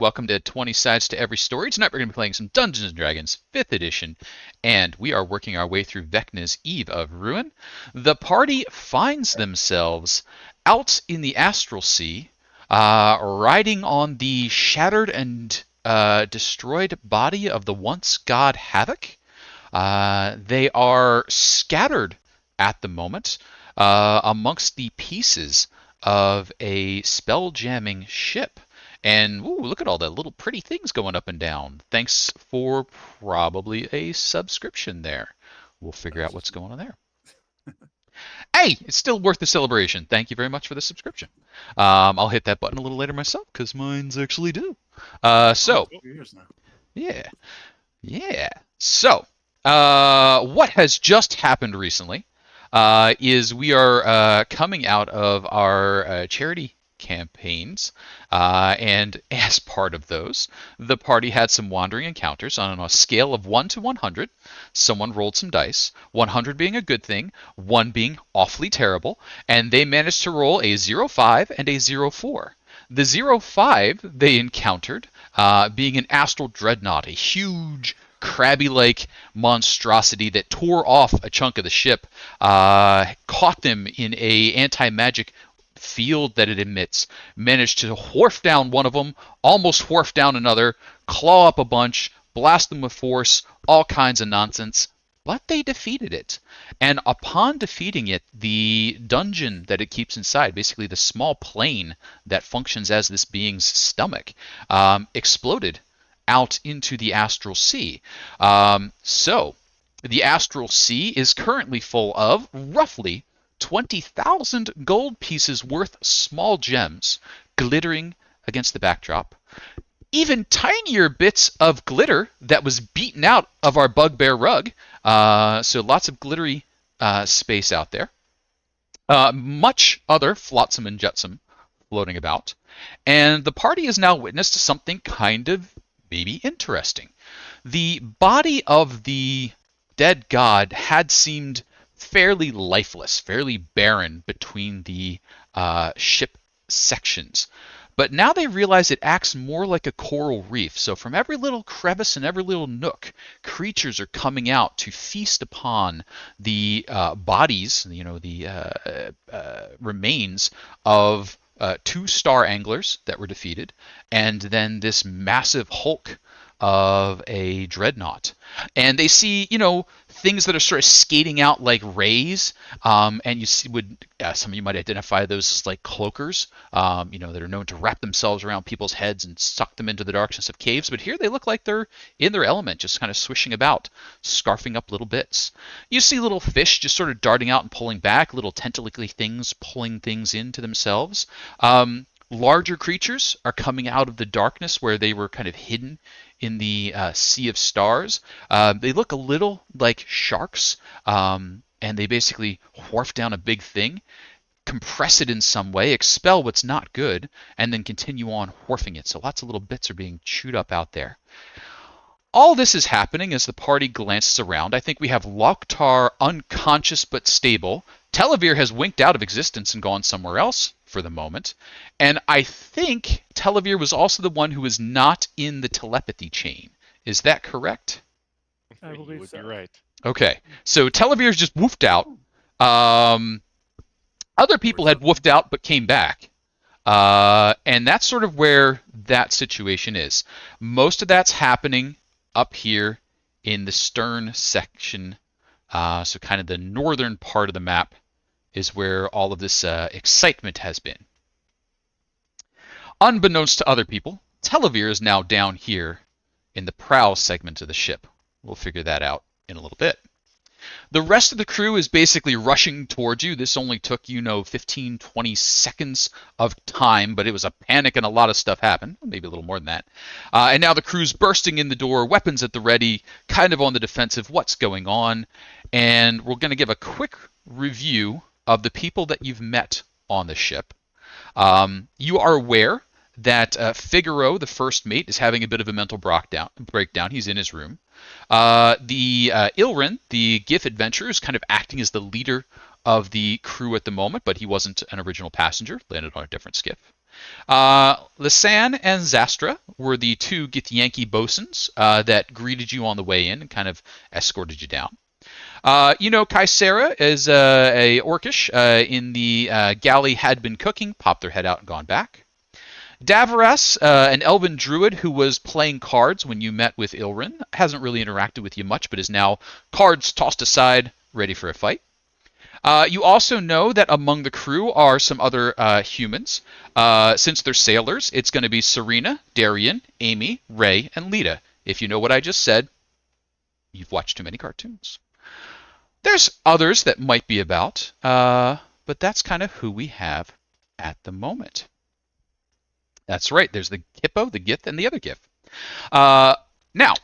Welcome to 20 Sides to Every Story. Tonight we're going to be playing some Dungeons & Dragons 5th edition, and we are working our way through Vecna's Eve of Ruin. The party finds themselves out in the Astral Sea, riding on the shattered and destroyed body of the once god Havok. They are scattered at the moment amongst the pieces of a spell-jamming ship. And ooh, look at all the little pretty things going up and down. Thanks for probably a subscription there. We'll figure out what's going on there. Hey, it's still worth the celebration. Thank you very much for the subscription. I'll hit that button a little later myself because mine's actually due. Yeah. So, what has just happened recently is we are coming out of our charity campaigns, and as part of those, the party had some wandering encounters on a scale of 1 to 100. Someone rolled some dice, 100 being a good thing, 1 being awfully terrible, and they managed to roll a 0-5 and a 0-4. The 0-5 they encountered being an astral dreadnought, a huge crabby-like monstrosity that tore off a chunk of the ship, caught them in a anti-magic field that it emits, managed to wharf down one of them, almost wharf down another, claw up a bunch, blast them with force, all kinds of nonsense, but they defeated it. And upon defeating it, the dungeon that it keeps inside, basically the small plane that functions as this being's stomach, exploded out into the Astral Sea. So the Astral Sea is currently full of roughly 20,000 gold pieces worth small gems glittering against the backdrop. Even tinier bits of glitter that was beaten out of our bugbear rug. So lots of glittery space out there. Much other flotsam and jetsam floating about. And the party has now witnessed something kind of maybe interesting. The body of the dead god had seemed fairly lifeless, fairly barren between the ship sections. But now they realize it acts more like a coral reef. So from every little crevice and every little nook, creatures are coming out to feast upon the bodies, the remains of 2 star anglers that were defeated, and then this massive hulk of a dreadnought. And they see, things that are sort of skating out like rays, and you see, some of you might identify those as like cloakers, that are known to wrap themselves around people's heads and suck them into the darkness of caves. But here they look like they're in their element, just kind of swishing about, scarfing up little bits. You see little fish just sort of darting out and pulling back, little tentacly things pulling things into themselves. Larger creatures are coming out of the darkness where they were kind of hidden in the sea of stars. They look a little like sharks, and they basically wharf down a big thing, compress it in some way, expel what's not good, and then continue on wharfing it. So lots of little bits are being chewed up out there. All this is happening as the party glances around. I think we have Loktar unconscious but stable. Telovere has winked out of existence and gone somewhere else for the moment. And I think Telovere was also the one who was not in the telepathy chain. Is that correct? I believe so. You're right. Okay, so Televere's just woofed out. Other people had woofed out but came back. And that's sort of where that situation is. Most of that's happening up here in the stern section, so kind of the northern part of the map is where all of this excitement has been. Unbeknownst to other people, Telovere is now down here in the prow segment of the ship. We'll figure that out in a little bit. The rest of the crew is basically rushing towards you. This only took, 15, 20 seconds of time, but it was a panic and a lot of stuff happened. Maybe a little more than that. And now the crew's bursting in the door, weapons at the ready, kind of on the defensive. What's going on? And we're going to give a quick review of the people that you've met on the ship. You are aware that Figaro, the first mate, is having a bit of a mental breakdown. He's in his room. The Ilrin, the GIF adventurer, is kind of acting as the leader of the crew at the moment, but he wasn't an original passenger, landed on a different skiff. Lisanne and Zastra were the two Githyanki bosuns that greeted you on the way in and kind of escorted you down. Kaisera is a Orcish in the galley had been cooking, popped their head out and gone back. Davaras, an elven druid who was playing cards when you met with Ilrin, hasn't really interacted with you much, but is now cards tossed aside, ready for a fight. You also know that among the crew are some other humans. Since they're sailors, it's going to be Serena, Darian, Amy, Ray, and Lita. If you know what I just said, you've watched too many cartoons. There's others that might be about, but that's kind of who we have at the moment. That's right. There's the Hippo, the Gith, and the other Gith. Now,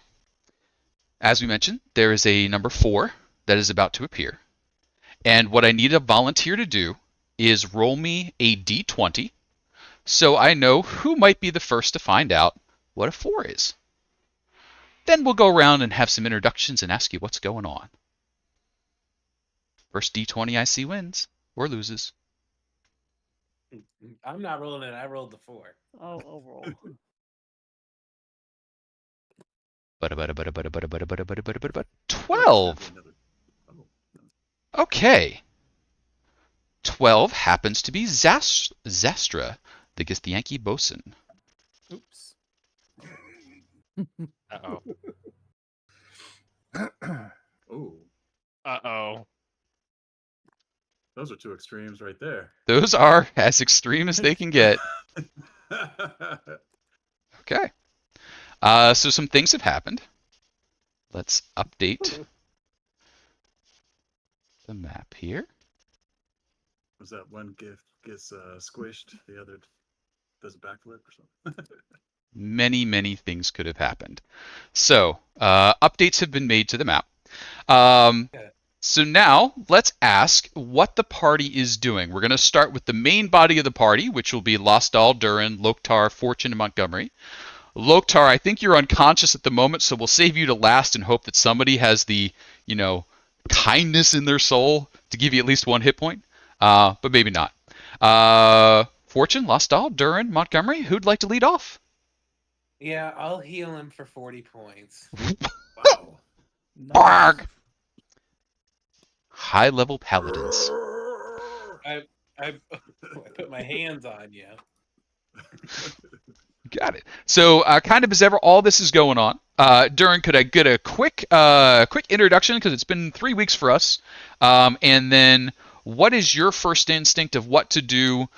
as we mentioned, there is a number 4 that is about to appear. And what I need a volunteer to do is roll me a d20 so I know who might be the first to find out what a 4 is. Then we'll go around and have some introductions and ask you what's going on. First d20 I see wins or loses. I'm not rolling it. I rolled the 4. I'll roll. 12. Okay. 12 happens to be Zastra, the Githyanki bosun. Oops. Uh-oh. Ooh, Uh-oh. those are two extremes right there. Those are as extreme as they can get. Okay. So some things have happened. Let's update the map here. Was that one gift gets squished, the other does a backflip or something? Many, many things could have happened. So updates have been made to the map. So now let's ask what the party is doing. We're going to start with the main body of the party, which will be Las-Dal, Duren, Loktar, Fortune, and Montgomery. Loktar, I think you're unconscious at the moment, so we'll save you to last and hope that somebody has the, kindness in their soul to give you at least 1 hit point, but maybe not. Fortune, Las-Dal, Duren, Montgomery, who'd like to lead off? Yeah, I'll heal him for 40 points. Wow. Barg! High-level paladins. I put my hands on you. Got it. So, kind of as ever, all this is going on. Duren, could I get a quick introduction, because it's been 3 weeks for us, and then what is your first instinct of what to do?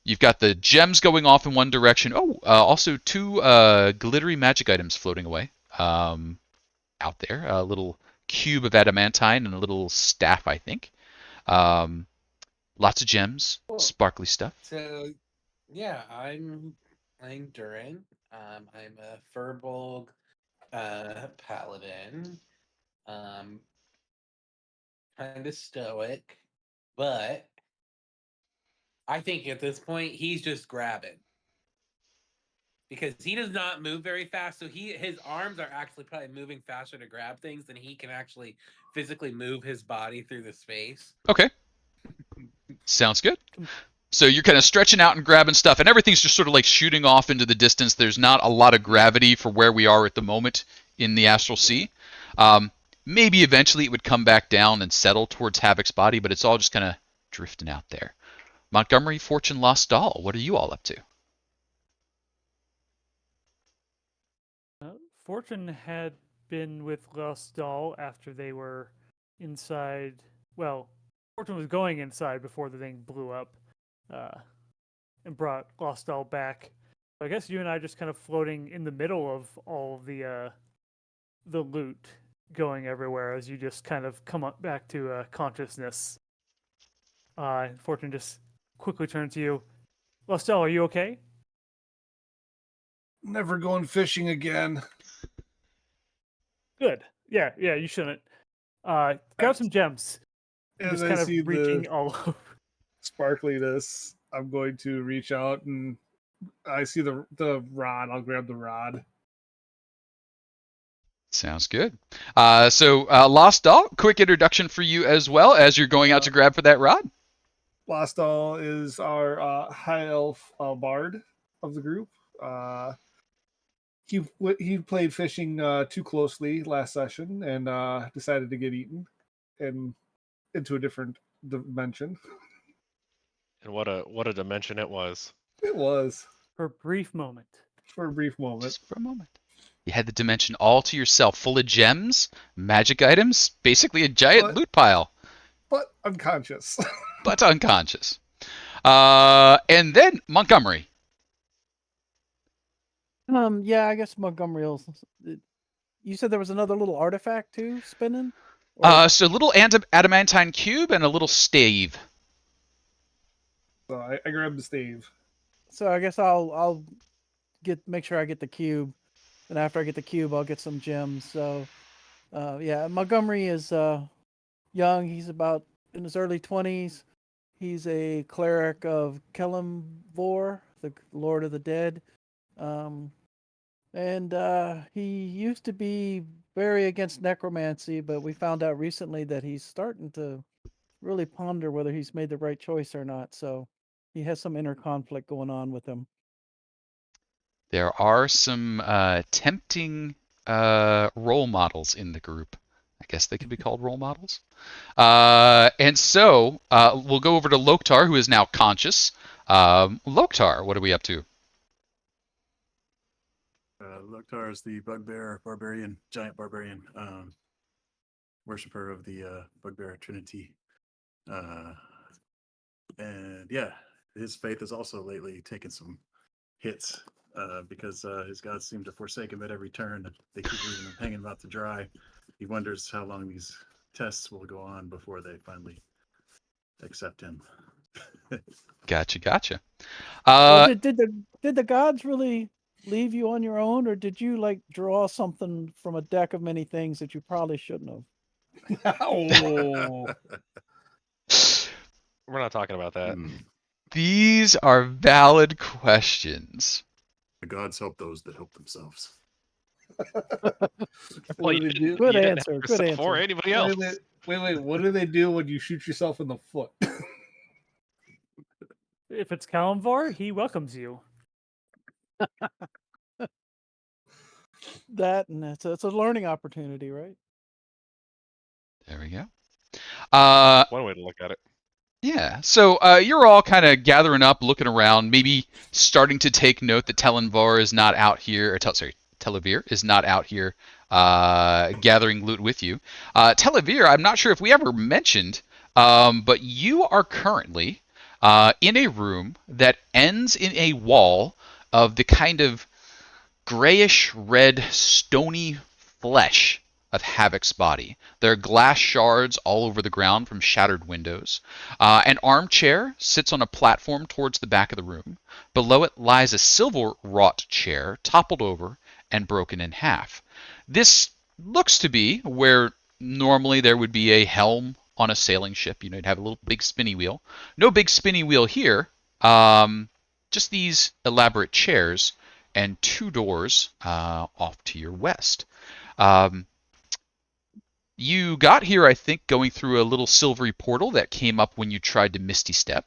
You've got the gems going off in one direction. Also 2 glittery magic items floating away out there. A little cube of adamantine and a little staff, I think. Lots of gems, Cool. sparkly stuff. So, yeah, I'm Duren. I'm a Furbolg paladin. Kind of stoic, but I think at this point he's just grabbing because he does not move very fast. So his arms are actually probably moving faster to grab things than he can actually physically move his body through the space. Okay. Sounds good. So you're kind of stretching out and grabbing stuff, and everything's just sort of like shooting off into the distance. There's not a lot of gravity for where we are at the moment in the Astral Sea. Maybe eventually it would come back down and settle towards Havok's body, but it's all just kind of drifting out there. Montgomery, Fortune, Las-Dal, what are you all up to? Fortune had been with Las-Dal after they were inside. Well, Fortune was going inside before the thing blew up and brought Las-Dal back. So I guess you and I are just kind of floating in the middle of all of the loot going everywhere as you just kind of come up back to consciousness. Fortune just quickly turns to you. Las-Dal, are you okay? Never going fishing again. Good. Yeah, you shouldn't. Grab some gems. As Just I kind of see reaching the all over. sparkliness, I'm going to reach out and I see the rod. I'll grab the rod. Sounds good. So Las-Dal, quick introduction for you as well as you're going out to grab for that rod. Las-Dal is our high elf bard of the group. He played fishing too closely last session and decided to get eaten and into a different dimension. And what a dimension it was. It was For a brief moment. for a brief moment. Just for a moment. You had the dimension all to yourself, full of gems, magic items, basically a giant But- loot pile, But unconscious. but unconscious. And then Montgomery. Yeah, I guess Montgomery will. You said there was another little artifact too spinning? Or- So a little adamantine cube and a little stave. So I grabbed the stave. So I guess I'll make sure I get the cube, and after I get the cube, I'll get some gems. So, yeah, Montgomery is young. He's about in his early 20s. He's a cleric of Telovere, the Lord of the Dead, and he used to be very against necromancy, but we found out recently that he's starting to really ponder whether he's made the right choice or not. So he has some inner conflict going on with him. There are some tempting role models in the group. I guess they could be called role models. And so we'll go over to Loktar, who is now conscious. Loktar, what are we up to? Loktar is the bugbear barbarian, giant barbarian, worshiper of the bugbear trinity. And yeah, his faith has also lately taken some hits because his gods seem to forsake him at every turn. They keep leaving him hanging about to dry. He wonders how long these tests will go on before they finally accept him. Gotcha. Well, did the gods really leave you on your own, or did you like draw something from a deck of many things that you probably shouldn't have? Oh, We're not talking about that. These are valid questions. The gods help those that help themselves. what Well, do you they didn't, do? Good you didn't answer, have good yourself or answer. anybody else. Wait. What do they do when you shoot yourself in the foot? If it's Kalimvar, he welcomes you. That and it's a learning opportunity, right? There we go. One way to look at it. Yeah, so you're all kind of gathering up, looking around, maybe starting to take note that Telovere is not out here, Telovere is not out here gathering loot with you. Telovere, I'm not sure if we ever mentioned, but you are currently in a room that ends in a wall of the kind of grayish red stony flesh of Havok's body. There are glass shards all over the ground from shattered windows. An armchair sits on a platform towards the back of the room. Below it lies a silver-wrought chair, toppled over and broken in half. This looks to be where normally there would be a helm on a sailing ship. You'd have a little big spinny wheel. No big spinny wheel here. Just these elaborate chairs and two doors off to your west. You got here, I think, going through a little silvery portal that came up when you tried to Misty Step.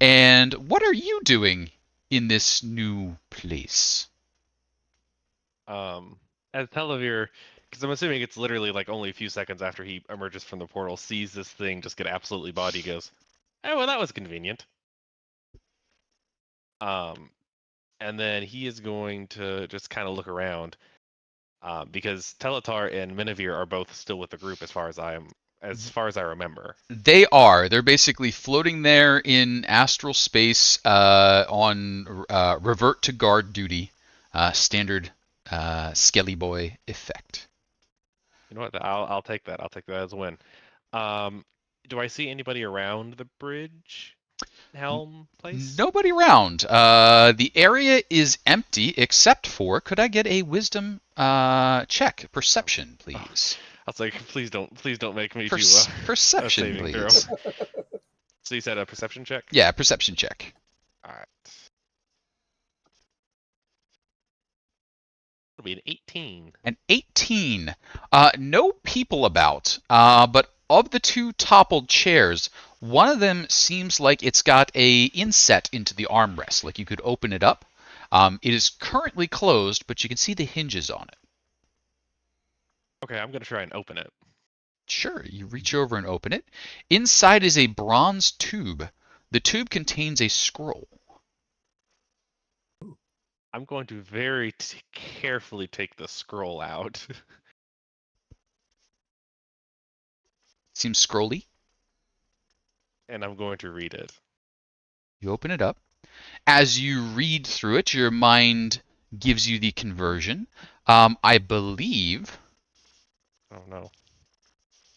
And what are you doing in this new place? As Telovere, because I'm assuming it's literally like only a few seconds after he emerges from the portal, sees this thing just get absolutely bodied, he goes, "Oh, well, that was convenient." And then he is going to just kind of look around, because Teletar and Menavir are both still with the group as far as I remember. They are. They're basically floating there in astral space on revert to guard duty, standard Skelly Boy effect. You know what? I'll take that. I'll take that as a win. Do I see anybody around the bridge helm place? Nobody around. The area is empty except for. Could I get a wisdom check, perception, please? I was like, please don't make me do Perception, saving please. throw. So you said a perception check? Yeah, perception check. All right. It'll be an 18. An 18. No people about, but of the two toppled chairs, One of them seems like it's got a inset into the armrest, like you could open it up. It is currently closed, but you can see the hinges on it. Okay, I'm gonna try and open it. Sure, you reach over and open it. Inside is a bronze tube. The tube contains a scroll. I'm going to very carefully take the scroll out. Seems scrolly. And I'm going to read it. You open it up. As you read through it, your mind gives you the conversion. I believe. Oh no.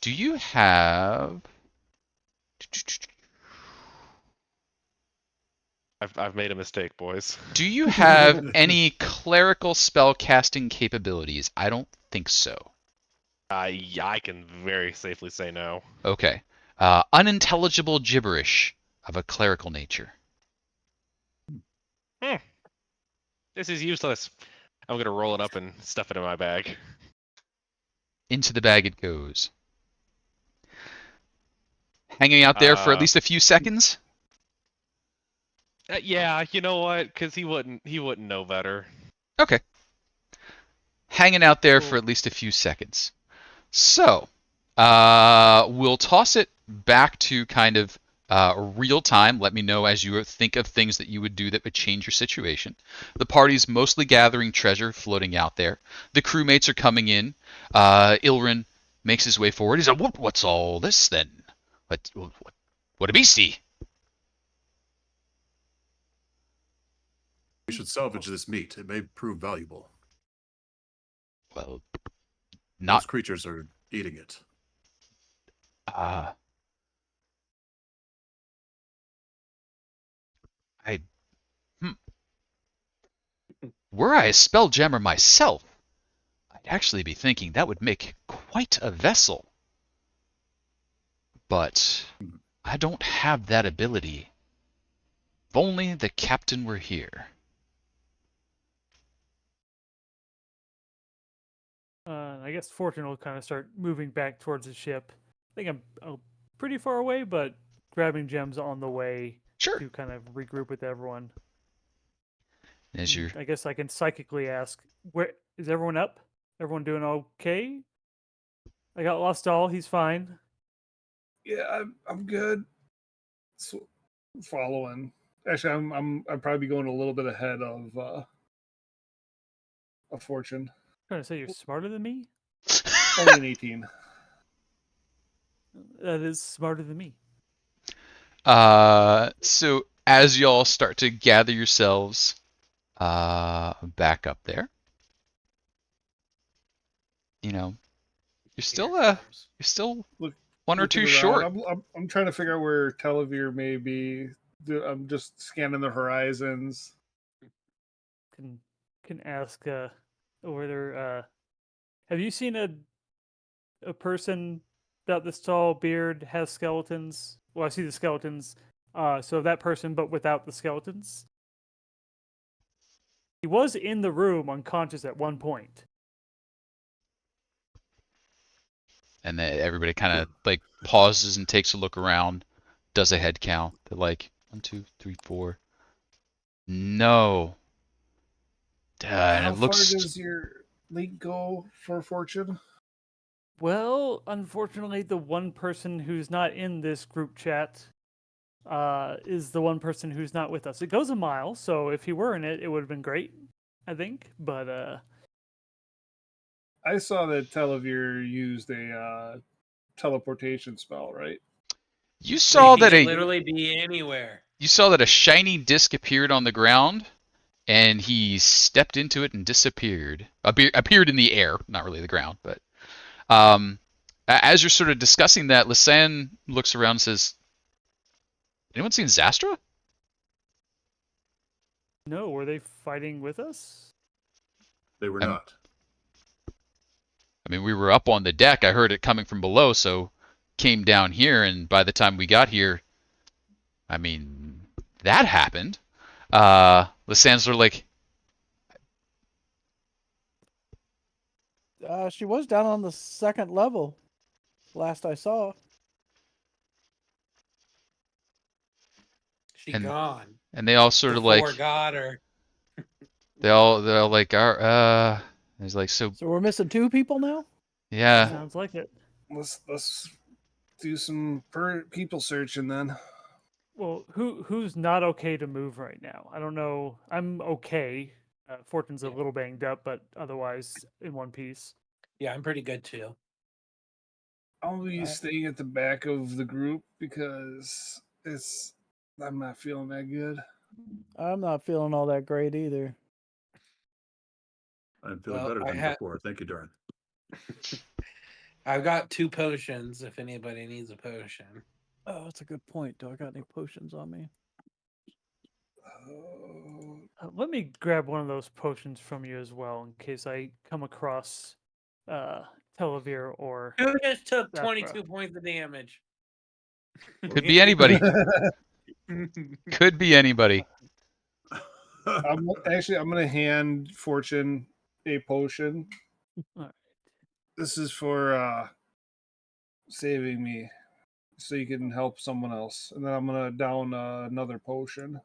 Do you have? I've made a mistake, boys. Do you have any clerical spell casting capabilities? I don't think so. I can very safely say no. Okay. Unintelligible gibberish of a clerical nature. This is useless. I'm gonna roll it up and stuff it in my bag. Into the bag it goes. Hanging out there for at least a few seconds. Yeah, you know what? Because he wouldn't know better. Okay. Hanging out there for Cool. at least a few seconds. So, we'll toss it back to kind of real time. Let me know as you think of things that you would do that would change your situation. The party's mostly gathering treasure floating out there. The crewmates are coming in. Ilrin makes his way forward. He's like, "What's all this then? What a beastie!" We should salvage this meat. It may prove valuable. Well, Most not. creatures are eating it. I. Were I a spelljammer myself, I'd actually be thinking that would make quite a vessel. But I don't have that ability. If only the captain were here. I guess Fortune will kind of start moving back towards the ship. I think I'm pretty far away, but grabbing gems on the way Sure. to kind of regroup with everyone. As you're I guess I can psychically ask, where is everyone up? Everyone doing okay? I got Las-Dal, he's fine. Yeah, I'm good. So, following. Actually, I'd probably be going a little bit ahead of Fortune. Trying to say you're smarter than me? Only an 18. That is smarter than me. so as y'all start to gather yourselves back up there, you know, you're still Look, one or looking two around. short. I'm trying to figure out where Telovere may be. I'm just scanning the horizons. Can ask whether have you seen a person without this tall beard has skeletons? Well, I see the skeletons. So that person, but without the skeletons. He was in the room unconscious at one point. And then everybody kind of like pauses and takes a look around, does a head count. They're like 1, 2, 3, 4. No. And How it looks. far does your link go for Fortune? Well, unfortunately, the one person who's not in this group chat is the one person who's not with us. It goes a mile, so if he were in it, it would have been great, I think. But I saw that Telovere used a teleportation spell, right? You saw He that can literally be anywhere. you saw that a shiny disc appeared on the ground, and he stepped into it and disappeared. Appeared in the air, not really the ground, but as you're sort of discussing that, Lisanne looks around and says, "Anyone seen Zastra?" no, were they fighting with us? They were I'm- not. I mean, we were up on the deck. I heard it coming from below, so came down here, and by the time we got here, I mean, that happened. Lisanne's sort of like, She was down on the second level, last I saw. She And- gone. And they all sort of Before like got her. they're all like there's like so So we're missing 2 people now. yeah. Sounds like it. Let's do some people searching then. Well, who's not okay to move right now? I don't know. I'm okay. Fortune's a Yeah. little banged up, but otherwise in one piece. Yeah, I'm pretty good too. I'll be Alright. staying at the back of the group because I'm not feeling that good. I'm not feeling all that great either. I'm feeling Well, better I than had- before. Thank you, Duren. I've got 2 potions if anybody needs a potion. Oh, that's a good point. Do I got any potions on me? Let me grab one of those potions from you as well, in case I come across Telovere or Who just took Zafra. 22 points of damage? Could be anybody. Could be anybody. I'm gonna hand Fortune a potion. Alright. This is for saving me, so you can help someone else. And then I'm gonna down another potion.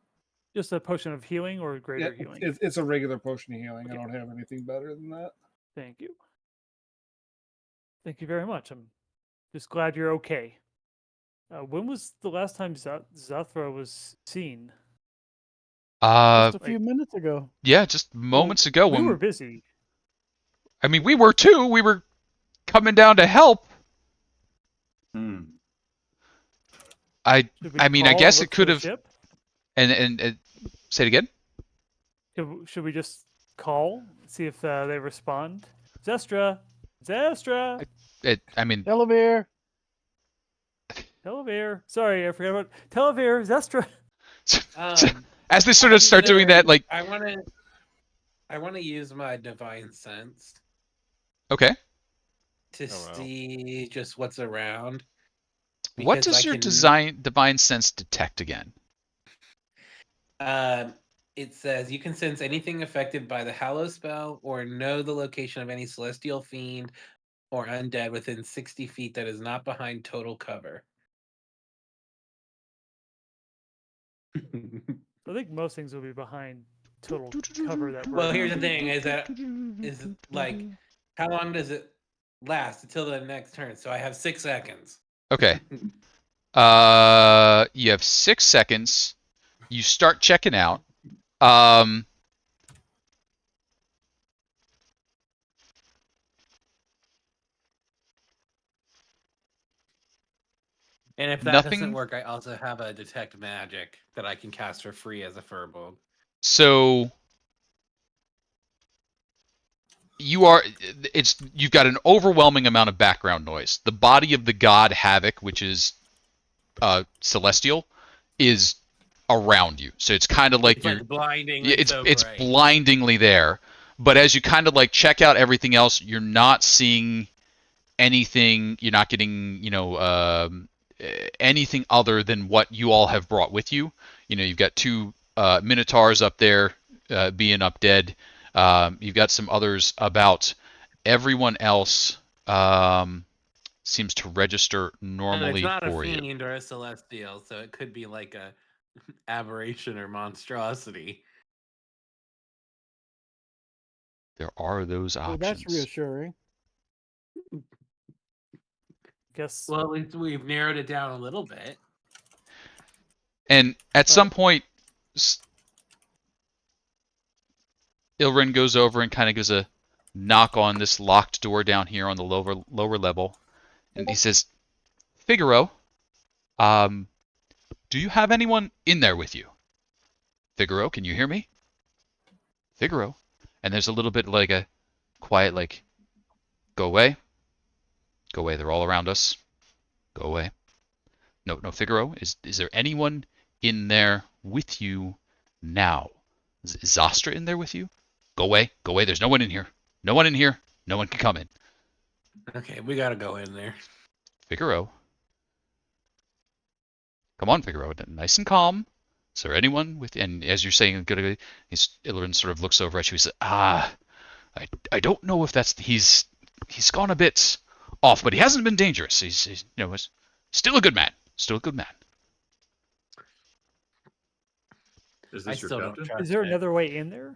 Just a potion of healing or greater healing. It's a regular potion of healing. Okay. I don't have anything better than that. Thank you. Thank you very much. I'm just glad you're okay. When was the last time Zathra was seen? Uh, Just a few minutes ago. yeah, just moments ago We when were busy. I mean we were too. We were coming down to help. Hmm. Should we I mean, I call guess and it look for could the have- ship? And say it again. Should we just call, see if they respond? Zestra, Zestra, I mean, Telovere. Telovere. Sorry, I forgot about Telovere, Zestra. as they sort of start doing that, like, I want to use my divine sense okay, to Oh, wow. see just what's around. what because does I your can- divine sense detect again? It says you can sense anything affected by the Hallow spell or know the location of any celestial fiend or undead within 60 feet that is not behind total cover. I think most things will be behind total cover that we're Well, here's the in. thing: is like, how long does it last until the next turn? So I have 6 seconds. Okay. You have 6 seconds. You start checking out. And if that Nothing- doesn't work, I also have a detect magic that I can cast for free as a furbolg. So you've got an overwhelming amount of background noise. The body of the god Havok, which is celestial, is around you. So it's kind of like It's you're like blinding. yeah, and it's bright. blindingly there. But as you kind of like check out everything else, you're not seeing anything. You're not getting anything other than what you all have brought with you. You've got 2 minotaurs up there being up dead. You've got some others about. Everyone else seems to register And normally it's not a for you. fiend or a celestial, so it could be like a aberration or monstrosity. There are those Well, options. that's reassuring. Guess Well, at least we've narrowed it down a little bit. And at some point, Ilrin goes over and kind of gives a knock on this locked door down here on the lower level, and he says, "Figaro, do you have anyone in there with you? Figaro, can you hear me? Figaro." And there's a little bit like a quiet, like, "Go away, go away. They're all around us. Go away." No, Figaro. Is there anyone in there with you now? Is Zastra in there with you? Go away, go away. There's no one in here. No one in here. No one can come in. Okay, we gotta go in there. Figaro. Come on, Figaro. Nice and calm. Is there anyone with? And as you're saying, Ilrin sort of looks over at you. He says, I don't know if that's he's gone a bit off, but he hasn't been dangerous. He's still a good man. Still a good man. Is I this your still don't captain? trust Is there it. another way in there?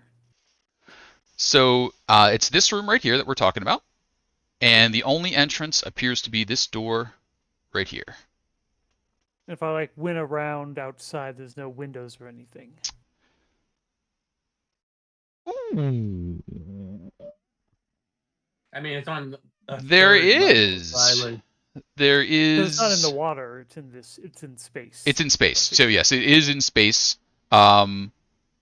So it's this room right here that we're talking about, and the only entrance appears to be this door right here. If I like went around outside, there's no windows or anything. I mean, it's on a There third level, so I is. would. There But it's not in the is. water. It's in this. It's in space. It's in space. So yes, it is in space.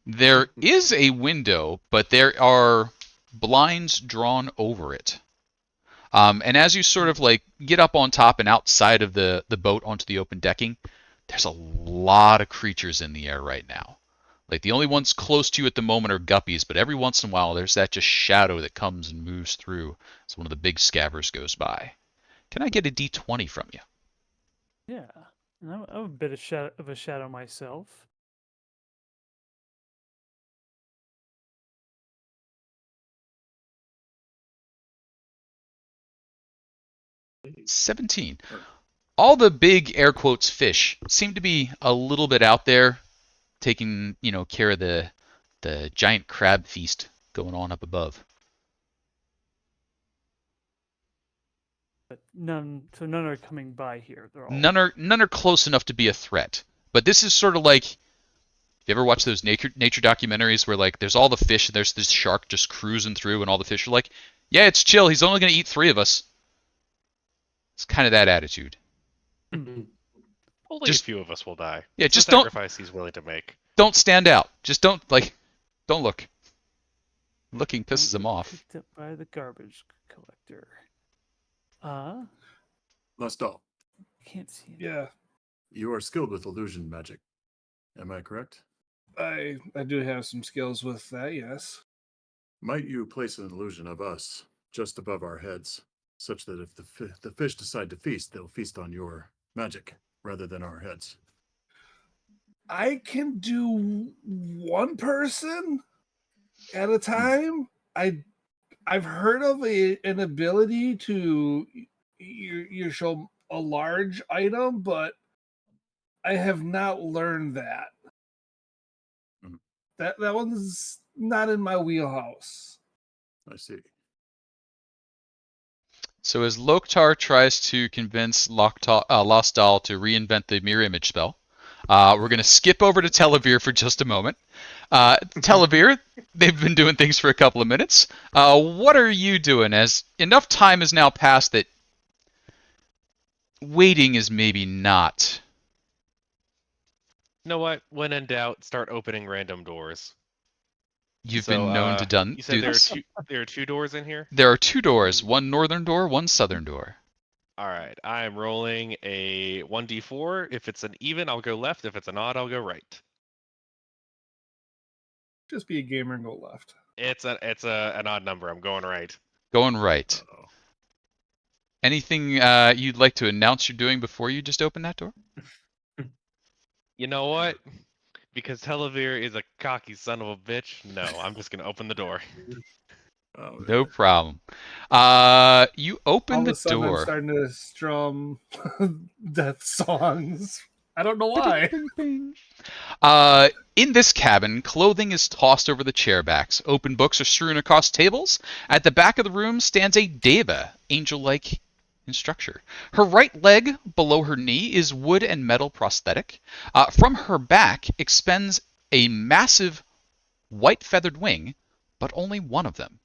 There is a window, but there are blinds drawn over it. And as you sort of like get up on top and outside of the boat onto the open decking, there's a lot of creatures in the air right now. Like the only ones close to you at the moment are guppies, but every once in a while there's that just shadow that comes and moves through as one of the big scabbers goes by. Can I get a D20 from you? Yeah, and I'm a bit of a shadow myself. Hey, 17. or- All the big air quotes fish seem to be a little bit out there, taking care of the giant crab feast going on up above. But none. So none are coming by here. They're all. None are close enough to be a threat. But this is sort of like, you ever watch those nature documentaries where like there's all the fish and there's this shark just cruising through and all the fish are like, yeah, it's chill. He's only going to eat 3 of us. It's kind of that attitude. Only Just- a few of us will die. Yeah, It's just a don't sacrifice he's willing to make. stand out. Just don't look. Looking pisses Don't him get off. Picked up by the garbage collector. Las-Dal, Can't see. It. Yeah, you are skilled with illusion magic. Am I correct? I do have some skills with that. Yes. Might you place an illusion of us just above our heads, such that if the fish decide to feast, they'll feast on your magic rather than our heads? I can do one person at a time. I've heard of an ability to you show a large item, but I have not learned that. Mhm. That one's not in my wheelhouse. I see. So as Loktar tries to convince Las-Dal to reinvent the mirror image spell, we're going to skip over to Telovere for just a moment. Telovere, they've been doing things for a couple of minutes. What are you doing? As enough time has now passed that waiting is maybe not. You know what? When in doubt, start opening random doors. You've So, been known to You do said this. there are 2 doors in here? There are 2 doors, one northern door, one southern door. All right. I am rolling a 1d4. If it's an even, I'll go left. If it's an odd, I'll go right. Just be a gamer and go left. It's an odd number. I'm going right. Going right. Uh-oh. Anything you'd like to announce you're doing before you just open that door? You know what? Because Telovere is a cocky son of a bitch. No, I'm just gonna open the door. Oh, No man. problem. You open All of the a sudden, I'm door. starting to strum death songs. I don't know why. Bing, bing, bing. In this cabin, clothing is tossed over the chair backs. Open books are strewn across tables. At the back of the room stands a deva, angel-like in structure. Her right leg below her knee is wood and metal prosthetic. From her back expends a massive white feathered wing, but only one of them.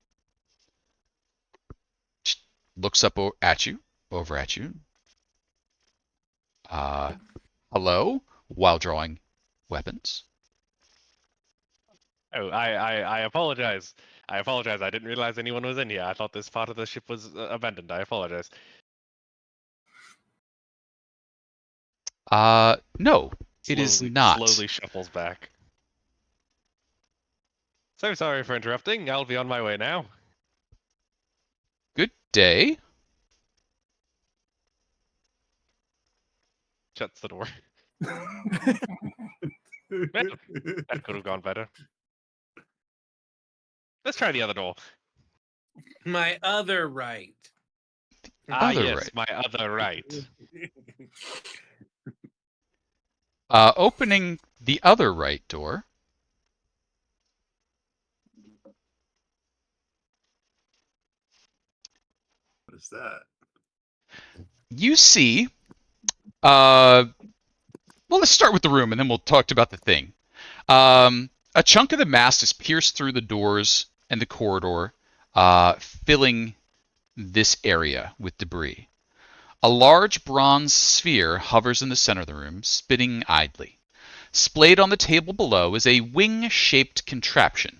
She looks up at you, over at you. Hello? While drawing weapons. Oh, I apologize. I apologize. I didn't realize anyone was in here. I thought this part of the ship was abandoned. I apologize. No, it is Slowly- not. Slowly shuffles back. So sorry for interrupting. I'll be on my way now. Good day. Shuts the door. That could have gone better. Let's try the other door. My other right. Ah, Other yes, right. my other right. Opening the other right door, is that? You see, well, let's start with the room, and then we'll talk about the thing. A chunk of the mast is pierced through the doors and the corridor, filling this area with debris. A large bronze sphere hovers in the center of the room, spinning idly. Splayed on the table below is a wing-shaped contraption.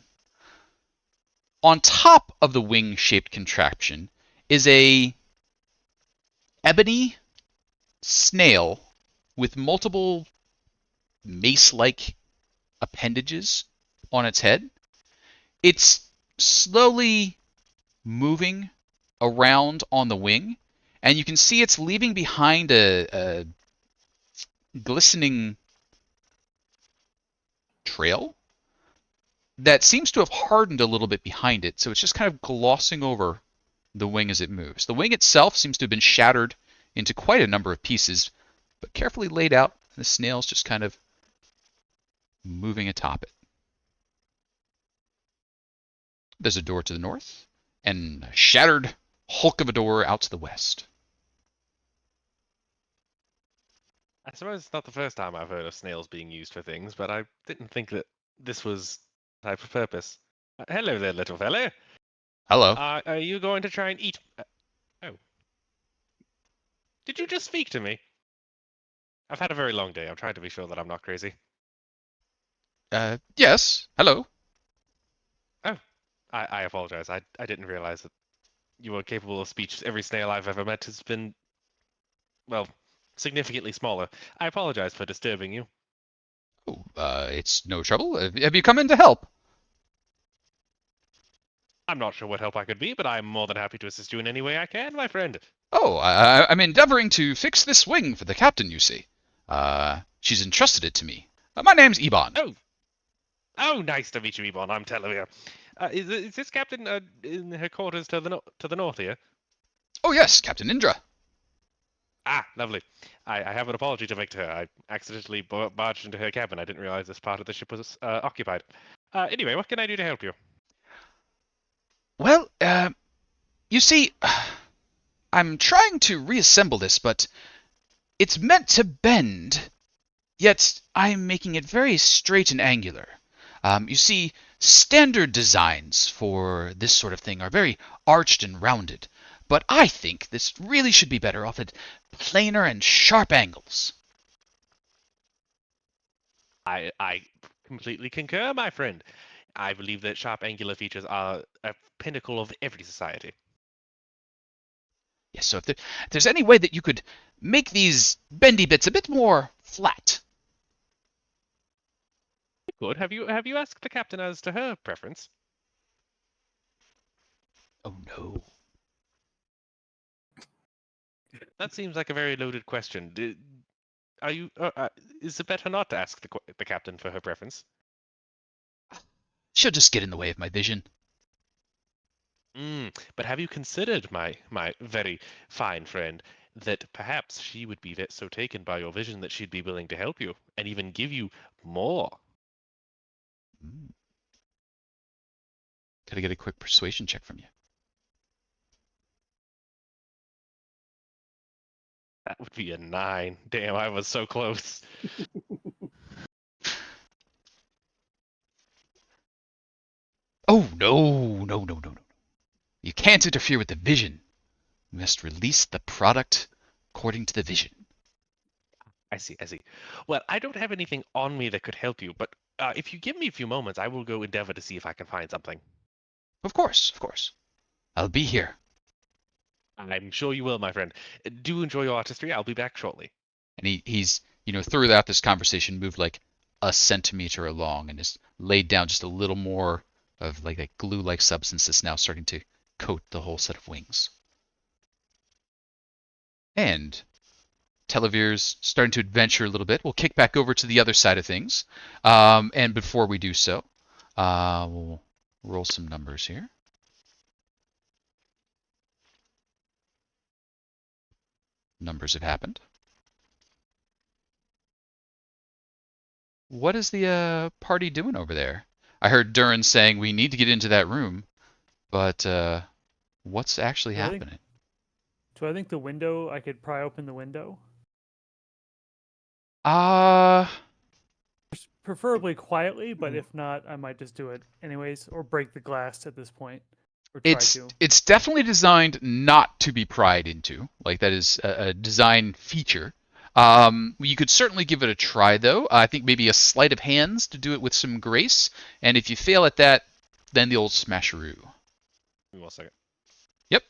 On top of the wing-shaped contraption is a ebony snail with multiple mace-like appendages on its head. It's slowly moving around on the wing, and you can see it's leaving behind a glistening trail that seems to have hardened a little bit behind it, so it's just kind of glossing over the wing as it moves. The wing itself seems to have been shattered into quite a number of pieces, but carefully laid out, and the snail's just kind of moving atop it. There's a door to the north, and a shattered hulk of a door out to the west. I suppose it's not the first time I've heard of snails being used for things, but I didn't think that this was the type of purpose. Hello there, little fellow. Hello. Are you going to try and eat? Oh. Did you just speak to me? I've had a very long day. I'm trying to be sure that I'm not crazy. Yes. Hello. Oh, I apologize. I didn't realize that you were capable of speech. Every snail I've ever met has been, well, significantly smaller. I apologize for disturbing you. Oh, it's no trouble. Have you come in to help? I'm not sure what help I could be, but I'm more than happy to assist you in any way I can, my friend. Oh, I'm endeavoring to fix this wing for the captain, you see. She's entrusted it to me. My name's Iban. Oh, nice to meet you, Ebon. I'm Telovere. Is this captain in her quarters to the north here? Oh, yes, Captain Indra. Ah, lovely. I have an apology to make to her. I accidentally barged into her cabin. I didn't realize this part of the ship was occupied. Anyway, what can I do to help you? Well, you see, I'm trying to reassemble this, but it's meant to bend, yet I'm making it very straight and angular. You see, standard designs for this sort of thing are very arched and rounded, but I think this really should be better off at planar and sharp angles. I completely concur, my friend. I believe that sharp angular features are a pinnacle of every society. Yes, so if there's any way that you could make these bendy bits a bit more flat. Good. Have you asked the captain as to her preference? Oh no. That seems like a very loaded question. Are you? Is it better not to ask the captain for her preference? She'll just get in the way of my vision. But have you considered, my very fine friend, that perhaps she would be so taken by your vision that she'd be willing to help you and even give you more? Could I get a quick persuasion check from you? That would be a 9. Damn, I was so close. Oh, no. You can't interfere with the vision. You must release the product according to the vision. I see. Well, I don't have anything on me that could help you, but if you give me a few moments, I will go endeavor to see if I can find something. Of course. I'll be here. I'm sure you will, my friend. Do enjoy your artistry. I'll be back shortly. And he's, throughout this conversation, moved like a centimeter along and has laid down just a little more of like that glue-like substance that's now starting to coat the whole set of wings. And Telovere's starting to adventure a little bit. We'll kick back over to the other side of things. And before we do so, we'll roll some numbers here. Numbers have happened. What is the party doing over there? I heard Duren saying we need to get into that room, but what's actually I think- happening? So I think the window, I could pry open the window. Uh, Preferably quietly, but if not, I might just do it anyways, or break the glass at this point, or try it's to. it's definitely designed not to be pried into. Like that is a design feature. You could certainly give it a try though. I think maybe a sleight of hands to do it with some grace, and if you fail at that, then the old smasheroo. Give me 1 second. Yep.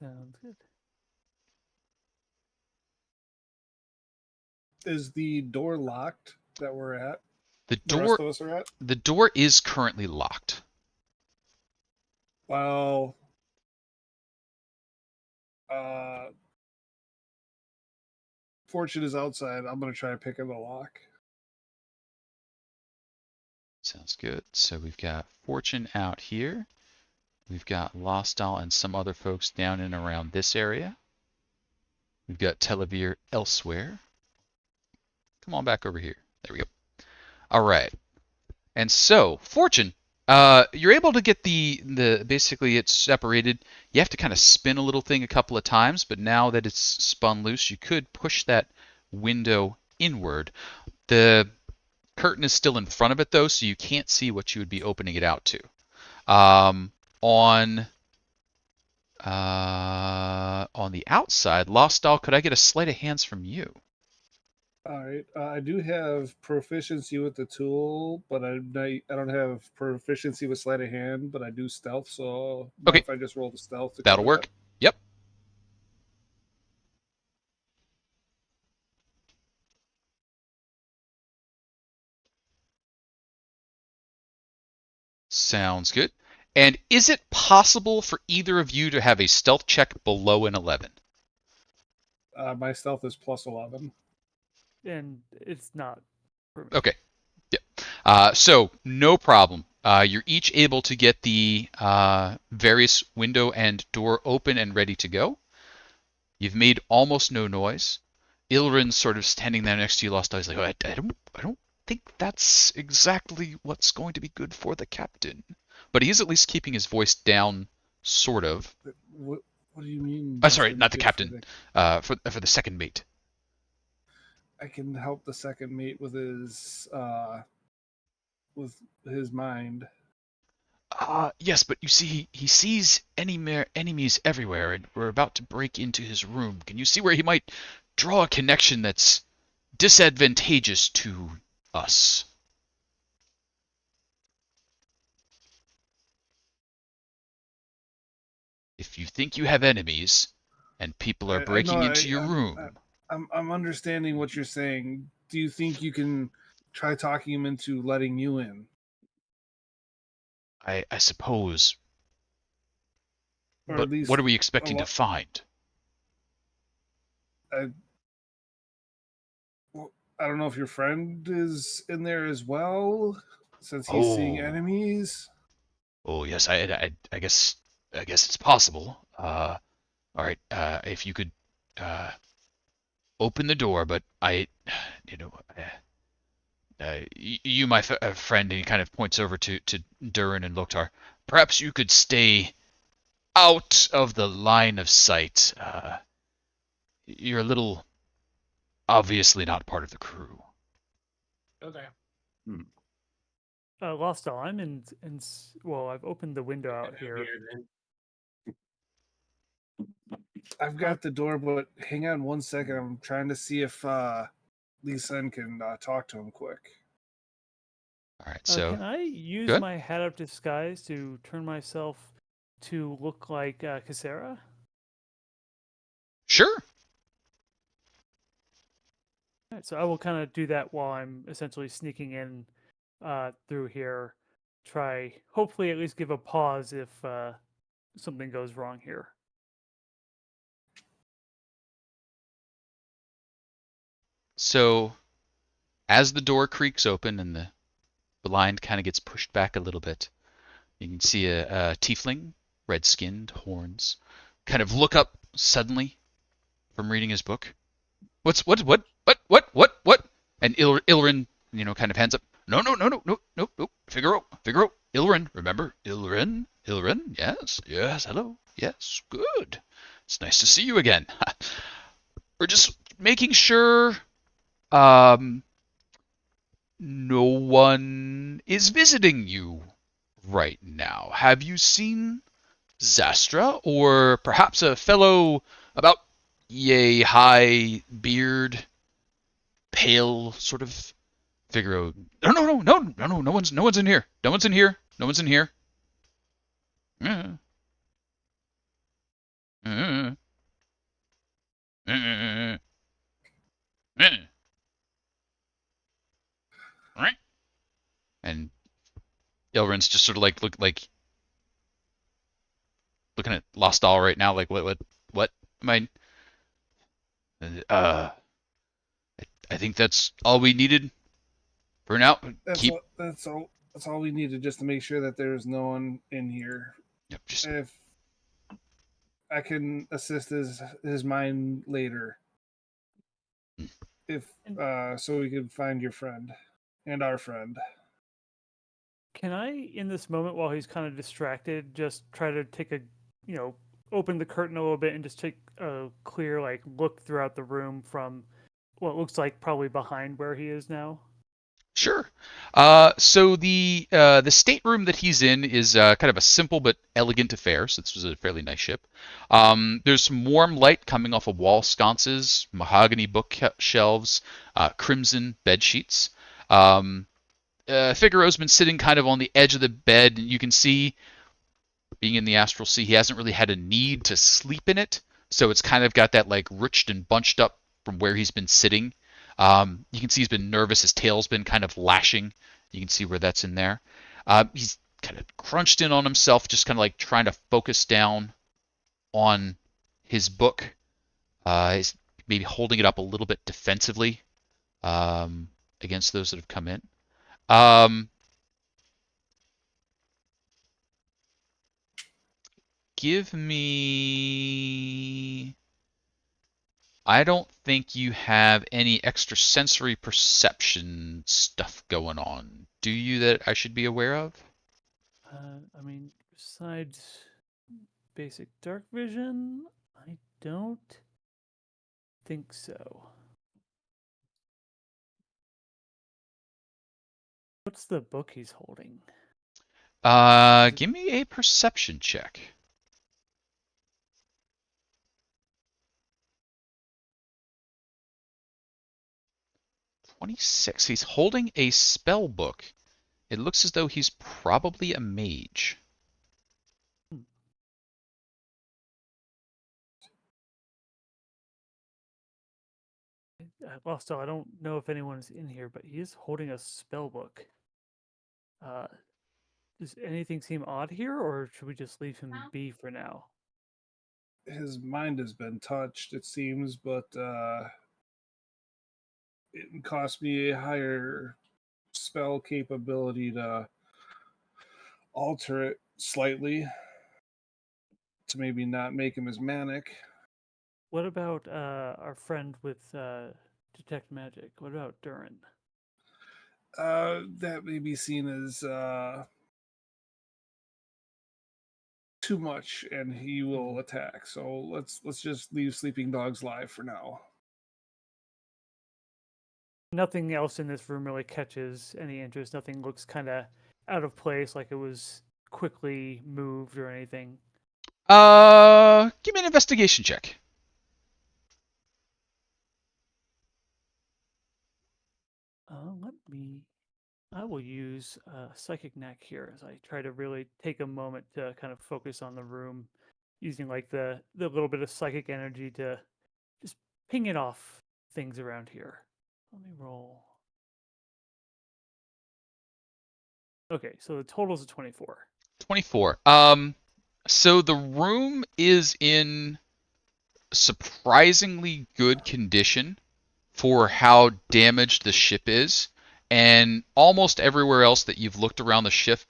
Sounds good. Is the door locked that we're at? The The rest door of us are at? the door is currently locked. Well, Fortune is outside. I'm gonna try picking the lock. Sounds good. So we've got Fortune out here. We've got Las-Dal and some other folks down and around this area. We've got Telovere elsewhere. Come on back over here. There we go. All right. And so, Fortune, you're able to get the basically it's separated. You have to kind of spin a little thing a couple of times, but now that it's spun loose, you could push that window inward. The curtain is still in front of it though, so you can't see what you would be opening it out to. On the outside, Las-Dal, could I get a sleight of hands from you? All right. I do have proficiency with the tool, but I don't have proficiency with sleight of hand. But I do stealth, so Okay. if I just roll the stealth, to That'll cover work. that? Yep. Sounds good. And is it possible for either of you to have a stealth check below an 11? My stealth is plus 11. And it's not. For me. Okay. So no problem. You're each able to get the various window and door open and ready to go. You've made almost no noise. Ilrin's sort of standing there next to you, Lost Eyes, like, oh, I don't think that's exactly what's going to be good for the captain. But he is at least keeping his voice down, sort of. What do you mean? Sorry, not the captain. For the second mate. I can help the second mate with his mind. Yes, but you see, he sees enemies everywhere, and we're about to break into his room. Can you see where he might draw a connection that's disadvantageous to us? If you think you have enemies, and people are breaking into your room... I'm understanding what you're saying. Do you think you can try talking him into letting you in? I suppose. Or But at least what are we expecting to find? I don't know if your friend is in there as well, since he's seeing enemies. Oh yes, I guess it's possible. All right, if you could open the door, but you, my friend, and he kind of points over to Duren and Loktar. Perhaps you could stay out of the line of sight. You're a little obviously not part of the crew. Okay. Lost All, I'm in. Well, I've opened the window out here. I've got the door, but hang on 1 second. I'm trying to see if Lee Sen can talk to him quick. All right, so can I use good. my hat of disguise to turn myself to look like Cassera? Sure. All right, so I will kind of do that while I'm essentially sneaking in through here. Try, hopefully, at least give a pause if something goes wrong here. So, as the door creaks open and the blind kind of gets pushed back a little bit, you can see a tiefling, red-skinned, horns, kind of look up suddenly from reading his book. What? And Ilrin, kind of hands up. No. Figaro. Ilrin, remember? Ilrin, yes, hello, yes, good. It's nice to see you again. We're just making sure um, no one is visiting you right now. Have you seen Zastra, or perhaps a fellow about yay high beard, pale sort of figure? No one's in here. No one's in here. No one's in here. Mm, mm, mm, mm, right? And Ilrin's just sort of like looking at Las-Dal right now, like what am I? Uh, I think that's all we needed for now. Keep. That's all we needed, just to make sure that there's no one in here. Yep, just If I can assist his mind later, if so we can find your friend and our friend. Can I, in this moment, while he's kind of distracted, just try to take a, open the curtain a little bit and just take a clear, like, look throughout the room from what looks like probably behind where he is now? Sure. So the stateroom that he's in is kind of a simple but elegant affair. So this was a fairly nice ship. There's some warm light coming off of wall sconces, mahogany bookshelves, crimson bed sheets. Figaro's been sitting kind of on the edge of the bed, and you can see, being in the astral sea, he hasn't really had a need to sleep in it. So it's kind of got that like ruched and bunched up from where he's been sitting. You can see he's been nervous. His tail's been kind of lashing. You can see where that's in there. He's kind of crunched in on himself, just kind of like trying to focus down on his book. He's maybe holding it up a little bit defensively against those that have come in. Give me... I don't think you have any extrasensory perception stuff going on, do you, that I should be aware of? I mean, besides basic dark vision, I don't think so. What's the book he's holding? Give me a perception check. 26. He's holding a spell book. It looks as though he's probably a mage. Lost, I don't know if anyone's in here, but he is holding a spell book. Does anything seem odd here, or should we just leave him be for now? His mind has been touched, it seems, but it cost me a higher spell capability to alter it slightly to maybe not make him as manic. What about our friend with detect magic? What about Duren? That may be seen as too much, and he will attack. So let's just leave sleeping dogs live for now. Nothing else in this room really catches any interest. Nothing looks kind of out of place, like it was quickly moved or anything. Give me an investigation check. Let me. I will use psychic knack here as I try to really take a moment to kind of focus on the room, using like the little bit of psychic energy to just ping it off things around here. Let me roll. Okay, so the total is a 24. 24. So the room is in surprisingly good condition for how damaged the ship is, and almost everywhere else that you've looked around the ship,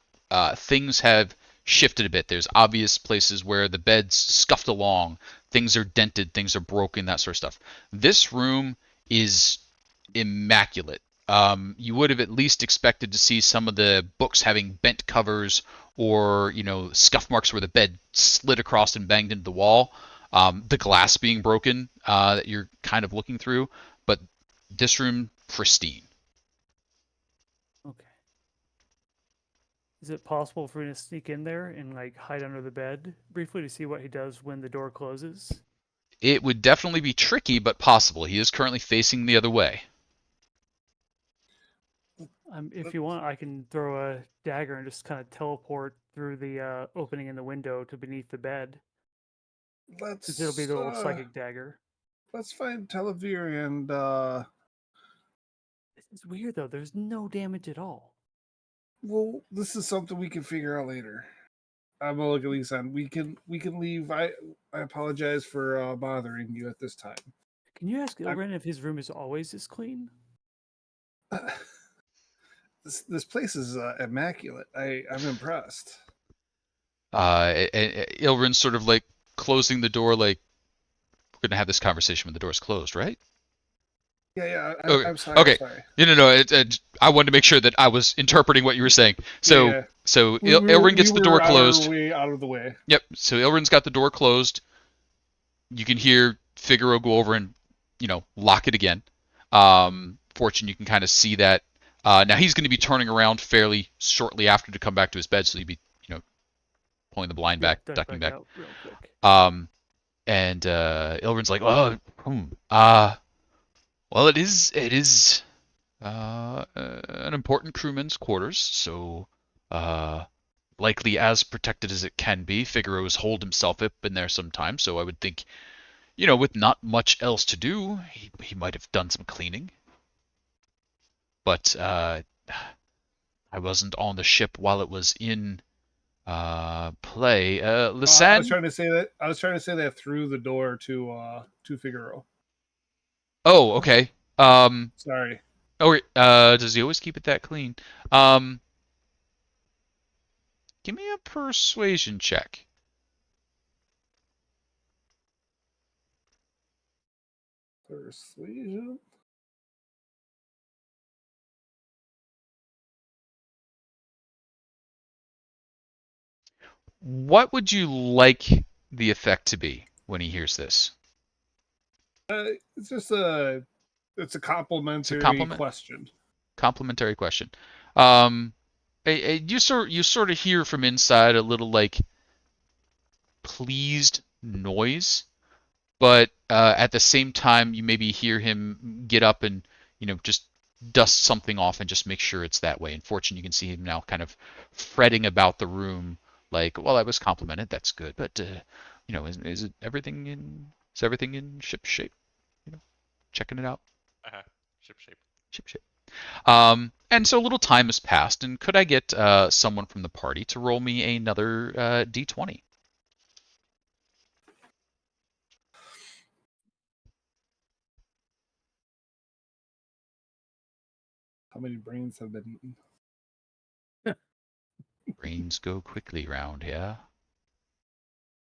things have shifted a bit. There's obvious places where the bed's scuffed along, things are dented, things are broken, that sort of stuff. This room is immaculate. You would have at least expected to see some of the books having bent covers, or scuff marks where the bed slid across and banged into the wall. the glass being broken that you're kind of looking through, but this room pristine. Okay. Is it possible for me to sneak in there and like hide under the bed briefly to see what he does when the door closes? It would definitely be tricky, but possible. He is currently facing the other way. If you want, I can throw a dagger and just kind of teleport through the opening in the window to beneath the bed. Since it'll be the little psychic dagger. Let's find Telovere and This is weird though. There's no damage at all. well, this is something we can figure out later. I'm gonna look at Lisa. We can leave. I apologize for bothering you at this time. Can you ask Ilren if his room is always this clean? This place is immaculate. I'm impressed. Ilrin's sort of like closing the door, like we're gonna have this conversation when the door's closed, right? Yeah. Okay. I'm sorry. Okay. I'm sorry. No. I wanted to make sure that I was interpreting what you were saying. So, Yeah. Ilrin gets the door closed. Way out of the way. Yep. So Ilrin's got the door closed. You can hear Figaro go over and, lock it again. Fortune, you can kind of see that. Now he's going to be turning around fairly shortly after to come back to his bed, so he'd be, pulling the blind back, ducking back. Out real quick. And Ilrin's like, well, it is an important crewman's quarters, so likely as protected as it can be. Figaro has holed himself up in there sometimes, so I would think, with not much else to do, he might have done some cleaning. But I wasn't on the ship while it was in play. Lisanne? I was trying to say that through the door to Figaro. Oh, okay. Sorry. Does he always keep it that clean? Give me a persuasion check. Persuasion. What would you like the effect to be when he hears this? It's just a complimentary question. Complimentary question. You sort of hear from inside a little like pleased noise, but at the same time you maybe hear him get up and just dust something off and just make sure it's that way. And Fortune, you can see him now kind of fretting about the room, like, well, I was complimented, that's good, but is everything in ship shape? Checking it out. Ship shape. Ship shape. And so a little time has passed, and could I get someone from the party to roll me another d20? How many brains have been eaten? Brains go quickly round here.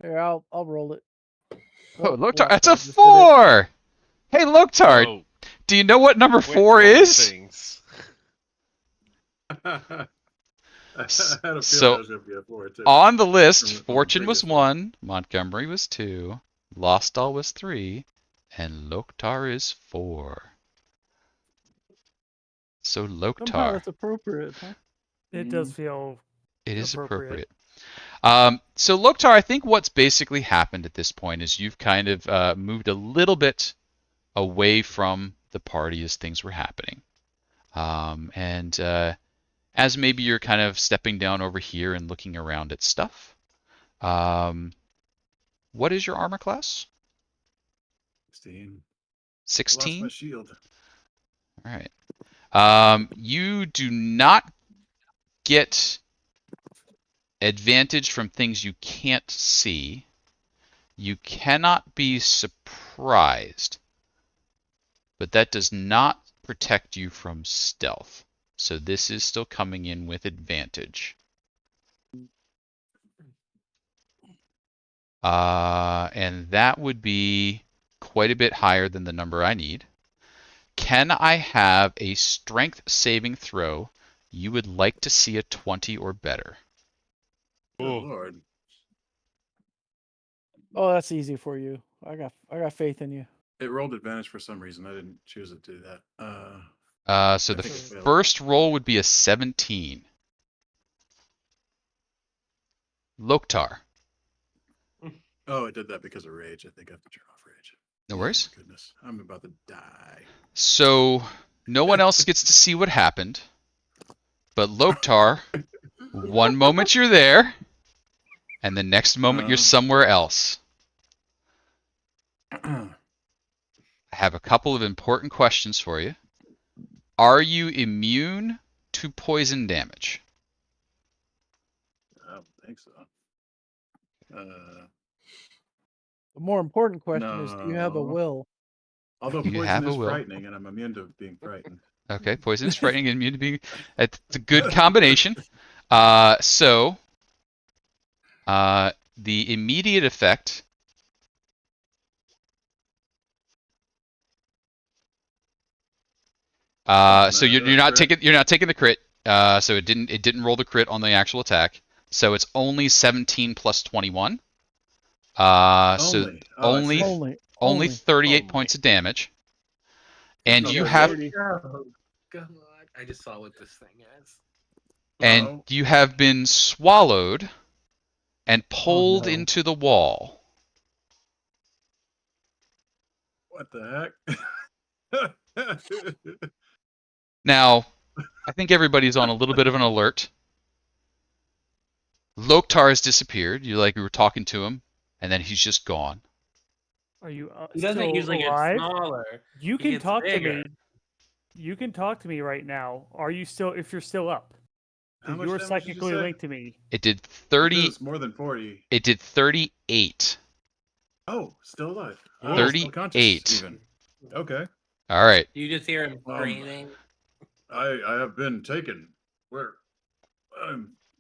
Here, I'll roll it. Oh, Loktar, Lost that's I a just did it. 4! Hey, Loktar, Oh, do you know what number wait, 4 wrong is? things. I had a feeling So, that was going to be a 4 too. On the list, From the Fortune was previous one. 1, Montgomery was 2, Las-Dal was 3, and Loktar is 4. So Somehow Loktar, that's appropriate, huh? It does feel it is appropriate. appropriate. So Loktar, I think what's basically happened at this point is you've kind of moved a little bit away from the party as things were happening. And as maybe you're kind of stepping down over here and looking around at stuff, what is your armor class? 16. I lost 16? my shield. All right. You do not get advantage from things you can't see. You cannot be surprised, but that does not protect you from stealth. So this is still coming in with advantage. And that would be quite a bit higher than the number I need. Can I have a strength saving throw? You would like to see a 20 or better. Good Ooh. lord. Oh, that's easy for you. I got faith in you. It rolled advantage for some reason. I didn't choose it to do that. So I the think it failed. first roll would be a 17. Loktar. Oh, it did that because of rage. I think I have to turn off rage. No Oh worries. my goodness, I'm about to die. So no one else gets to see what happened, but Loktar, one moment you're there, and the next moment you're somewhere else. I have a couple of important questions for you. Are you immune to poison damage? I don't think so. The more important question is, do you have a No. will? Although You poison have a is will. frightening, and I'm immune to being frightened. Okay, poison is frightening and immune to being. It's a good combination. So the immediate effect. So you're not crit? taking the crit. So it didn't roll the crit on the actual attack. So it's only 17 plus 21. So Only. Oh, I see. only 38 points of damage. And No, you but have lady- Oh God! I just saw what this thing is. and Uh-oh. you have been swallowed and Oh, pulled no. into the wall. What the heck? Now, I think everybody's on a little bit of an alert. Loktar has disappeared. You were talking to him, and then he's just gone. Are you He doesn't still usually get alive? smaller. You He can gets talk to bigger. me. You can talk to me right now. Are you still? If you're still up, How much you're damage did you psychically say? linked to me. It did It 30. was more than 40. It did 38. Oh, still alive. Whoa. Still conscious 38. even. Okay. All right. You just hear him breathing. I have been taken. Where?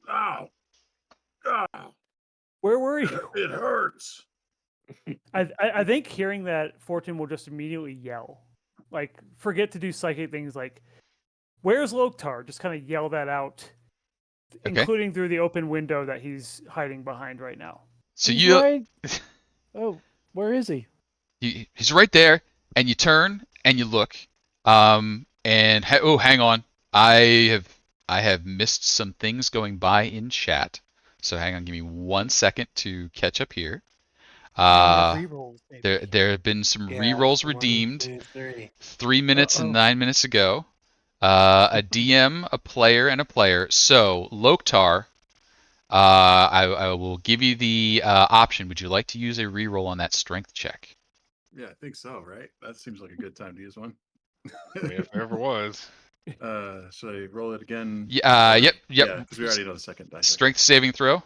Ow. Ow. Where were you? It hurts. I think hearing that, Fortune will just immediately yell, like forget to do psychic things, like "Where's Loktar?" Just kind of yell that out, Okay. including through the open window that he's hiding behind right now. So He's you right. Oh, where is he? he's right there, and you turn and you look. And hang on. I have missed some things going by in chat. So hang on, give me 1 second to catch up here. We have rerolls, maybe. There have been some Yeah, rerolls 1, redeemed 2, 3. 3 minutes and Uh-oh. 9 minutes ago. A DM, a player, and a player. So Loktar, I will give you the option. Would you like to use a reroll on that strength check? Yeah, I think so, right? That seems like a good time to use one. I mean, if there ever was. Should I roll it again? Yep. Yeah, because we already know the second dice. Strength saving throw.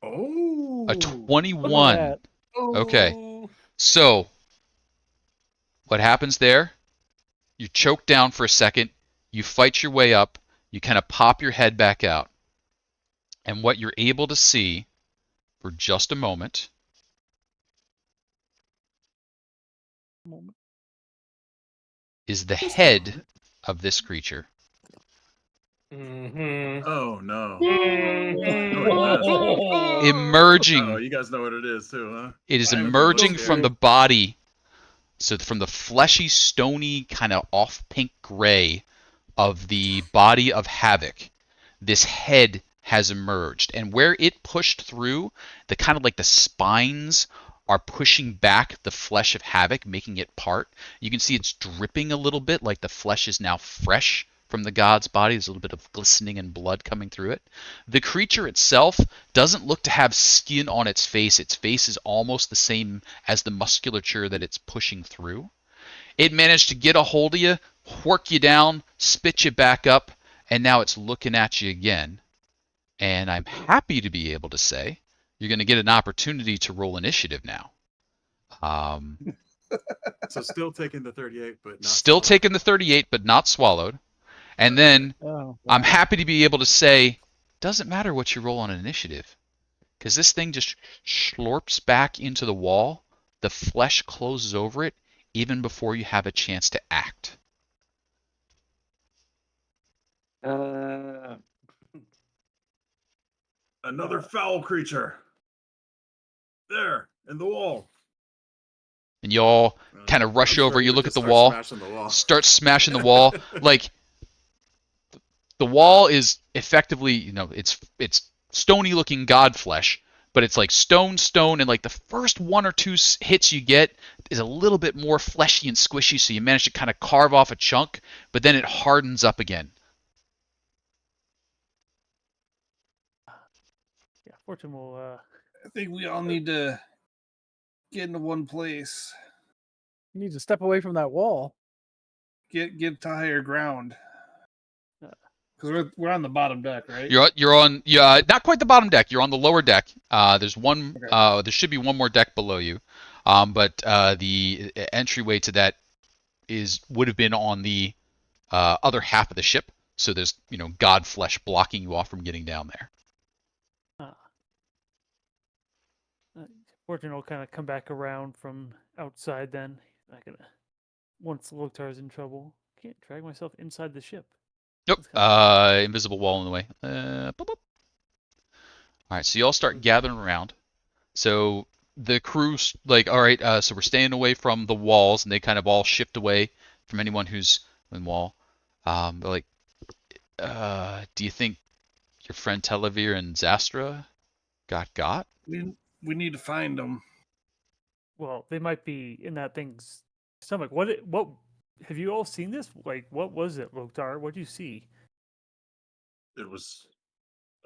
Oh. A Look at 21. that. Okay. Oh. So what happens there? You choke down for a second. You fight your way up. You kind of pop your head back out. And what you're able to see for just a moment is the Just a head moment. of this creature. Mm-hmm. Oh no. Mm-hmm. Emerging. Oh, you guys know what it is too, huh? It is That thing looks emerging from scary. the body. So from the fleshy, stony, kind of off pink gray of the body of Havok, this head has emerged. And where it pushed through, the kind of like the spines are pushing back the flesh of Havok, making it part. You can see it's dripping a little bit, like the flesh is now fresh from the god's body. There's a little bit of glistening and blood coming through it. The creature itself doesn't look to have skin on its face. Its face is almost the same as the musculature that it's pushing through. It managed to get a hold of you, work you down, spit you back up, and now it's looking at you again. And I'm happy to be able to say you're going to get an opportunity to roll initiative now. So still taking the 38, but not Still swallowed. taking the 38, but not swallowed. And Okay. then Oh, I'm wow. happy to be able to say, doesn't matter what you roll on an initiative, because this thing just slurps back into the wall. The flesh closes over it even before you have a chance to act. Another foul creature. There. And the wall. And you all Uh, kind of rush I'm over. sure he You would look at just the start wall, smashing the wall. start smashing the wall. Like the wall is effectively, it's stony looking god flesh, but it's like stone, and like the first one or two hits you get is a little bit more fleshy and squishy, so you manage to kind of carve off a chunk, but then it hardens up again. Yeah, Fortune will. I think we all need to get into one place. You need to step away from that wall. Get to higher ground. Uh. Because we're on the bottom deck, right? You're on not quite the bottom deck. You're on the lower deck. There's one. Okay. There should be one more deck below you, but the entryway to that would have been on the other half of the ship. So there's god flesh blocking you off from getting down there. Fortune will kind of come back around from outside. Then not gonna. Once Loktar's in trouble, can't drag myself inside the ship. Nope. That's kinda Invisible wall in the way. Boop, boop. All right. So you all start gathering around. So the crew's like, all right. So we're staying away from the walls, and they kind of all shift away from anyone who's in the wall. They're like, do you think your friend Telovere and Zastra got? We need to find them. Well, they might be in that thing's stomach. What have you all seen this? Like, what was it, Loktar? What do you see? It was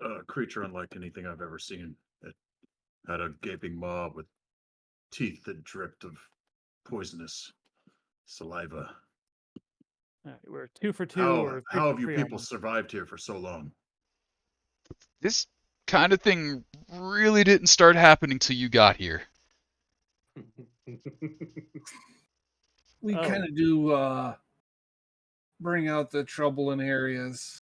a creature unlike anything I've ever seen. It had a gaping maw with teeth that dripped of poisonous saliva. All right, we're 2 for 2 How or 3 how for have you 3 on people survived here for so long? This kind of thing really didn't start happening till you got here. We Oh. kind of do bring out the trouble in areas.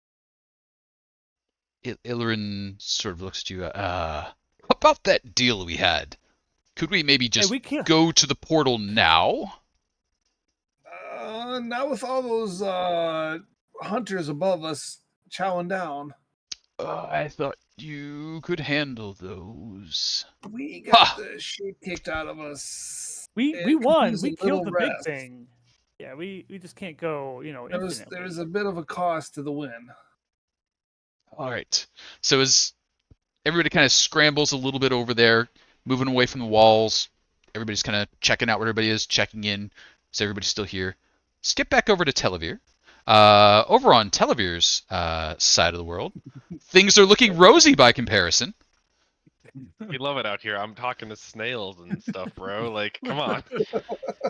Ilrin sort of looks at you. About that deal we had? Could we maybe just we can't. go to the portal now? Not with all those hunters above us chowing down. I thought you could handle those. We got Ha! the shit kicked out of us. We It could won. use We a killed little the big rest. thing. Yeah, we just can't go. There Infinitely. was a bit of a cost to the win. All right. So as everybody kind of scrambles a little bit over there, moving away from the walls, everybody's kind of checking out where everybody is, checking in. So everybody's still here. Skip back over to Telovere. Over on Telovere's side of the world, things are looking rosy by comparison. We love it out here. I'm talking to snails and stuff, bro. Like, come on.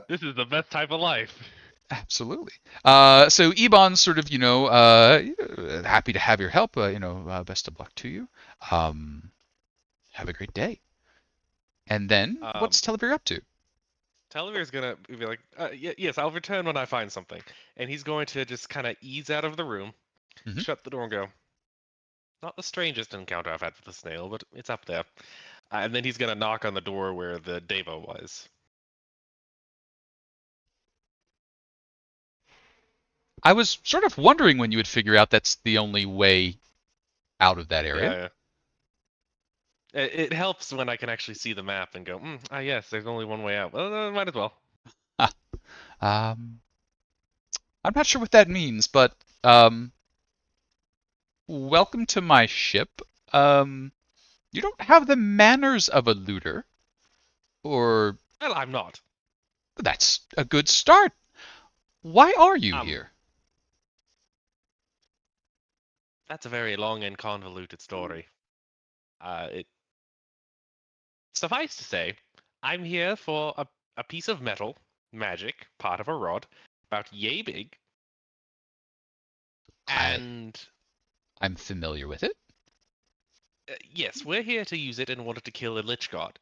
This is the best type of life. Absolutely. So Ebon's sort of, happy to have your help. Best of luck to you. Have a great day. And then, what's Telovere up to? Televere's gonna be like, yes, I'll return when I find something. And he's going to just kind of ease out of the room, Mhm. shut the door and go, not the strangest encounter I've had with a snail, but it's up there. And then he's gonna knock on the door where the Devo was. I was sort of wondering when you would figure out that's the only way out of that area. Yeah. It helps when I can actually see the map and go, yes, there's only one way out. Well, might as well. I'm not sure what that means, but welcome to my ship. You don't have the manners of a looter, or Well, I'm not. that's a good start. Why are you here? That's a very long and convoluted story. Suffice to say, I'm here for a piece of metal, magic, part of a rod, about yay big. And I'm familiar with it. yes, we're here to use it in order to kill a lich god.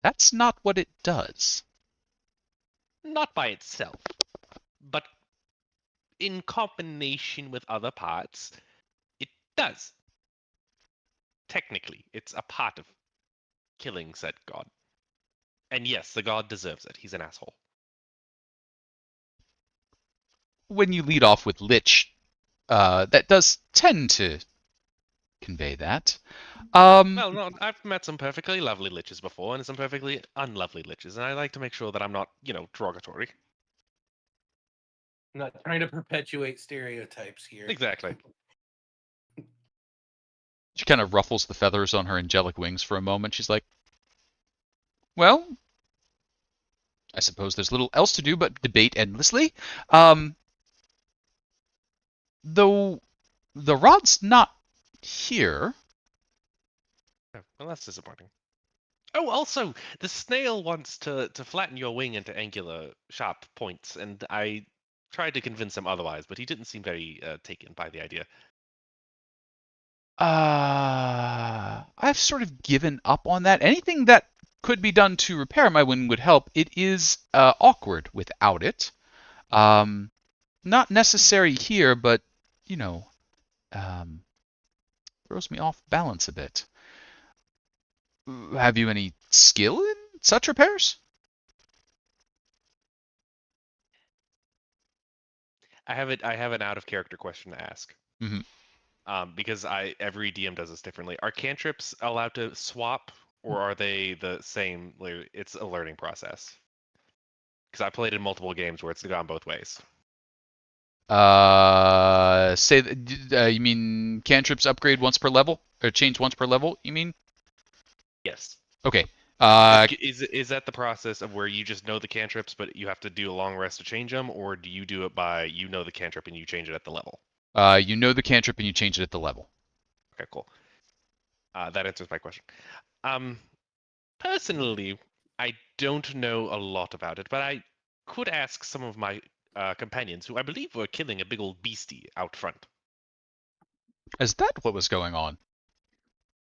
That's not what it does. Not by itself, but in combination with other parts, it does. Technically, it's a part of killing said god. And yes, the god deserves it. He's an asshole. When you lead off with lich, that does tend to convey that. Well, no, I've met some perfectly lovely liches before and some perfectly unlovely liches, and I like to make sure that I'm not, derogatory. I'm not trying to perpetuate stereotypes here. Exactly. She kind of ruffles the feathers on her angelic wings for a moment. She's like, well, I suppose there's little else to do but debate endlessly. Though the rod's not here. Oh, well, that's disappointing. Oh, also, the snail wants to flatten your wing into angular, sharp points, and I tried to convince him otherwise, but he didn't seem very taken by the idea. I've sort of given up on that. Anything that could be done to repair my wing would help. It is awkward without it. Not necessary here, but you know, throws me off balance a bit. Have you any skill in such repairs? I have an out of character question to ask. Mm-hmm. Because every DM does this differently. Are cantrips allowed to swap, or are they the same? It's a learning process. Because I played in multiple games where it's gone both ways. You mean cantrips upgrade once per level or change once per level? You mean? Yes. Okay. Is that the process of where you just know the cantrips, but you have to do a long rest to change them, or do you do it by you know the cantrip and you change it at the level? You know the cantrip and you change it at the level. Okay, cool. That answers my question. Personally, I don't know a lot about it, but I could ask some of my companions, who I believe were killing a big old beastie out front. Is that what was going on?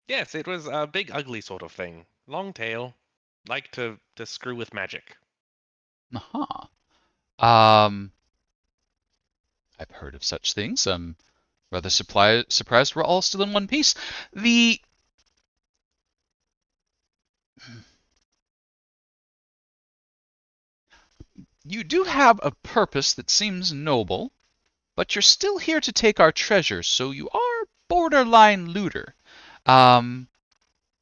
Yes, it was a big, ugly sort of thing. Long tail, like to screw with magic. Uh-huh. I've heard of such things. I'm rather surprised we're all still in one piece. You do have a purpose that seems noble, but you're still here to take our treasure, so you are borderline looter. Um,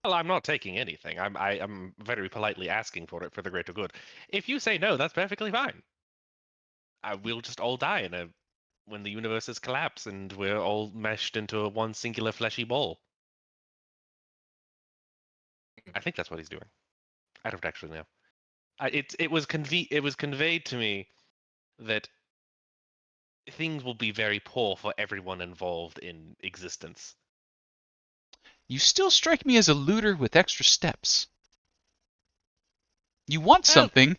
Well, I'm not taking anything. I'm very politely asking for it for the greater good. If you say no, that's perfectly fine. We'll just all die when the universes collapse and we're all meshed into one singular fleshy ball. I think that's what he's doing. I don't actually know. It was conveyed to me that things will be very poor for everyone involved in existence. you still strike me as a looter with extra steps. You want Well, something,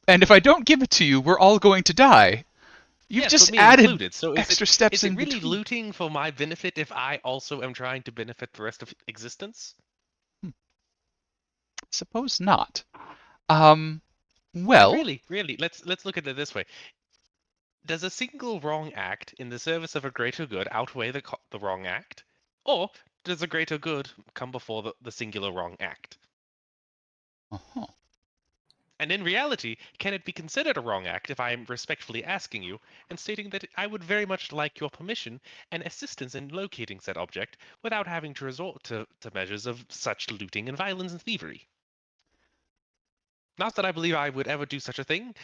and if I don't give it to you, we're all going to die. You've yes, just but me added included. So extra steps is it in really between. looting for my benefit if I also am trying to benefit the rest of existence? Suppose not. Um, And well, really, let's look at it this way. Does a single wrong act in the service of a greater good outweigh the wrong act? Or does a greater good come before the singular wrong act? uh-huh. And in reality, can it be considered a wrong act if I am respectfully asking you and stating that I would very much like your permission and assistance in locating said object without having to resort to measures of such looting and violence and thievery? Not that I believe I would ever do such a thing,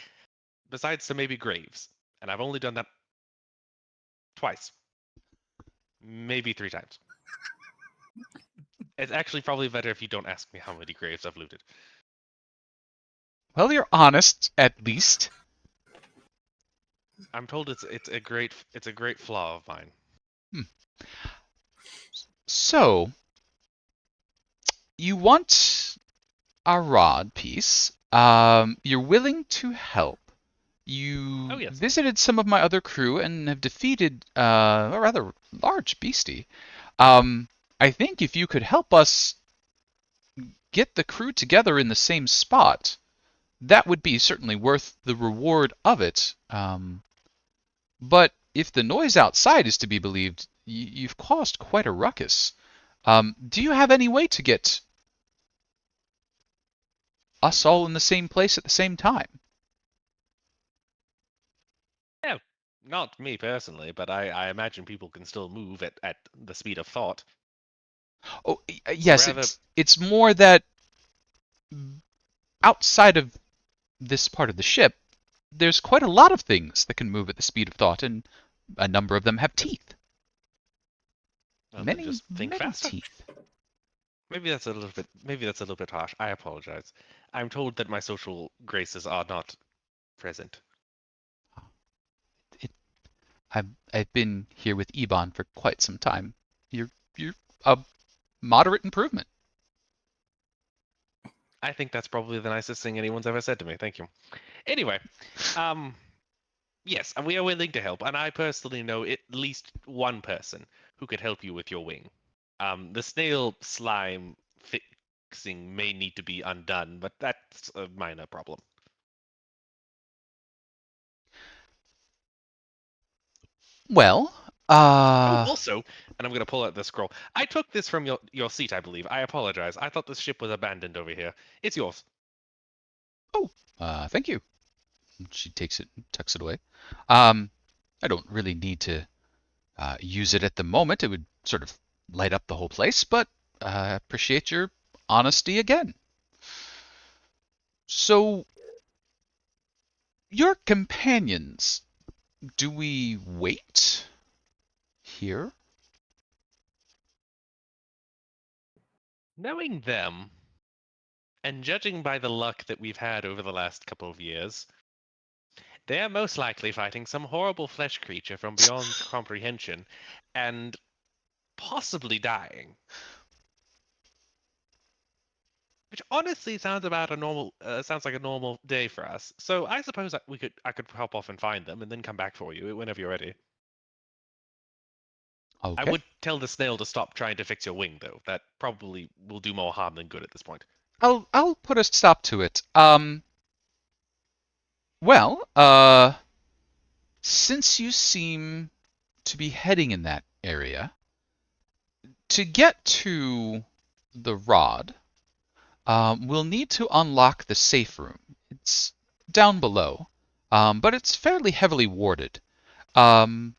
besides to maybe graves. And I've only done that twice. Maybe 3 times. It's actually probably better if you don't ask me how many graves I've looted. Well, you're honest, at least. I'm told it's a great flaw of mine. So, you want a rod piece. You're willing to help. You Oh yes. visited some of my other crew and have defeated a rather large beastie. I think if you could help us get the crew together in the same spot, that would be certainly worth the reward of it. But if the noise outside is to be believed, you've caused quite a ruckus. Do you have any way to get us all in the same place at the same time? Yeah, not me personally, but I imagine people can still move at the speed of thought. Oh, It's yes, rather. it's more that outside of this part of the ship, there's quite a lot of things that can move at the speed of thought, and a number of them have teeth. Well, then Many, just think many faster. teeth. Maybe that's a little bit. Maybe that's a little bit harsh. I apologize. I'm told that my social graces are not present. It, I've been here with Ebon for quite some time. You're a moderate improvement. I think that's probably the nicest thing anyone's ever said to me. Thank you. Anyway, um, yes, and we are willing to help, and I personally know at least one person who could help you with your wing. The snail slime fixing may need to be undone, but that's a minor problem. Well, Oh, also, and I'm going to pull out the scroll. I took this from your seat, I believe. I apologize. I thought this ship was abandoned over here. It's yours. oh, thank you. She takes it, tucks it away. I don't really need to use it at the moment. It would sort of light up the whole place, but I appreciate your honesty again. So, your companions, do we wait here? Knowing them, and judging by the luck that we've had over the last couple of years, they are most likely fighting some horrible flesh creature from beyond comprehension, and possibly dying. Which honestly sounds about a normal, sounds like a normal day for us. So I suppose I could hop off and find them, and then come back for you whenever you're ready. I Okay. would tell the snail to stop trying to fix your wing, though. That probably will do more harm than good at this point. I'll put a stop to it. Well, since you seem to be heading in that area, to get to the rod, we'll need to unlock the safe room. It's down below, but it's fairly heavily warded. Um,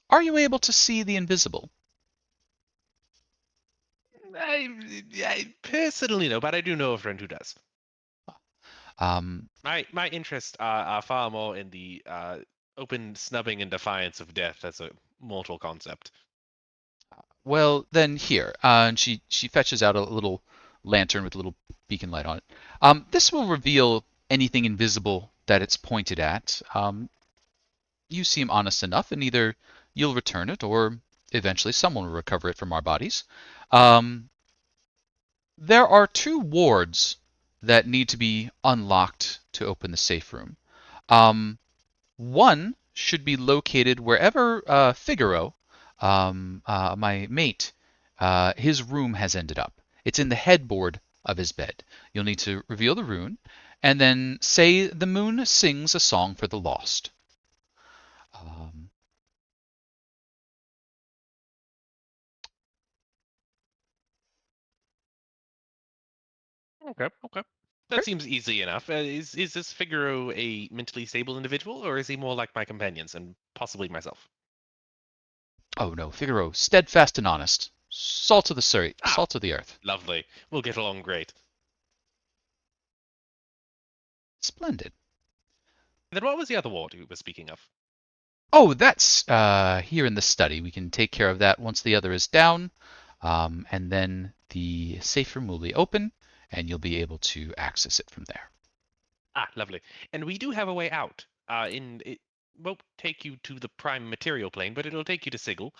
are you able to see the invisible? I personally know, but I do know a friend who does. Um, My interests are far more in the open snubbing and defiance of death as a mortal concept. well, then here, and she fetches out a little lantern with a little beacon light on it. This will reveal anything invisible that it's pointed at. You seem honest enough, and either you'll return it, or eventually someone will recover it from our bodies. Um, there are two wards that need to be unlocked to open the safe room. Um, One should be located wherever Figaro, my mate, his room has ended up. It's in the headboard of his bed. You'll need to reveal the rune, and then say the moon sings a song for the lost. Um, Okay, okay. That great. seems easy enough. Is this Figaro a mentally stable individual, or is he more like my companions and possibly myself? Oh no, Figaro, steadfast and honest, salt of the Ah, salt of the earth. lovely. We'll get along great. Splendid. Then what was the other ward you were speaking of? Oh, that's here in the study. We can take care of that once the other is down, and then the safe room will be open, and you'll be able to access it from there. Ah, lovely. And we do have a way out. It won't take you to the prime material plane, but it'll take you to Sigil.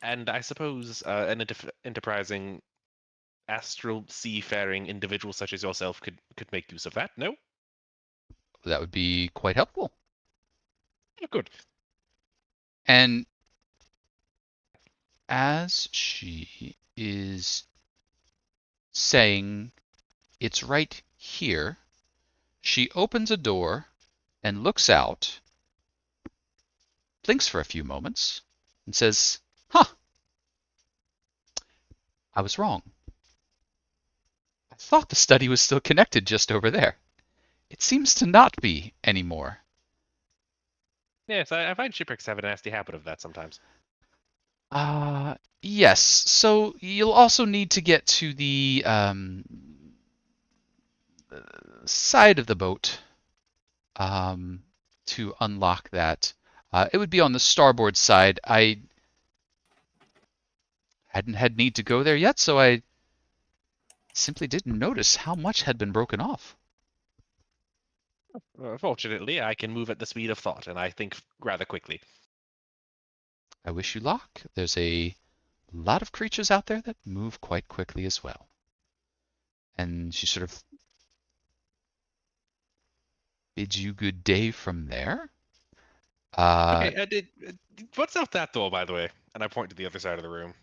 And I suppose an enterprising astral seafaring individual such as yourself could make use of that. No? That would be quite helpful. Oh, good. And as she is saying, it's right here, she opens a door and looks out, blinks for a few moments, and says, "Huh, I was wrong. I thought the study was still connected just over there. It seems to not be anymore." Yes, I find shipwrecks have a nasty habit of that sometimes. Yes. So you'll also need to get to the side of the boat to unlock that. It would be on the starboard side. I hadn't had need to go there yet, so I simply didn't notice how much had been broken off. Fortunately, I can move at the speed of thought, and I think rather quickly. I wish you luck. There's a lot of creatures out there that move quite quickly as well. And she sort of bids you good day from there. Okay, what's out that door, by the way? And I point to the other side of the room.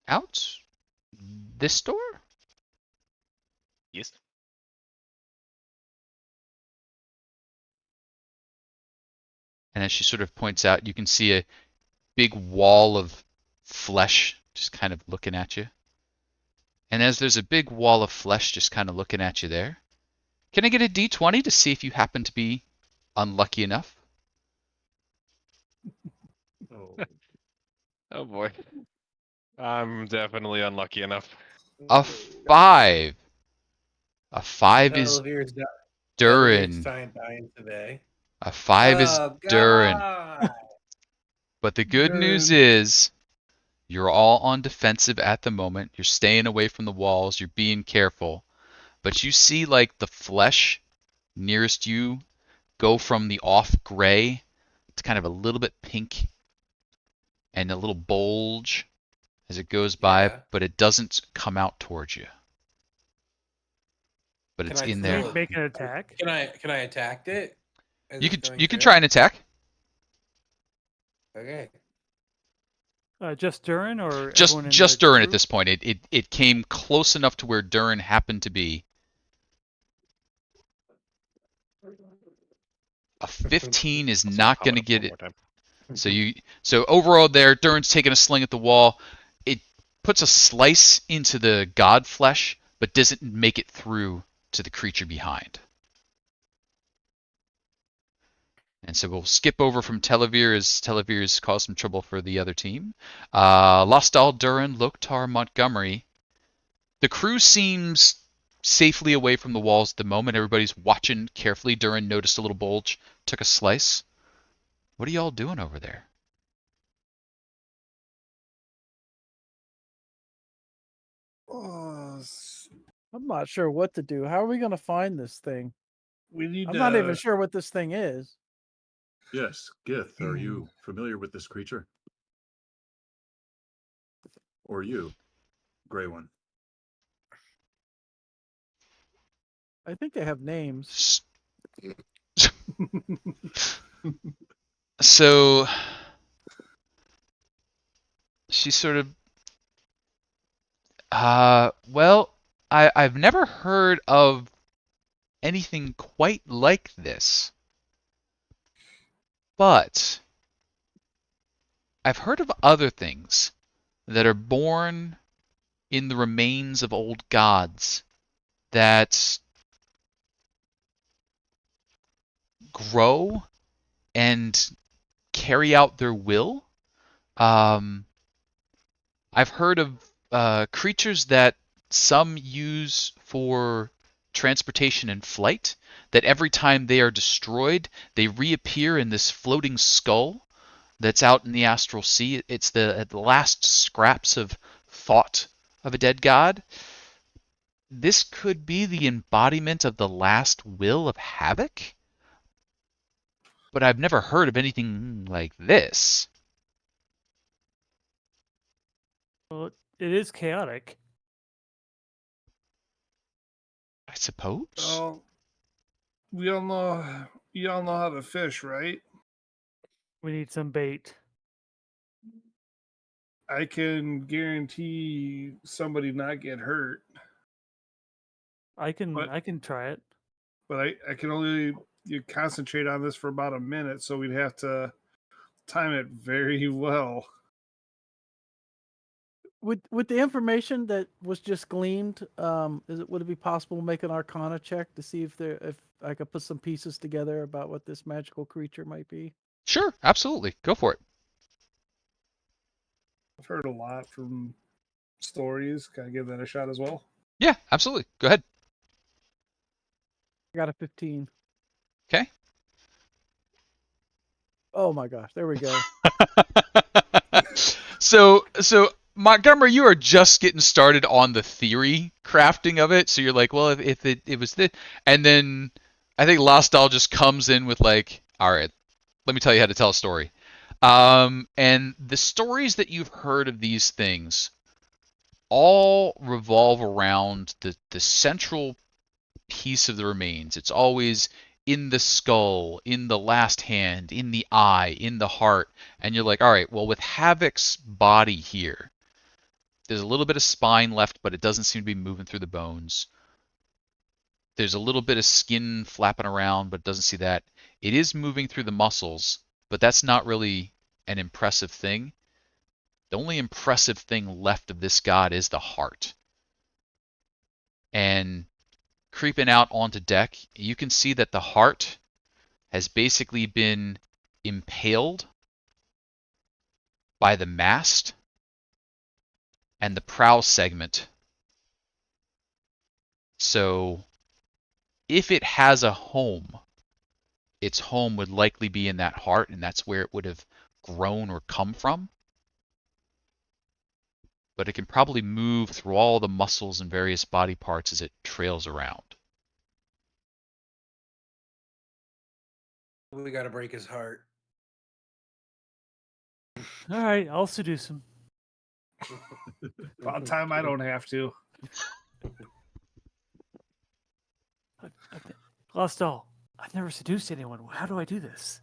Out this door? Yes. And as she sort of points out, you can see a big wall of flesh just kind of looking at you. And as there's a big wall of flesh just kind of looking at you there, can I get a d20 to see if you happen to be unlucky enough? Oh, Oh boy. I'm definitely unlucky enough. A 5. A 5 is Televere's Duren. dying today. A 5 is Oh Duren. God! But the good news Duren. is you're all on defensive at the moment. You're staying away from the walls. You're being careful. But you see like the flesh nearest you go from the off gray to kind of a little bit pink and a little bulge as it goes by, Yeah. but it doesn't come out towards you. But Can it's I in Can we there. still make an attack? Can I attack it? As You it's can going you can through? try an attack. Okay. Just Durin or Just everyone in just the Duren at group? this point. It came close enough to where Duren happened to be. A 15 is I'll start not going popping to up get one it. more time. So overall there, Duren's taking a sling at the wall. It puts a slice into the god flesh, but doesn't make it through to the creature behind. And so we'll skip over from Telovere as Televere's caused some trouble for the other team. Las-Dal, Duren, Loktar, Montgomery. The crew seems safely away from the walls at the moment. Everybody's watching carefully. Duren noticed a little bulge, took a slice. What are y'all doing over there? Oh, I'm not sure what to do. How are we gonna find this thing? we need I'm not even to. sure what this thing is. yes, Gith, are you familiar with this creature? Or you, Gray One? I think they have names. So she sort of, well, I've never heard of anything quite like this, but I've heard of other things that are born in the remains of old gods that grow and carry out their will. Um, I've heard of creatures that some use for transportation and flight, that every time they are destroyed, they reappear in this floating skull that's out in the astral sea. It's the last scraps of thought of a dead god. This could be the embodiment of the last will of Havok, but I've never heard of anything like this. Well, it is chaotic. I suppose. Oh, we all know. You all know how to fish, right? We need some bait. I can guarantee somebody not get hurt, I can But- I can try it. but I can only you concentrate on this for about a minute, so we'd have to time it very well. With the information that was just gleaned, would it be possible to make an Arcana check to see if I could put some pieces together about what this magical creature might be? Sure, absolutely. Go for it. I've heard a lot from stories. Can I give that a shot as well? Yeah, absolutely. Go ahead. I got a 15. Okay. Oh my gosh, there we go. So Montgomery, you are just getting started on the theory crafting of it. So you're like, well, if it was this, and then I think Las-Dal just comes in with like, all right, let me tell you how to tell a story. And the stories that you've heard of these things all revolve around the central piece of the remains. It's always in the skull, in the last hand, in the eye, in the heart. And you're like, all right, well, with Havok's body here, there's a little bit of spine left, but it doesn't seem to be moving through the bones. There's a little bit of skin flapping around, but it doesn't see that. It is moving through the muscles, but that's not really an impressive thing. The only impressive thing left of this god is the heart. And creeping out onto deck, you can see that the heart has basically been impaled by the mast and the prow segment. So if it has a home, its home would likely be in that heart, and that's where it would have grown or come from. But it can probably move through all the muscles and various body parts as it trails around. We gotta break his heart. All right, I'll seduce him. About time I don't have to. Lost all. I've never seduced anyone. How do I do this?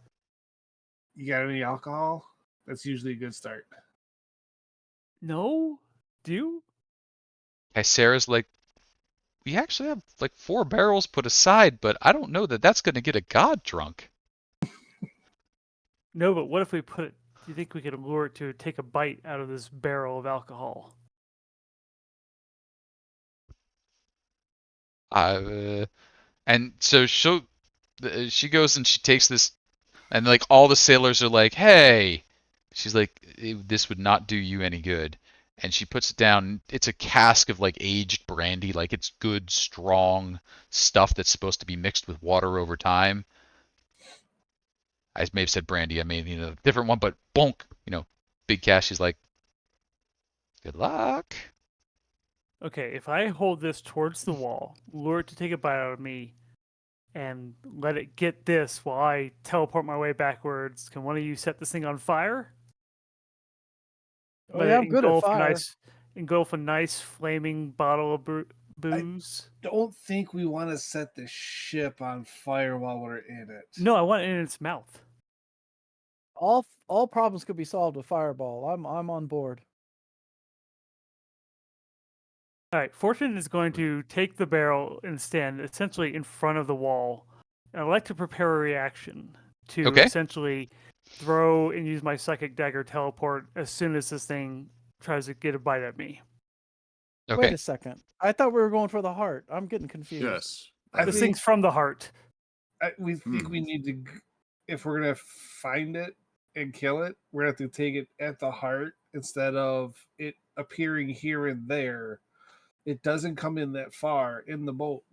You got any alcohol? That's usually a good start. No? Do you? Sarah's like, we actually have like 4 barrels put aside, but I don't know that that's going to get a god drunk. No, but what if we put it? Do you think we could lure it to take a bite out of this barrel of alcohol? And so she goes and she takes this, and like all the sailors are like, "Hey," she's like, "This would not do you any good." And she puts it down. It's a cask of like aged brandy, like it's good, strong stuff that's supposed to be mixed with water over time. I may have said brandy. I mean, a different one, but bonk, big cash. She's like, "Good luck." Okay, if I hold this towards the wall, lure it to take a bite out of me, and let it get this while I teleport my way backwards, can one of you set this thing on fire? Oh Let yeah, it I'm good at fire. engulf a nice flaming bottle of booze. Don't think we want to set the ship on fire while we're in it. No, I want it in its mouth. All problems could be solved with fireball. I'm on board. All right, Fortune is going to take the barrel and stand essentially in front of the wall. And I'd like to prepare a reaction to Okay. essentially throw and use my psychic dagger teleport as soon as this thing tries to get a bite at me. Okay. Wait a second. I thought we were going for the heart. I'm getting confused. Yes. I This think thing's from the heart. we think we need to, if we're gonna find it and kill it, we're gonna have to take it at the heart instead of it appearing here and there. It doesn't come in that far in the boat.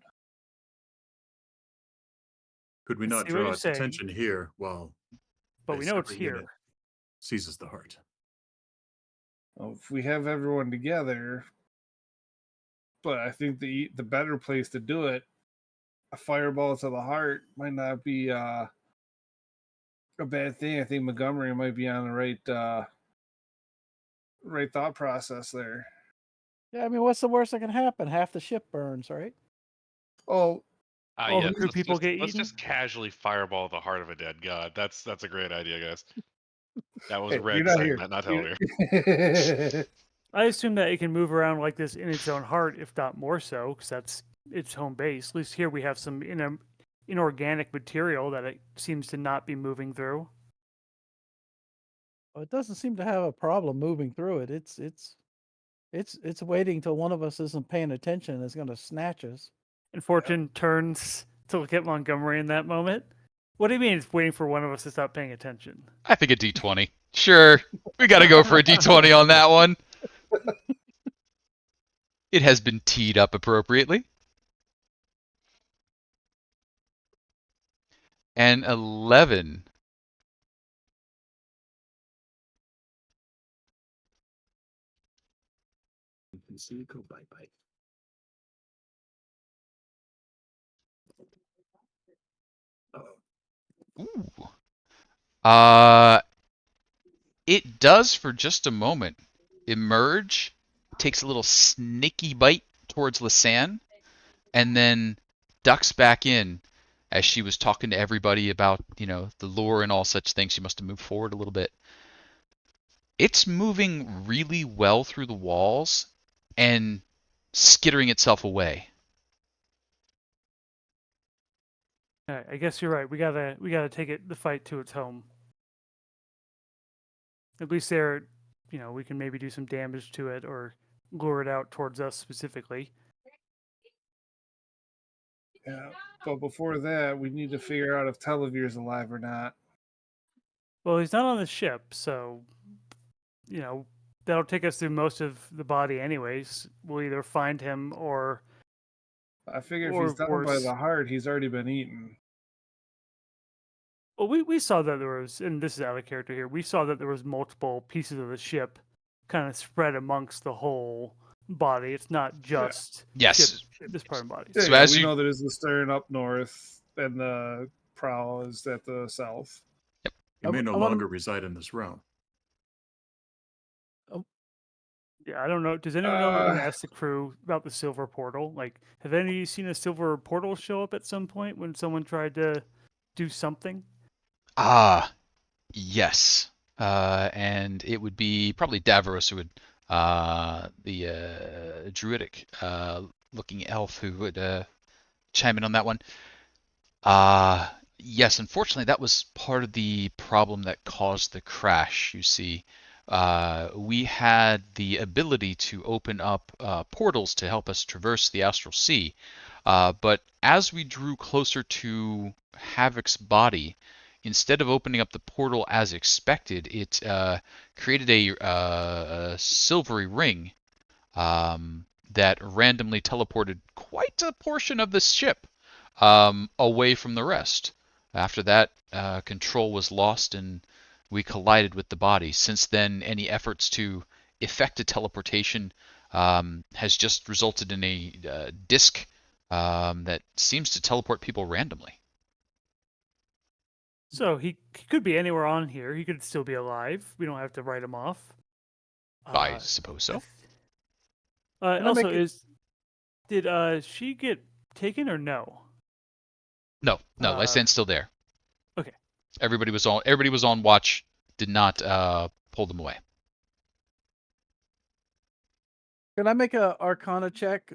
Could we I not see what draw you're its saying. attention here while But a we know it's separate unit here. seizes the heart? Well, if we have everyone together, but I think the better place to do it, a fireball to the heart might not be a bad thing. I think Montgomery might be on the right thought process there. Yeah, I mean, what's the worst that can happen? Half the ship burns, right? Oh, All the Yeah, crew people get let's eaten? just casually fireball the heart of a dead god. That's a great idea, guys. That was hey, Red you're not saying here. that, not Telovere. I assume that it can move around like this in its own heart, if not more so, because that's its home base. At least here we have some inorganic material that it seems to not be moving through. Well, it doesn't seem to have a problem moving through it. It's waiting till one of us isn't paying attention and it's going to snatch us. And Fortune turns to look at Montgomery in that moment. What do you mean it's waiting for one of us to stop paying attention? I think a D20. Sure, we got to go for a D20 on that one. It has been teed up appropriately. And 11. You can see it go bye bye. Uh-oh. Ooh. It does for just a moment emerge, takes a little snaky bite towards Lisanne, and then ducks back in as she was talking to everybody about, the lure and all such things. She must have moved forward a little bit. It's moving really well through the walls and skittering itself away. All right, I guess you're right. We gotta take the fight to its home. At least there, we can maybe do some damage to it or lure it out towards us specifically. Yeah, but before that, we need to figure out if Televere's alive or not. Well, he's not on the ship, so that'll take us through most of the body anyways. We'll either find him or I figure if Or he's down by worse. the heart, he's already been eaten. well, we saw that there was, and this is out of character here. We saw that there was multiple pieces of the ship kind of spread amongst the whole body. It's not just Yes. this part of the body. Yeah, So as we you- know there's the stern up north, and the prow is at the south. You may no I wanna- longer reside in this realm. Yeah, I don't know. Does anyone know? I'm gonna Uh, ask the crew about the silver portal. Like, have any of you seen a silver portal show up at some point when someone tried to do something? Yes. And it would be probably Davros who would, the druidic looking elf who would chime in on that one. Yes, unfortunately, that was part of the problem that caused the crash. You see, we had the ability to open up portals to help us traverse the astral sea, but as we drew closer to Havok's body, instead of opening up the portal as expected, it created a silvery ring that randomly teleported quite a portion of the ship away from the rest. After that, control was lost and we collided with the body. Since then, any efforts to effect a teleportation has just resulted in a disc that seems to teleport people randomly. So he could be anywhere on here. He could still be alive. We don't have to write him off. I suppose so. I Also, make did she get taken or no? No, Lysanne's still there. Okay. Everybody was on watch. Did not pull them away. Can I make a Arcana check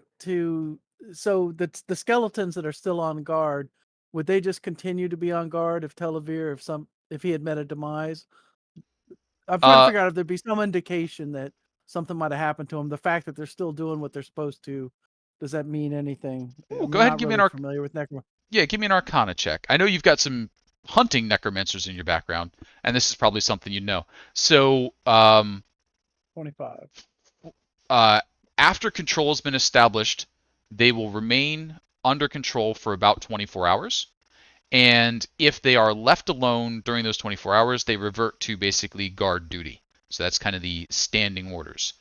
so the skeletons that are still on guard, would they just continue to be on guard if Telovere, if he had met a demise? I'm trying to figure out if there'd be some indication that something might have happened to them. The fact that they're still doing what they're supposed to, does that mean anything? Ooh, I'm go ahead and not give me an really familiar with necromancy. Yeah, give me an Arcana check. I know you've got some hunting necromancers in your background, and this is probably something you know. So, 25. After control has been established, they will remain under control for about 24 hours. And if they are left alone during those 24 hours, they revert to basically guard duty. So that's kind of the standing orders.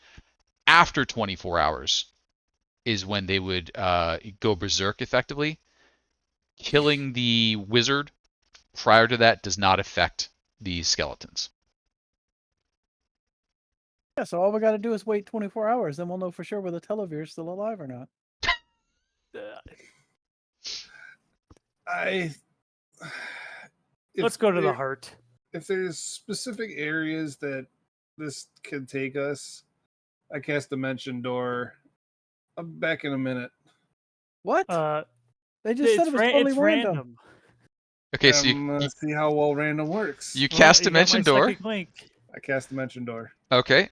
After 24 hours is when they would go berserk effectively. Killing the wizard prior to that does not affect the skeletons. Yeah, so all we got to do is wait 24 hours, then we'll know for sure whether Telovere is still alive or not. Let's go to the there- heart. If there's specific areas that this can take us, I cast Dimension Door. I'm back in a minute. What? They just It's, said it was totally it's random. Okay, so I'm gonna see how well random works. you Well, cast you got Dimension my Door. psychic link. I cast Dimension Door. Okay,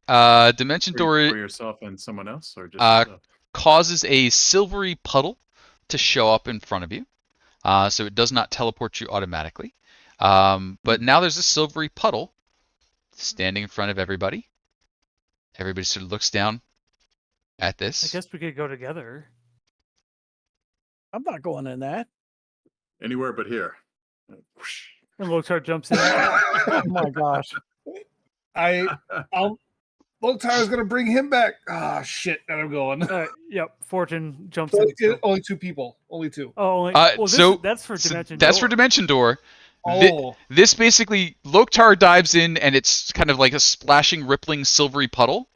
Dimension For, Door for yourself and someone else, or just yourself? causes a silvery puddle to show up in front of you. So it does not teleport you automatically. But now there's a silvery puddle standing in front of everybody. Everybody sort of looks down at I this. guess we could go together. I'm not going in that. Anywhere but here. And Lothar jumps in. Oh my gosh. I'll Lotar's gonna bring him back. Ah, shit, and I'm going. Yep. Fortune jumps in. So. Only 2 people. Only 2. Oh, only, well, So that's for Dimension that's Door. for Dimension Door. Oh, This basically, Loktar dives in, and it's kind of like a splashing, rippling, silvery puddle.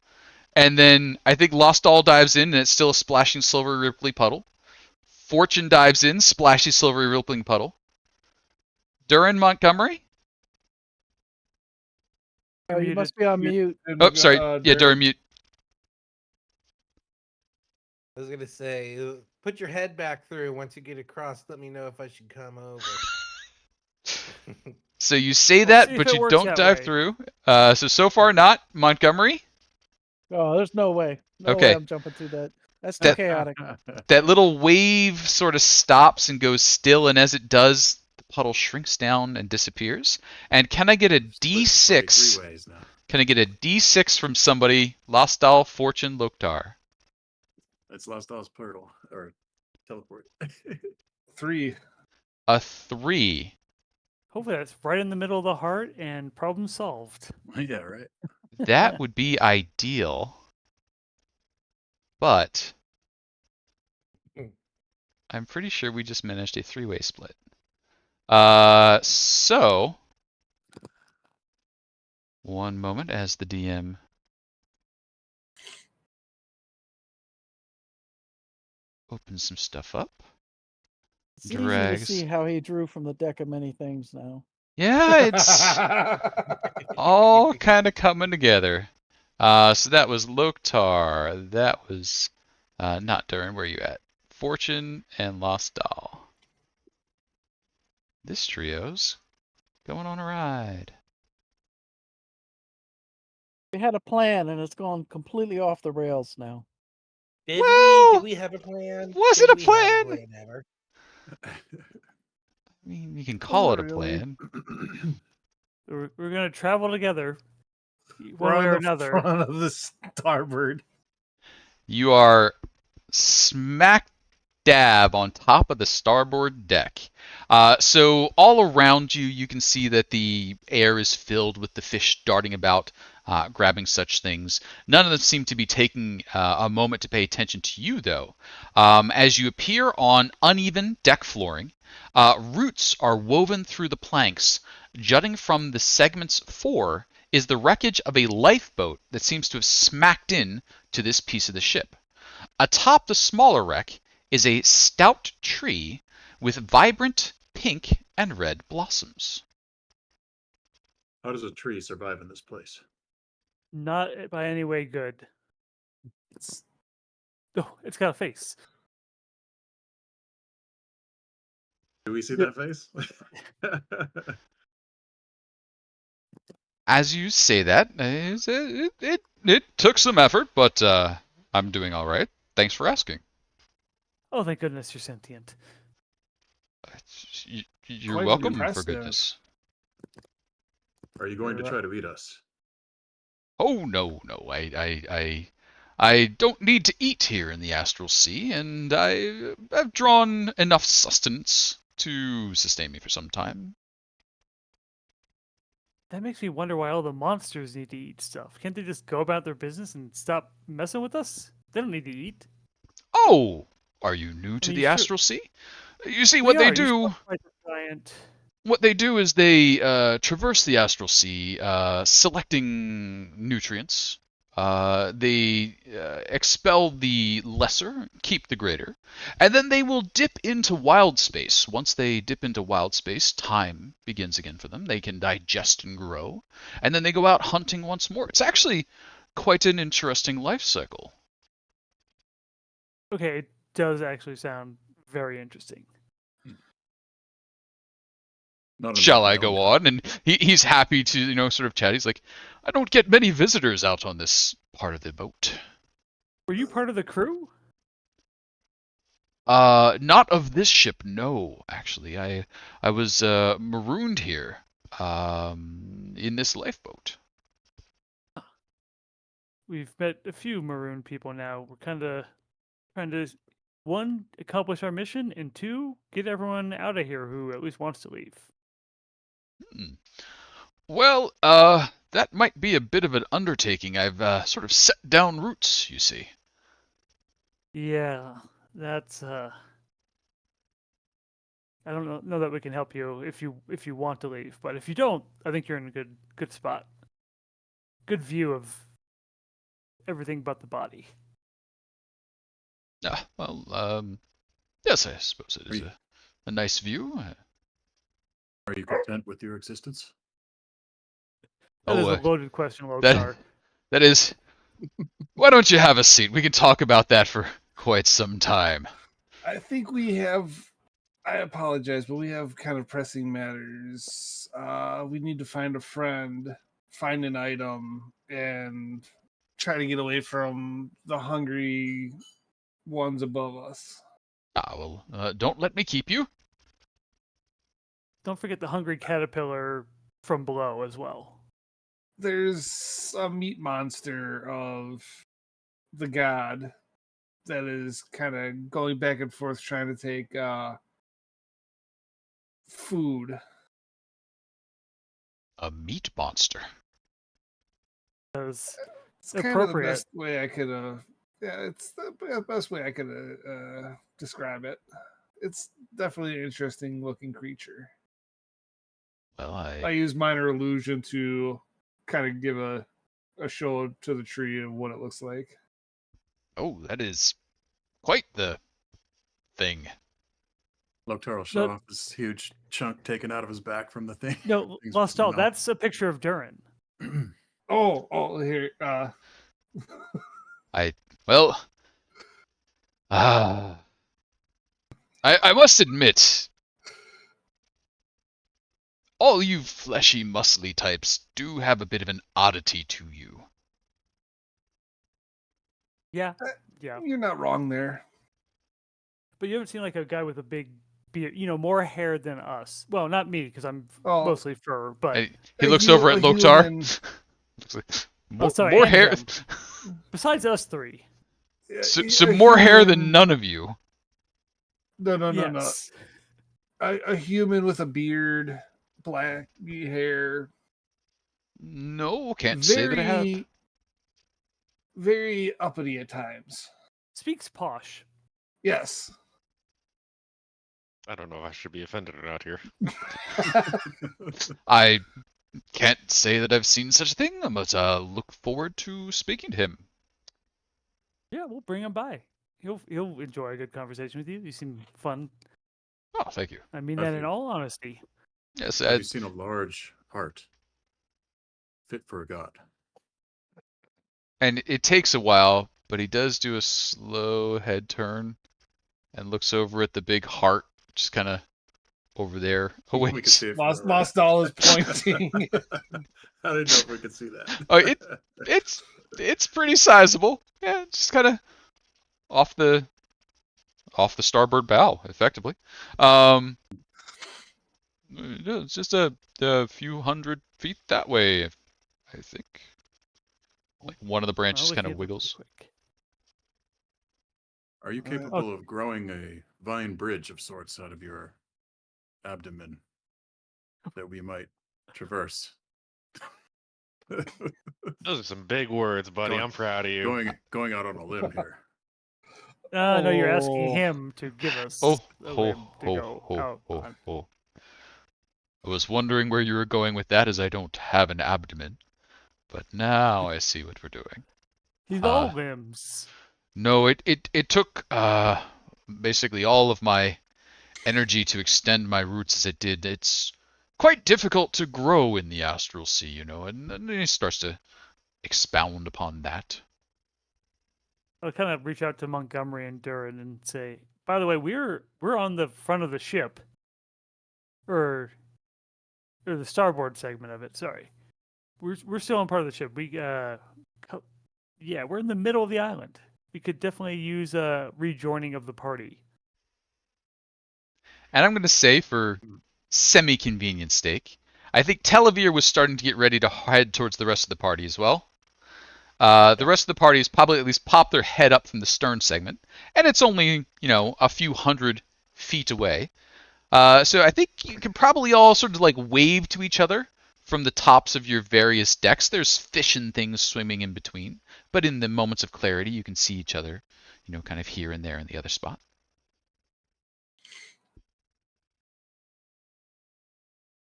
And then I think Las-Dal dives in, and it's still a splashing, silvery, rippling puddle. Fortune dives in, splashy, silvery, rippling puddle. Duren, Montgomery? Oh, you must be on mute. Oh, sorry. Yeah, Duren, mute. I was gonna say, put your head back through. Once you get across, let me know if I should come over. So you say We'll that, see if but it you works don't that dive way. through. So far not. Montgomery? Oh, there's no way. No Okay. way I'm jumping through that. That's too That- chaotic. That little wave sort of stops and goes still, and as it does, the puddle shrinks down and disappears. And can I get a D6? 3 ways now. Can I get a D6 from somebody? Las-Dal, Fortune, Loktar. That's Las-Dal's portal or teleport. 3. A 3. Hopefully that's right in the middle of the heart and problem solved. Yeah, right. That would be ideal. But I'm pretty sure we just managed a 3-way split. So one moment as the DM opens some stuff up. It's easy to Drags. see how he drew from the deck of many things now. Yeah, it's all kind of coming together. So that was Loktar. That was not Duren. Where are you at? Fortune and Las-Dal. This trio's going on a ride. We had a plan and it's gone completely off the rails now. Did Well, we? Did we have a plan? was Did it a we have plan? ever? I mean, you can call it a Wasn't really. plan. We're gonna travel together, one We're way on or the another. front of the starboard. You are smack dab on top of the starboard deck. So all around you, you can see that the air is filled with the fish darting about, grabbing such things. None of them seem to be taking a moment to pay attention to you, though. As you appear on uneven deck flooring, roots are woven through the planks. Jutting from the segment's fore is the wreckage of a lifeboat that seems to have smacked in to this piece of the ship. Atop the smaller wreck is a stout tree with vibrant pink and red blossoms. How does a tree survive in this place? Not by any way good. Oh, it's got a face. Do we see Yep. that face? As you say that, it took some effort, but I'm doing all right. Thanks for asking. Oh, thank goodness you're sentient. You're Quite welcome, for impressive. goodness. Are you going to try to eat us? Oh no, I don't need to eat here in the Astral Sea, and I have drawn enough sustenance to sustain me for some time. That makes me wonder why all the monsters need to eat stuff. Can't they just go about their business and stop messing with us? They don't need to eat. Oh, are you new to mean, the sure. Astral Sea? You see, We what they are. You do. saw quite the giant. What they do is they traverse the Astral Sea, selecting nutrients. They expel the lesser, keep the greater, and then they will dip into wild space. Once they dip into wild space, time begins again for them. They can digest and grow, and then they go out hunting once more. It's actually quite an interesting life cycle. Okay, it does actually sound very interesting. Not Shall enough I my go own on? And he's happy to, sort of chat. He's like, I don't get many visitors out on this part of the boat. Were you part of the crew? Not of this ship, no. Actually, I was marooned here, in this lifeboat. We've met a few maroon people now. We're kind of trying to, one, accomplish our mission, and two, get everyone out of here who at least wants to leave. Hmm. Well, that might be a bit of an undertaking. I've sort of set down roots, you see. Yeah, that's I don't know that we can help you if you want to leave, but if you don't, I think you're in a good spot. Good view of everything but the body. Well, yes, I suppose it Are is you, a nice view. are you content with your existence? That is Oh, a loaded question, that Lokar. that is. Why don't you have a seat? We can talk about that for quite some time. I think we have. I apologize, but we have kind of pressing matters. We need to find a friend, find an item, and try to get away from the hungry ones above us. Well, don't let me keep you. Don't forget the hungry caterpillar from below as well. There's a meat monster of the god that is kind of going back and forth trying to take food. A meat monster. Because It's kind of the appropriate. best way I could yeah, it's the best way I could describe it. It's definitely an interesting looking creature. Well, I use minor illusion to kind of give a show to the tree of what it looks like. Oh, that is quite the thing. Loktar will show No- off this huge chunk taken out of his back from the thing. No, Thing's Las-Dal, phenomenal. that's a picture of Duren. Oh, here. Well, I must admit, all you fleshy, muscly types do have a bit of an oddity to you. Yeah, yeah. You're not wrong there. But you haven't seen like a guy with a big beard, more hair than us. Well, not me because I'm Oh. mostly fur, but He A looks hu- over at a Loktar. human- Looks like, Oh, sorry, more and hair. him. Besides us three. So more hair than none of you. No. Yes. A human with a beard, black hair, No, can't say that I have. very, very uppity at times. Speaks posh. Yes. I don't know if I should be offended or not here. I can't say that I've seen such a thing, but look forward to speaking to him. Yeah, we'll bring him by. He'll enjoy a good conversation with you. You seem fun. Oh, thank you. I mean Have that in you? all honesty. Yes, Have you seen a large heart fit for a god? and it takes a while, but he does do a slow head turn and looks over at the big heart, just kind of over there. Oh We can wait, see it. from the right. Las-Dal is pointing. I didn't know if we could see that. Oh, it's pretty sizable. Yeah, just kind of off the starboard bow, effectively. It's just a few hundred feet that way, I think. Like one of the branches Well, kind if of you look wiggles. quick. Are you capable of growing a vine bridge of sorts out of your abdomen that we might traverse? Those are some big words, buddy. Going- I'm proud of you. Going out on a limb here. No, you're asking Oh. him to give us Oh, a ho, limb to ho, go ho, out ho, on. ho. I was wondering where you were going with that, as I don't have an abdomen. But now I see what we're doing. He's all limbs. No, it took basically all of my energy to extend my roots as it did. It's quite difficult to grow in the astral sea, and then he starts to expound upon that. I'll kind of reach out to Montgomery and Duren and say, by the way, we're on the front of the ship. Or the starboard segment of it, sorry. We're still on part of the ship. Yeah, we're in the middle of the island. We could definitely use a rejoining of the party. and I'm going to say for semi-convenience sake, I think Telovere was starting to get ready to head towards the rest of the party as well. The rest of the party has probably at least popped their head up from the stern segment, and it's only, a few hundred feet away. So I think you can probably all sort of like wave to each other from the tops of your various decks. There's fish and things swimming in between, but in the moments of clarity, you can see each other, kind of here and there in the other spot.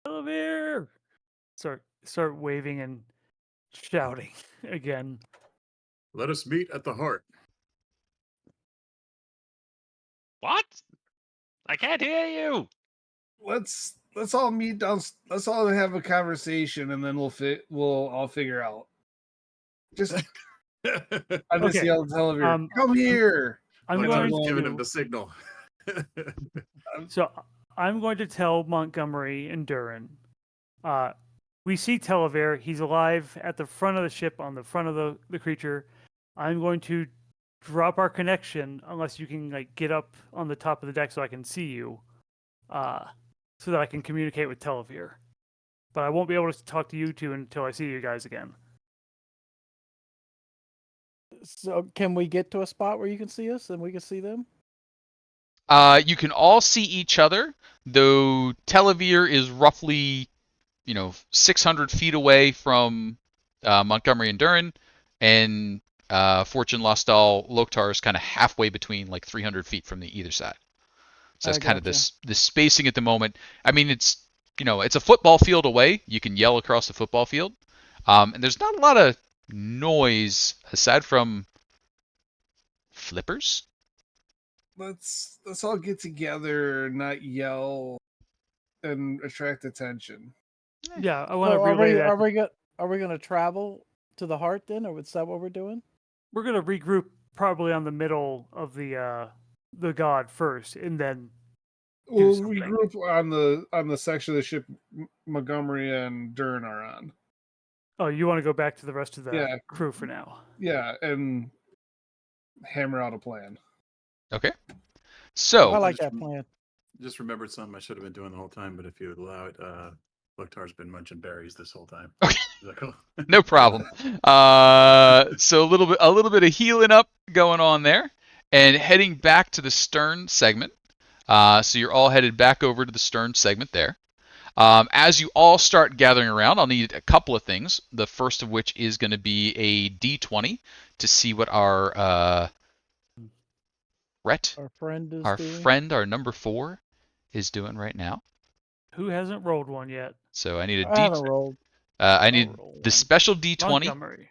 Telovere! Start waving and shouting again. Let us meet at the heart. What? I can't hear you. Let's all meet down. Let's all have a conversation, and then we'll all figure out. Just I just Okay, yelled at Telovere, "Come here!" I'm Looktar's going giving him to. the signal. So I'm going to tell Montgomery and Duren. We see Telovere. He's alive at the front of the ship, on the front of the creature. I'm going to drop our connection unless you can like get up on the top of the deck so I can see you, so that I can communicate with Telovere. But I won't be able to talk to you two until I see you guys again. So can we get to a spot where you can see us and we can see them? You can all see each other, though Telovere is roughly, 600 feet away from Montgomery and Duren, and Fortune, Las-Dal, Loktar is kind of halfway between, like 300 feet from the either side. So I that's kind of gotcha. this spacing at the moment. I mean, it's a football field away. You can yell across the football field, and there's not a lot of noise aside from flippers. Let's all get together, not yell, and attract attention. Yeah, I want to So are relay we that. are we gonna travel to the heart then, or is that what we're doing? We're gonna regroup probably on the middle of the god first, and then We'll something. regroup on the section of the ship Montgomery and Duren are on. Oh, you want to go back to the rest of the Yeah. crew for now? Yeah, and hammer out a plan. Okay. I So like that plan. Just remembered something I should have been doing the whole time, but if you would allow it, Looktar's been munching berries this whole time. Okay. He's like, oh. no problem. So a little bit of healing up going on there, and heading back to the stern segment. So you're all headed back over to the stern segment there. As you all start gathering around, I'll need a couple of things. The first of which is going to be a D20 to see what our Rhett, Our friend is our doing. friend, our number 4, is doing right now. Who hasn't rolled one yet? So I need a I haven't rolled. I I'll need roll the one. special D20. Montgomery.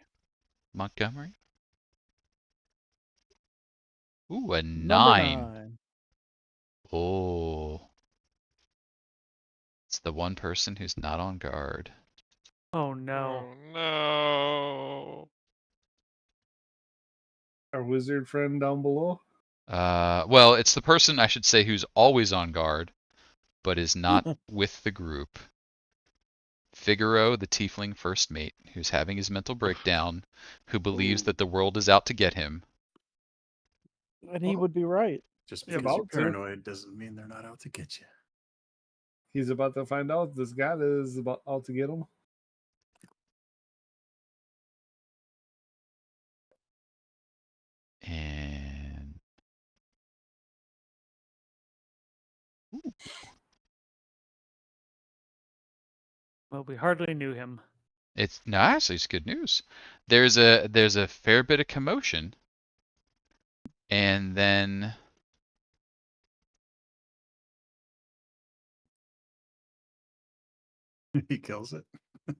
Montgomery. Ooh, a Number 9. 9. Oh. It's the one person who's not on guard. Oh no. Oh, no. Our wizard friend down below. Well, it's the person I should say who's always on guard, but is not with the group. Figaro, the tiefling first mate, who's having his mental breakdown, who believes that the world is out to get him. And he would be right. Just He's because you're about to. paranoid doesn't mean they're not out to get you. He's about to find out this guy is about out to get him. And ooh, Well, we hardly knew him. it's no, actually, it's good news. There's a fair bit of commotion, and then He kills it.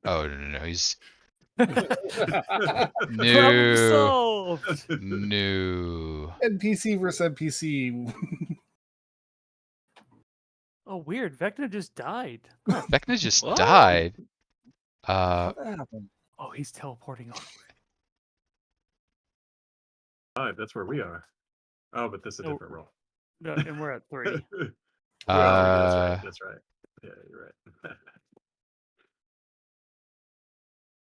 oh no, he's Problem no, solved. no. NPC versus NPC. Oh, weird. Vecna just died. Vecna just What? died. What happened? Oh, he's teleporting over. 5, that's where we are. Oh, but this is a No. different roll. No, and we're at 3. Oh, yeah, that's right. That's right. Yeah, you're right.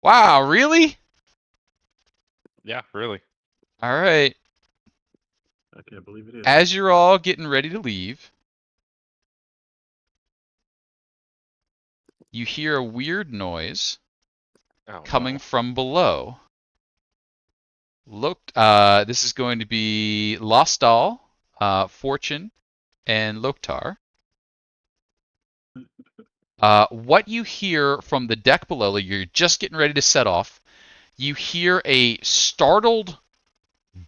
Wow, really? Yeah, really. All right. I can't believe it is. As you're all getting ready to leave, you hear a weird noise Oh, coming no. from below. Look, this is going to be Las-Dal, Fortune, and Loktar. What you hear from the deck below, like you're just getting ready to set off, you hear a startled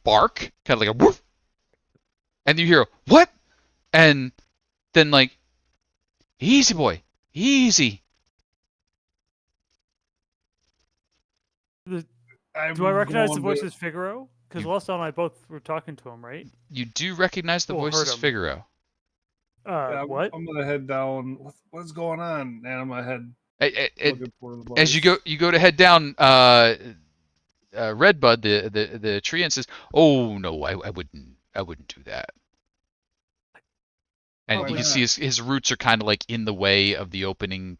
bark, kind of like a woof, and you hear what? And then like, easy boy, easy. The- I'm Do I recognize the going voice to- as Figaro? Because You- Lostal and I both were talking to him, right? You do recognize the Well, voice heard as him. Figaro. yeah, What? I'm gonna head down. What's going on? And I'm gonna head looking for the As voice. you go to head down, Redbud, the tree, and says, "Oh no, I wouldn't do that." And Why you can not? see his roots are kind of like in the way of the opening.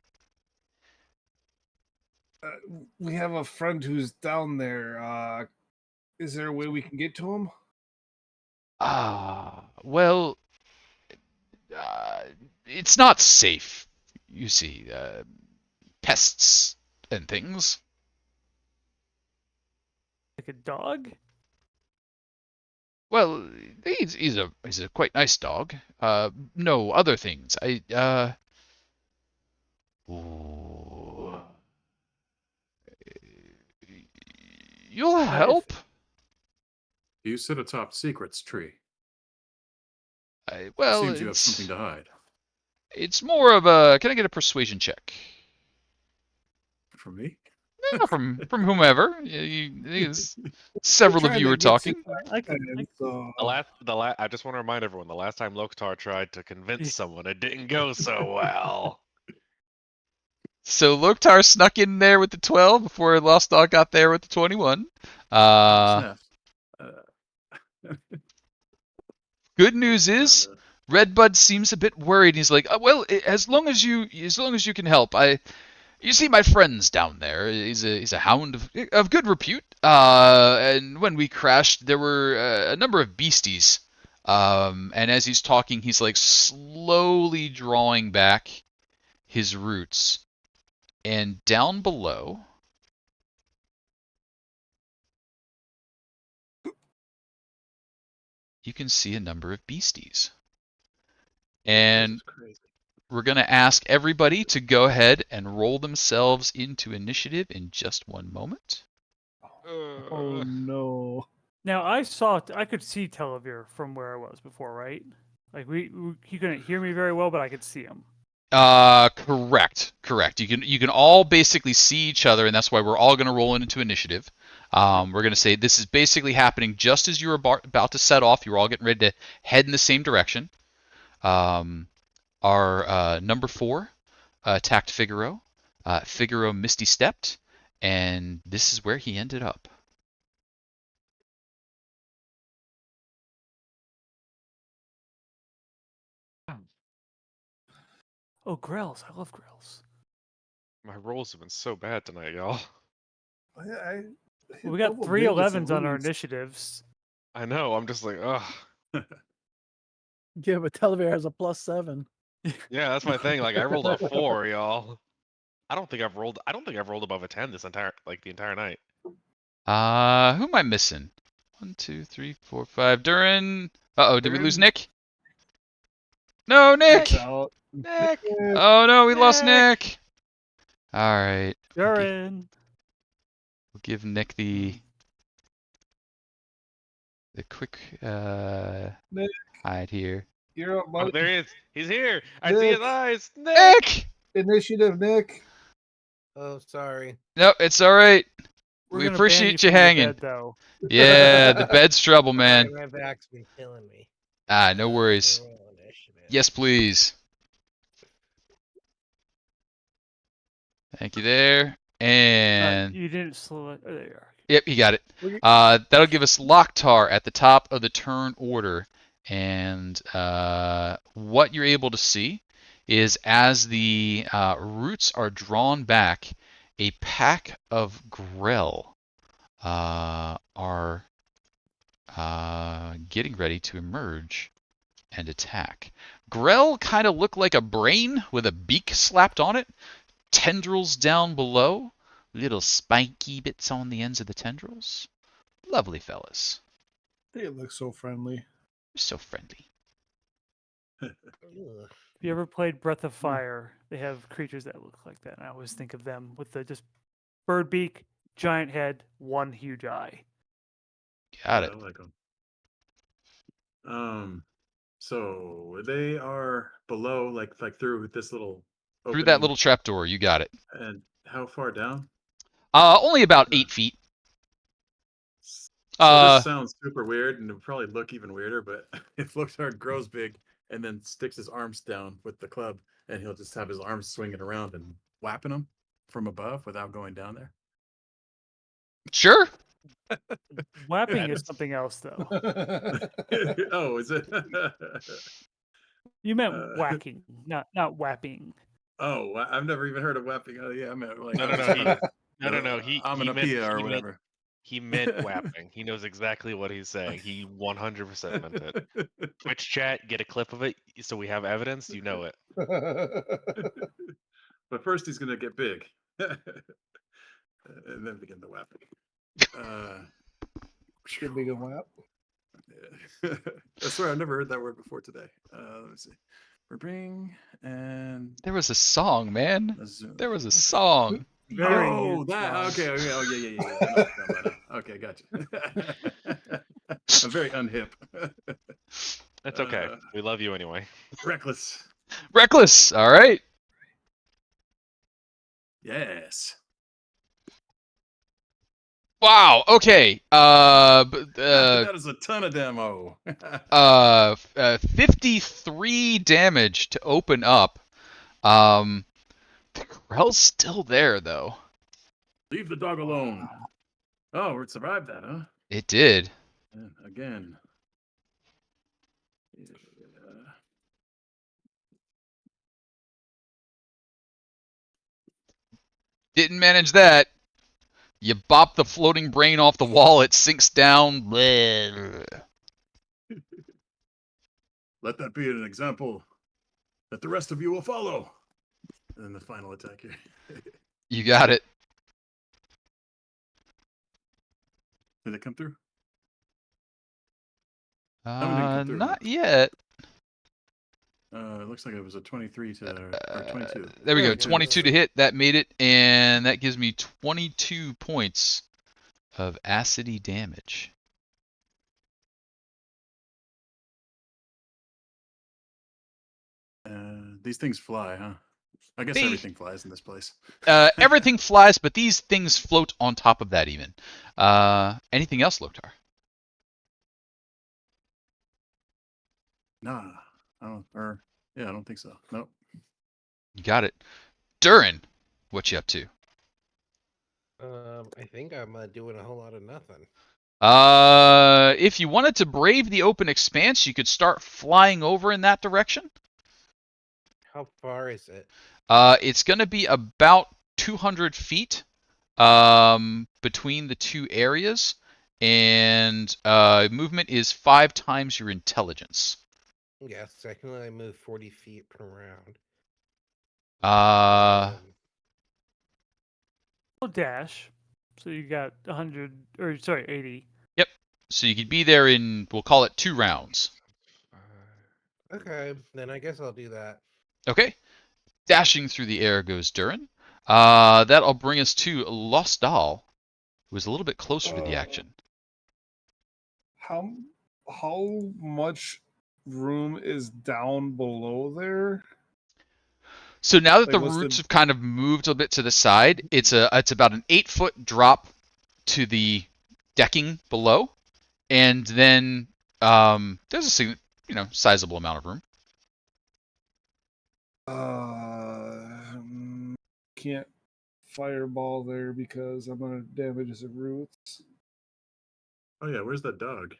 We have a friend who's down there. Is there a way we can get to him? Well, it's not safe. You see, pests and things. Like a dog? Well, he's a quite nice dog. No other things. Ooh. You'll help. You sit atop secrets tree. Well, Seems you have something to hide. it's more of a. Can I get a persuasion check? From me? No, from whomever. Several of Trying you to were get talking. I can. So I just want to remind everyone, the last time Loktar tried to convince someone, it didn't go so well. So Loktar snuck in there with the 12 before Lost Dog got there with the 21. Snap. Good news is Redbud seems a bit worried. He's like, well, as long as you can help, you see my friend's down there. He's a hound of good repute. And when we crashed, there were a number of beasties. And as he's talking, he's like slowly drawing back his roots. And down below, you can see a number of beasties. And Crazy. we're going to ask everybody to go ahead and roll themselves into initiative in just one moment. oh no. Now I could see Telovere from where I was before, right? Like he couldn't hear me very well, but I could see him. Correct. You can all basically see each other, and that's why we're all going to roll into initiative. We're going to say this is basically happening just as you were about to set off. You were all getting ready to head in the same direction. Our number 4 attacked Figaro. Figaro misty stepped, and this is where he ended up. Oh, Grells! I love Grells. My rolls have been so bad tonight, y'all. I Well, we got double 3 digits at 11s on our least. initiatives. I know. I'm just like, ugh. Yeah, but Telovere has a +7. Yeah, that's my thing. Like, I rolled a 4, y'all. I don't think I've rolled above a 10 the entire night. Who am I missing? 1, 2, 3, 4, 5. Duren. Uh-oh, did we lose Duren. Nick? No, Nick! Nick's out. Nick! Oh no, we lost Nick! Nick! Alright. Duren. We'll give Nick the quick Nick. hide here. You're up, Oh, buddy. there he is. He's here. I see his Nick. eyes. Nick! Nick! Initiative, Nick. Oh, sorry. No, it's alright. We're We gonna ban appreciate you from your hanging. bed, though. Yeah, the bed's trouble, Sorry, man. my back's been killing me. No worries. Let me roll initiative. Yes, please. Thank you there. And You didn't slow it. Oh, there you are. yep, you got it. We- That'll give us Loktar at the top of the turn order. And what you're able to see is as the roots are drawn back, a pack of Grell are getting ready to emerge and attack. Grell kind of look like a brain with a beak slapped on it. tendrils down below, little spiky bits on the ends of the tendrils. Lovely fellas. They look so friendly. So friendly. Ugh. If you ever played Breath of Fire, they have creatures that look like that. And I always think of them with the just bird beak, giant head, one huge eye. Got Yeah, it. I like them. So they are below, like through this little Through that opening. little trapdoor, you got it. And how far down? Only about Yeah. 8 feet. So this sounds super weird, and it'll probably look even weirder. But if Lothar grows big and then sticks his arms down with the club, and he'll just have his arms swinging around and whapping them from above without going down there. Sure. Whapping is something else, though. Oh, is it? You meant Uh, whacking, not whapping. Oh, I've never even heard of whapping. Oh, yeah, I meant like No, I no, was no. just trying to, No. He meant onomatopoeia or whatever. he meant whapping. He knows exactly what he's saying. He 100% meant it. Twitch chat, get a clip of it so we have evidence. You know it. But first, he's gonna get big, and then begin the whapping. Get big and whap. Yeah. I swear I've never heard that word before today. Let me see. Bring and There was a song, man. zoom. There was a song. Very Oh, huge that song. okay. Oh yeah. I know what you're talking about now. Okay, gotcha. I'm very unhip. It's okay. Uh, We love you anyway. Reckless. Reckless. All right. Yes. Wow. Okay. That is a ton of demo. 53 damage to open up. The Grell's still there though. Leave the dog alone. Oh, it survived that, huh? It did. Yeah, again. Yeah. Didn't manage that. You bop the floating brain off the wall, it sinks down. Bleh. Let that be an example that the rest of you will follow. And then the final attack here. You got it. Did it come through? How many didn't come through? Not yet. It looks like it was a 23 to or 22. There we There go. it 22 is. to hit. That made it, and that gives me 22 points of acidy damage. These things fly, huh? I guess They- everything flies in this place. Everything flies, but these things float on top of that even. Anything else, Loktar? Nah. I don't think so. Nope. You got it. Duren, what you up to? I think I'm doing a whole lot of nothing. If you wanted to brave the open expanse, you could start flying over in that direction. How far is it? It's going to be about 200 feet between the two areas, and movement is 5 times your intelligence. Yes, I can only move 40 feet per round. Well, dash. So you got 100, or sorry, 80. So you could be there in, we'll call it 2 rounds. Okay, then I guess I'll do that. Okay. Dashing through the air goes Duren. That'll bring us to Las-Dal, who is a little bit closer to the action. How much room is down below there? So now that Like, the what's roots the- have kind of moved a bit to the side, it's about an 8-foot drop to the decking below, and then there's a sizable amount of room. Can't fireball there because I'm gonna damage his roots. Oh yeah, where's that dog?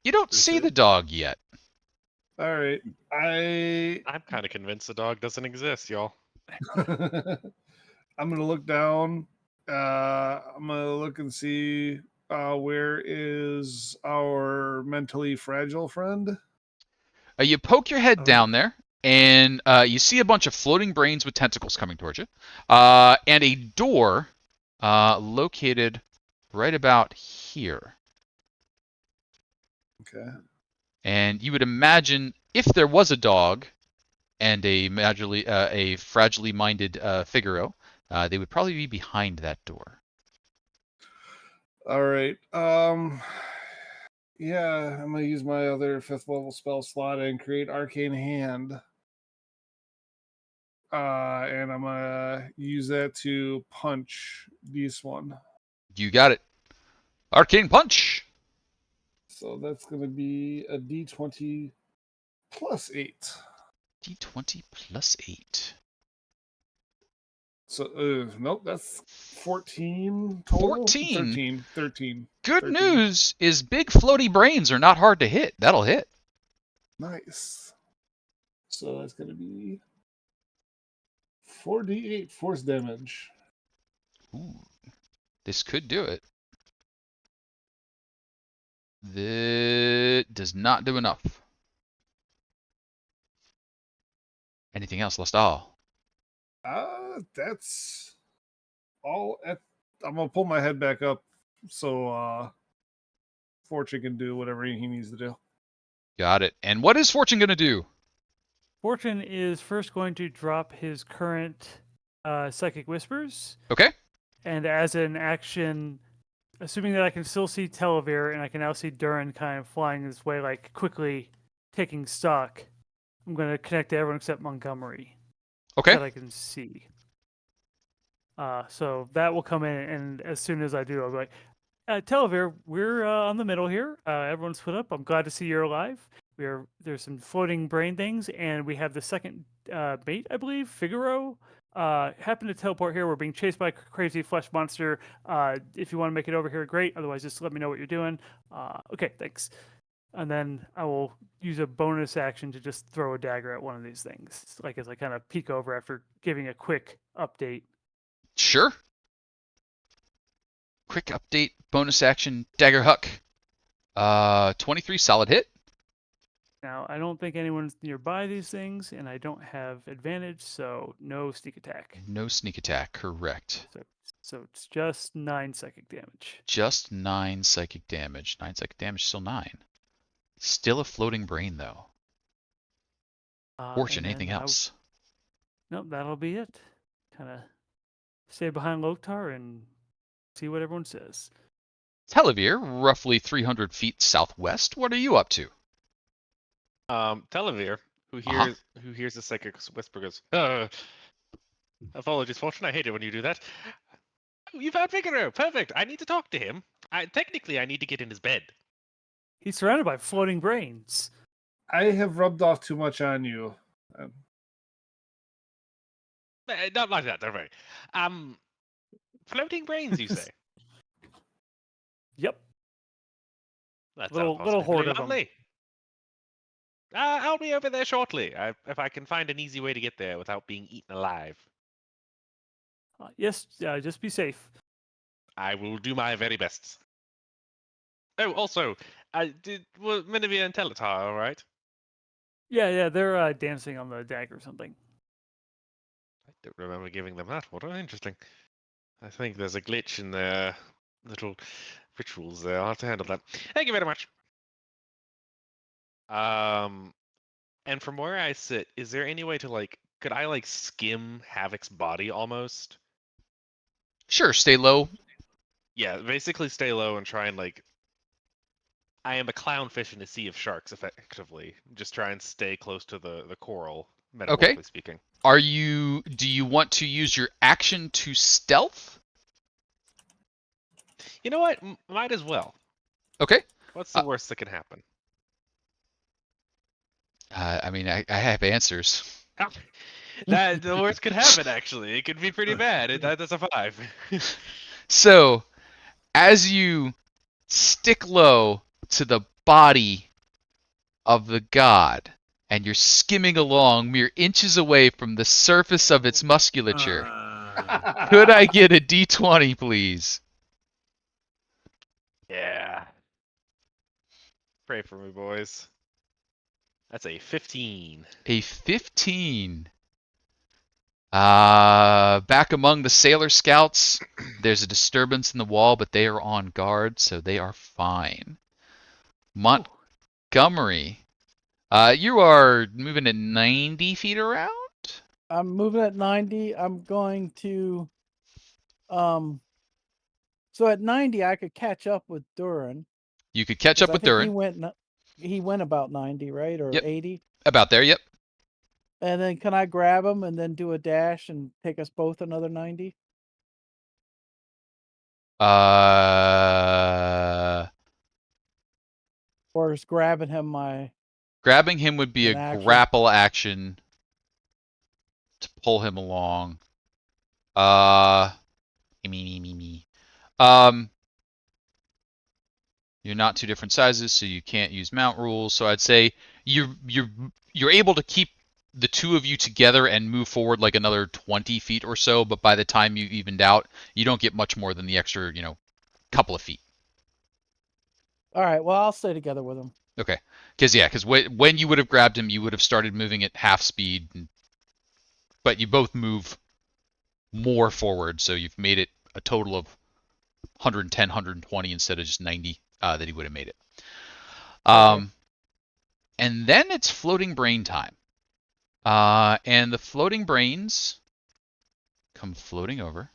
You don't Is see it- the dog yet. All right, I'm kind of convinced the dog doesn't exist, y'all. I'm gonna look down. I'm gonna look and see where is our mentally fragile friend. You poke your head Oh. down there, and you see a bunch of floating brains with tentacles coming towards you, and a door located right about here. Okay. And you would imagine if there was a dog and a fragilely minded Figaro, they would probably be behind that door. All right. Yeah, I'm gonna use my other 5th level spell slot and create Arcane Hand. And I'm gonna use that to punch this one. You got it. Arcane Punch. So that's gonna be a D20 plus 8. D20 plus 8. So nope, that's 14 total. 14. 13. Good 13. news is big floaty brains are not hard to hit. That'll hit. Nice. So that's gonna be 4d8 force damage. Ooh, this could do it. That does not do enough. Anything else, Las-Dal? That's all. I'm gonna pull my head back up so Fortune can do whatever he needs to do. Got it. And what is Fortune going to do? Fortune is first going to drop his current Psychic Whispers, Okay. and as an action, assuming that I can still see Telovere and I can now see Duren kind of flying this way, like quickly taking stock, I'm going to connect to everyone except Montgomery Okay. that I can see. So that will come in, and as soon as I do, I'll be like, Telovere, we're on the middle here. Everyone's split up. I'm glad to see you're alive. There's some floating brain things, and we have the second mate, I believe, Figaro. Happened to teleport here. We're being chased by a crazy flesh monster. If you want to make it over here, great. Otherwise, just let me know what you're doing. Okay, thanks. And then I will use a bonus action to just throw a dagger at one of these things, like as I kind of peek over after giving a quick update. Sure. Quick update, bonus action, Dagger Huck. 23 solid hit. Now, I don't think anyone's nearby these things, and I don't have advantage, so no sneak attack. No sneak attack, correct. So it's just 9 psychic damage. Just 9 psychic damage. 9 psychic damage, still 9. Still a floating brain, though. Fortune, And anything then else? Nope, that'll be it. Kind of stay behind Loktar and see what everyone says. Telovere, roughly 300 feet southwest. What are you up to? Telovere, who Uh-huh. hears the psychic whisper goes, apologies, Fortune, I hate it when you do that. Oh, you found Figaro, perfect. I need to talk to him. Technically, I need to get in his bed. He's surrounded by floating brains. I have rubbed off too much on you. Not like that, don't worry. Floating brains, you say? Yep. That Little sounds positively horde of 'em. lovely. I'll be over there shortly, if I can find an easy way to get there without being eaten alive. Yes, just be safe. I will do my very best. Oh, also, were Menevere and Teletar all right? Yeah, they're dancing on the dagger or something. I don't remember giving them that. What interesting. I think there's a glitch in their little rituals there. I'll have to handle that. Thank you very much. And from where I sit, is there any way to could I skim Havok's body almost? Sure, stay low. Yeah, basically stay low and try and I am a clownfish in a sea of sharks, effectively. Just try and stay close to the coral, metaphorically speaking. Do you want to use your action to stealth? You know what? Might as well. Okay. What's the worst that can happen? I mean, I have answers. That the worst could happen. Actually, it could be pretty bad. That's a 5. So, as you stick low to the body of the god, and you're skimming along mere inches away from the surface of its musculature, could I get a d20, please? Yeah. Pray for me, boys. That's a 15. A 15. Back among the sailor scouts, there's a disturbance in the wall, but they are on guard, so they are fine. Montgomery, you are moving at 90 feet around? I'm moving at 90. I'm going to so at 90 I could catch up with Duren. You could catch 'Cause up I with think Duren. he went about 90, right? Or Yep. 80. About there, yep. And then can I grab him and then do a dash and take us both another 90? Or is grabbing him Grabbing him would be a an action? grapple action to pull him along. Me. You're not two different sizes, so you can't use mount rules. So I'd say you're able to keep the two of you together and move forward like another 20 feet or so. But by the time you evened out, you don't get much more than the extra, couple of feet. All right. Well, I'll stay together with him. Okay. Because when you would have grabbed him, you would have started moving at half speed, but you both move more forward, so you've made it a total of 110, 120 instead of just 90 that he would have made it. Okay. And then it's floating brain time. And the floating brains come floating over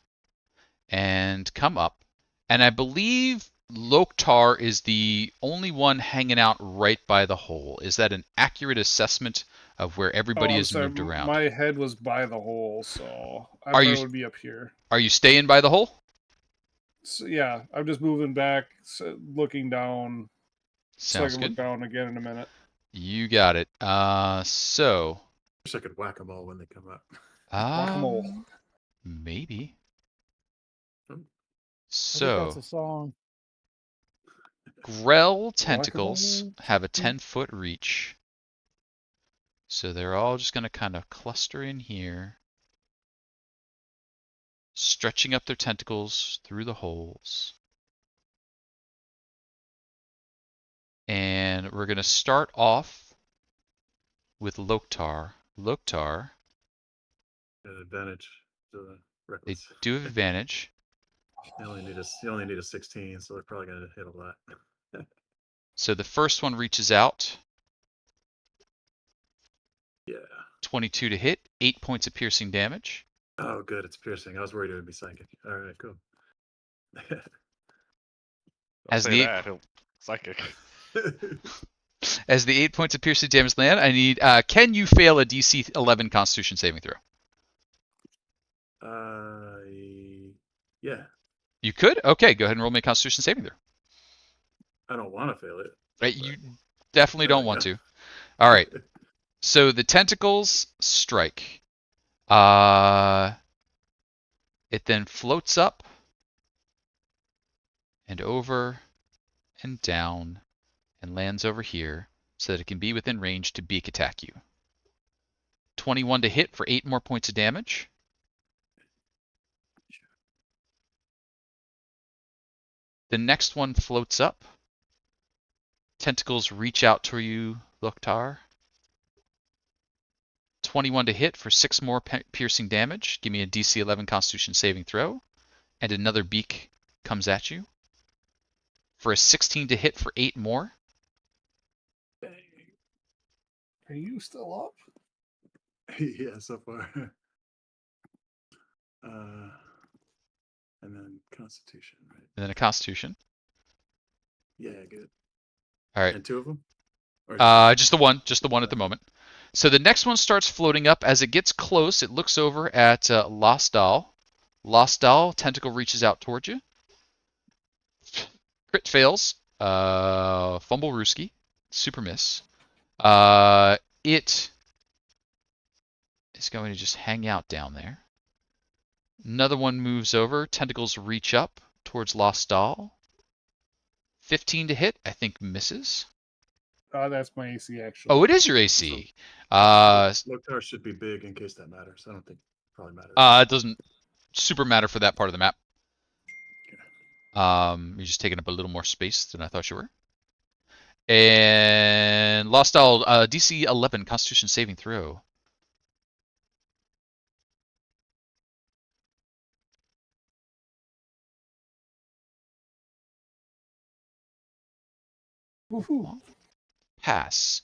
and come up. And I believe Loktar is the only one hanging out right by the hole. Is that an accurate assessment of where everybody I'm is sorry, moved around? my head was by the hole, so I Are thought you- it would be up here. Are you staying by the hole? So, yeah, I'm just moving back, looking down, so I Sounds can good. look down again in a minute. You got it. So. Wish I could whack them all when they come up. Whack-a-mole. Maybe. Hmm. I think So, that's a song. Grell tentacles Whack-a-mole. have a 10-foot reach. So they're all just going to kind of cluster in here, stretching up their tentacles through the holes. And we're going to start off with Loktar. Loktar, An advantage to the they reckless. do have advantage. You only need a 16, so they're probably gonna hit a lot. So the first one reaches out. Yeah. 22 to hit, 8 points of piercing damage. Oh, good. It's piercing. I was worried it would be psychic. All right, cool. I'll As say the that. Psychic. As the 8 points of piercing damage land, I need. Can you fail a DC 11 Constitution saving throw? Yeah. You could. Okay, go ahead and roll me a Constitution saving throw. I don't want to fail it. Right, you definitely There don't we want go. to. All right. So the tentacles strike. It then floats up and over and down and lands over here so that it can be within range to beak attack you. 21 to hit for 8 more points of damage. The next one floats up. Tentacles reach out to you, Loktar. 21 to hit for 6 more piercing damage. Give me a DC 11 Constitution saving throw. And another beak comes at you. For a 16 to hit for 8 more. Are you still up? Yeah, so far. And then Constitution, right? And then a Constitution. Yeah, good. All right. And two of them? Or Just the one at the moment. So the next one starts floating up. As it gets close, it looks over at Las-Dal. Las-Dal, tentacle reaches out towards you. Crit fails. Fumble Rooski. Super miss. It is going to just hang out down there. Another one moves over. Tentacles reach up towards Las-Dal. 15 to hit, I think misses. That's my AC, actually. Oh, it is your AC. Loktar should be big in case that matters. I don't think it probably matters. It doesn't super matter for that part of the map. You're just taking up a little more space than I thought you were. And Las-Dal, DC 11 Constitution saving throw. Woohoo. Pass.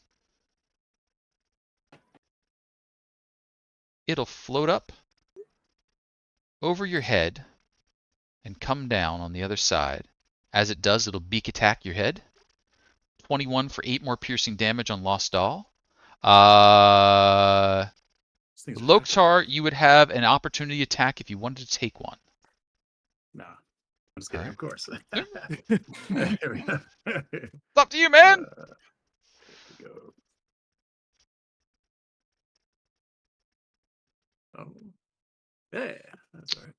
It'll float up over your head and come down on the other side. As it does, it'll beak attack your head. 21 for 8 more piercing damage on Las-Dal. These things are Loktar, you would have an opportunity attack if you wanted to take one. No, I'm just kidding. Alright. Of course. Yep. Here we go. It's up to you, man. Here we go. Oh, yeah, that's all right.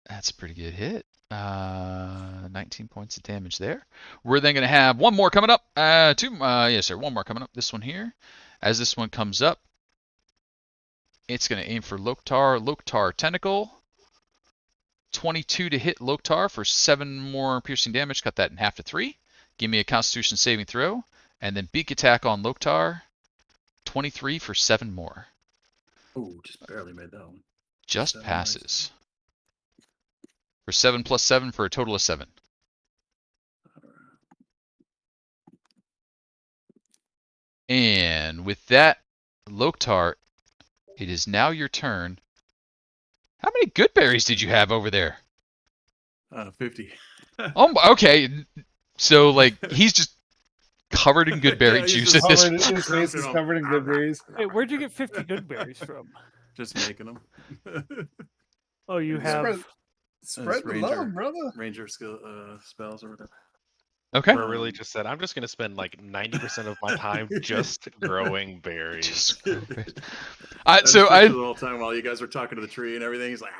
That's a pretty good hit. 19 points of damage there. We're then going to have one more coming up. Yes, sir. One more coming up. This one here. As this one comes up, it's going to aim for Loktar. Loktar Tentacle. 22 to hit Loktar for 7 more piercing damage. Cut that in half to 3. Give me a Constitution saving throw. And then beak attack on Loktar. 23 for 7 more. Oh, just barely made that one. Just 7, passes. For 7 plus 7 for a total of 7. And with that, Loktar, it is now your turn. How many good berries did you have over there? 50. Oh, okay. So, like, he's just covered in good berry Yeah, he's juice just at this Covered, point. his face is covered in good berries. Hey, where'd you get 50 good berries from? Just making them. Oh, you Spread- have. Spread the love, brother. Ranger skill spells or whatever. Okay. Or really just said, I'm just going to spend like 90% of my time just growing berries. Just grow berries. I So just I, picture the whole time while you guys were talking to the tree and everything, he's like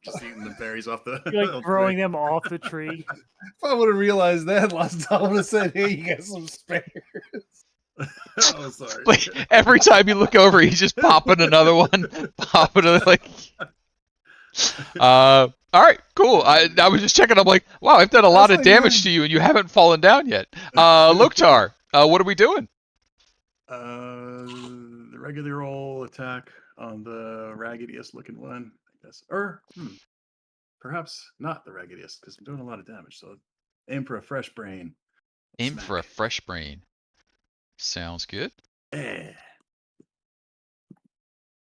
just eating the berries off the. You're off like the throwing tree. them off the tree. If I would have realized that, Las-Dal would have said, "Hey, you got some spares." Oh, sorry. like, every time you look over, he's just popping another one, popping another, like. All right, cool. I was just checking. I'm like, wow, I've done a lot That's of like damage to you, and you haven't fallen down yet. Loktar, what are we doing? The regular roll attack on the raggediest looking one, I guess. Or perhaps not the raggediest, because I'm doing a lot of damage. So aim for a fresh brain. Aim for a Smack. fresh brain. Sounds good. Eh.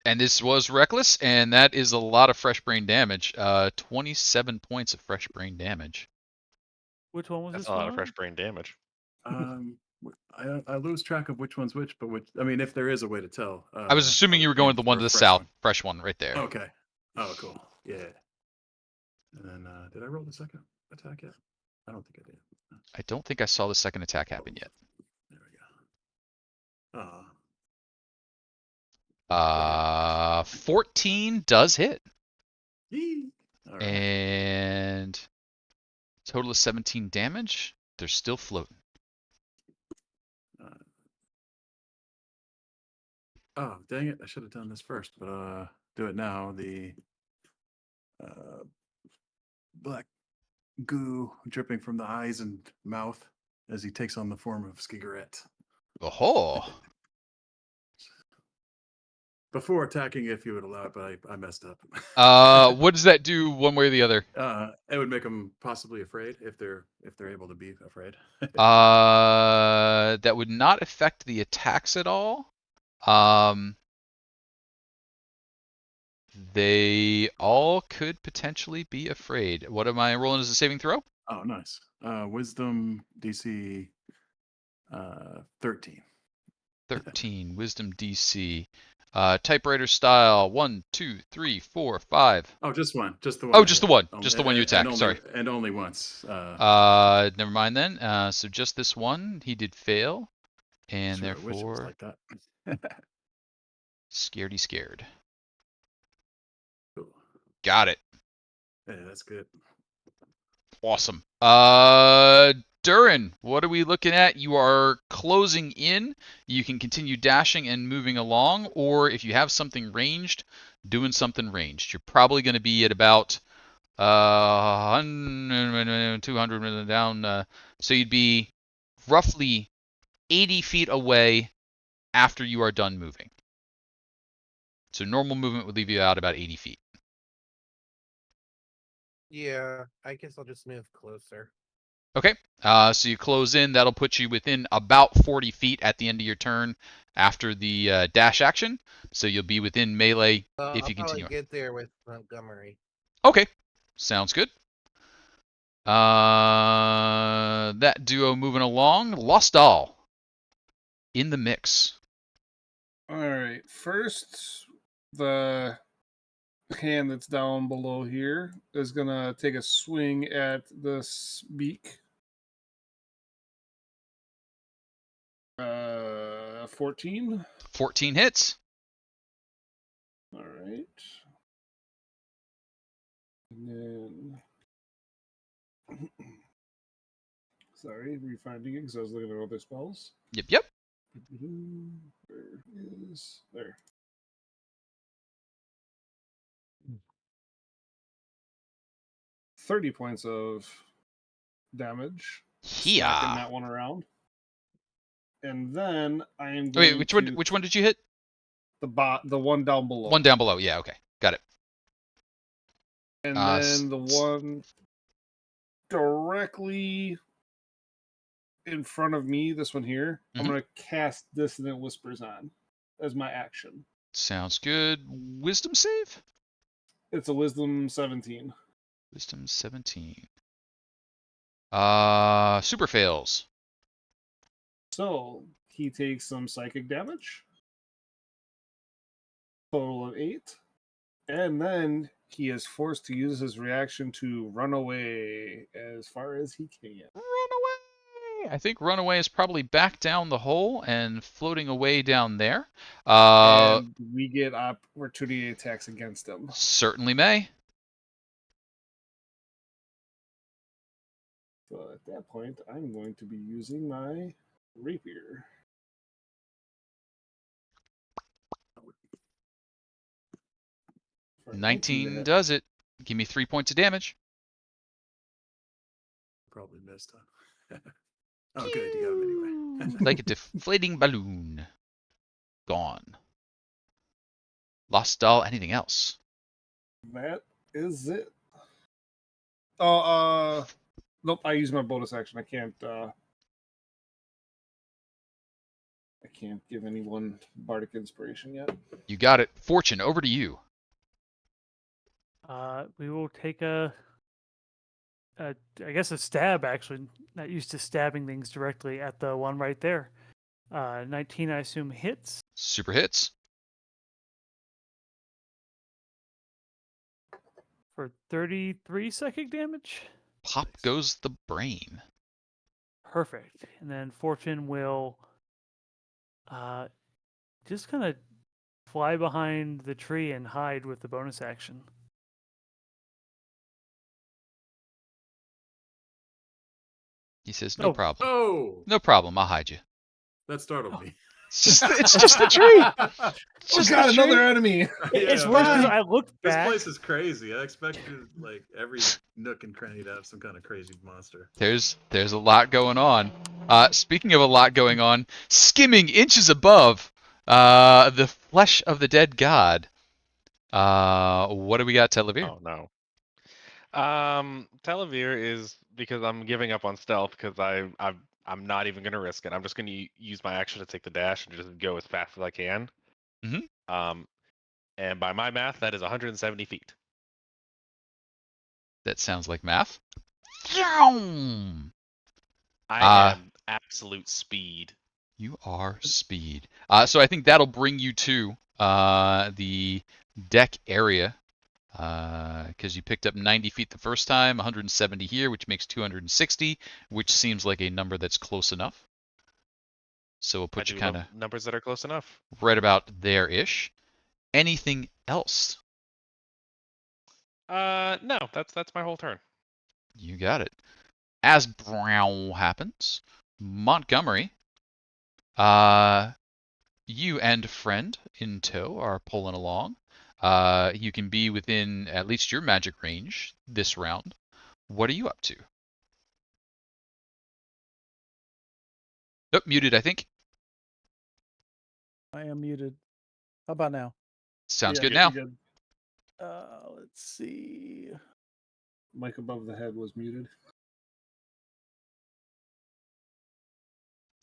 And this was reckless, and that is a lot of fresh brain damage. 27 points of fresh brain damage. Which one was That's this a lot one? of fresh brain damage. I lose track of which one's which, but I mean, if there is a way to tell. I was assuming you were going to the one to the south, fresh one right there. Okay. Oh, cool. Yeah. And then, did I roll the second attack yet? I don't think I did. I don't think I saw the second attack happen yet. There we go. 14 does hit, All right. and total of 17 damage. They're still floating. Oh, dang it. I should have done this first, but do it now. The black goo dripping from the eyes and mouth as he takes on the form of Skigarette. Oh, Before attacking, if you would allow it, but I messed up. what does that do one way or the other? It would make them possibly afraid if they're able to be afraid. That would not affect the attacks at all. They all could potentially be afraid. What am I rolling as a saving throw? Oh, nice. Wisdom DC 13. 13. Wisdom DC. Typewriter style. 1, 2, 3, 4, 5. Oh, just one. Just the one. Oh, I just the hit. one. Just the one you And attacked. only- Sorry. And only once. Never mind then. So just this one. He did fail. And sure, I wish it was therefore, like that. scaredy scared. Cool. Got it. Yeah, that's good. Awesome. Duren, what are we looking at? You are closing in. You can continue dashing and moving along, or if you have something ranged, doing something ranged. You're probably going to be at about 200 down. So you'd be roughly 80 feet away after you are done moving. So normal movement would leave you out about 80 feet. Yeah, I guess I'll just move closer. Okay, so you close in. That'll put you within about 40 feet at the end of your turn after the dash action. So you'll be within melee if I'll you probably continue. get there with Montgomery. Okay, sounds good. That duo moving along. Las-Dal in the mix. All right. First, the hand that's down below here is gonna take a swing at this beak. 14. 14 hits. All right. And then, sorry, refinding it because I was looking at other spells. Yep. Where is there? Hmm. 30 points of damage. Smacking Yeah. that one around. And then I am Wait, going which one did you hit? the one down below. One down below. Yeah, okay. Got it. And then the one directly in front of me, this one here, I'm Mhm. going to cast Dissonant Whispers on as my action. Sounds good. Wisdom save? It's a Wisdom 17. Wisdom 17. Super fails. So he takes some psychic damage. Total of 8. And then he is forced to use his reaction to run away as far as he can. Runaway! I think Runaway is probably back down the hole and floating away down there. And we get opportunity attacks against him. Certainly may. So at that point, I'm going to be using my rapier. For a 19 to 19 hit. does it. Give me 3 points of damage. Probably missed, huh? Oh, good. You got him anyway. Like a deflating balloon. Gone. Las-Dal, anything else? That is it. Oh, nope. I use my bonus action. I can't give anyone bardic inspiration yet. You got it. Fortune, over to you. We will take I guess a stab. Actually, not used to stabbing things directly at the one right there. 19, I assume, hits. Super hits. For 33 psychic damage. Pop goes the brain. Perfect. And then Fortune will just kind of fly behind the tree and hide with the bonus action. He says, no Oh. problem. Oh, No problem, I'll hide you. that startled me. It's just the tree. It's Oh just god, the tree. another enemy! It's Yeah, worse because man. I looked This back. place is crazy. I expected like every nook and cranny to have some kind of crazy monster. There's a lot going on. Speaking of a lot going on, skimming inches above the flesh of the dead god. What do we got, Telovere? Oh no. Telovere is because I'm giving up on stealth because I'm not even gonna risk it. I'm just gonna use my action to take the dash and just go as fast as I can. Mhm. And by my math, that is 170 feet. That sounds like math. I am absolute speed. You are speed. So I think that'll bring you to the deck area because you picked up 90 feet the first time, 170 here, which makes 260, which seems like a number that's close enough. So we'll put I you do kind love of numbers that are close enough. right about there-ish. Anything else? No, that's my whole turn. You got it. As brown happens, Montgomery, you and friend in tow are pulling along. You can be within at least your magic range this round. What are you up to? Nope, muted, I think. I am muted. How about now? Sounds Yeah, good you're now. good. Let's see. Mic above the head was muted.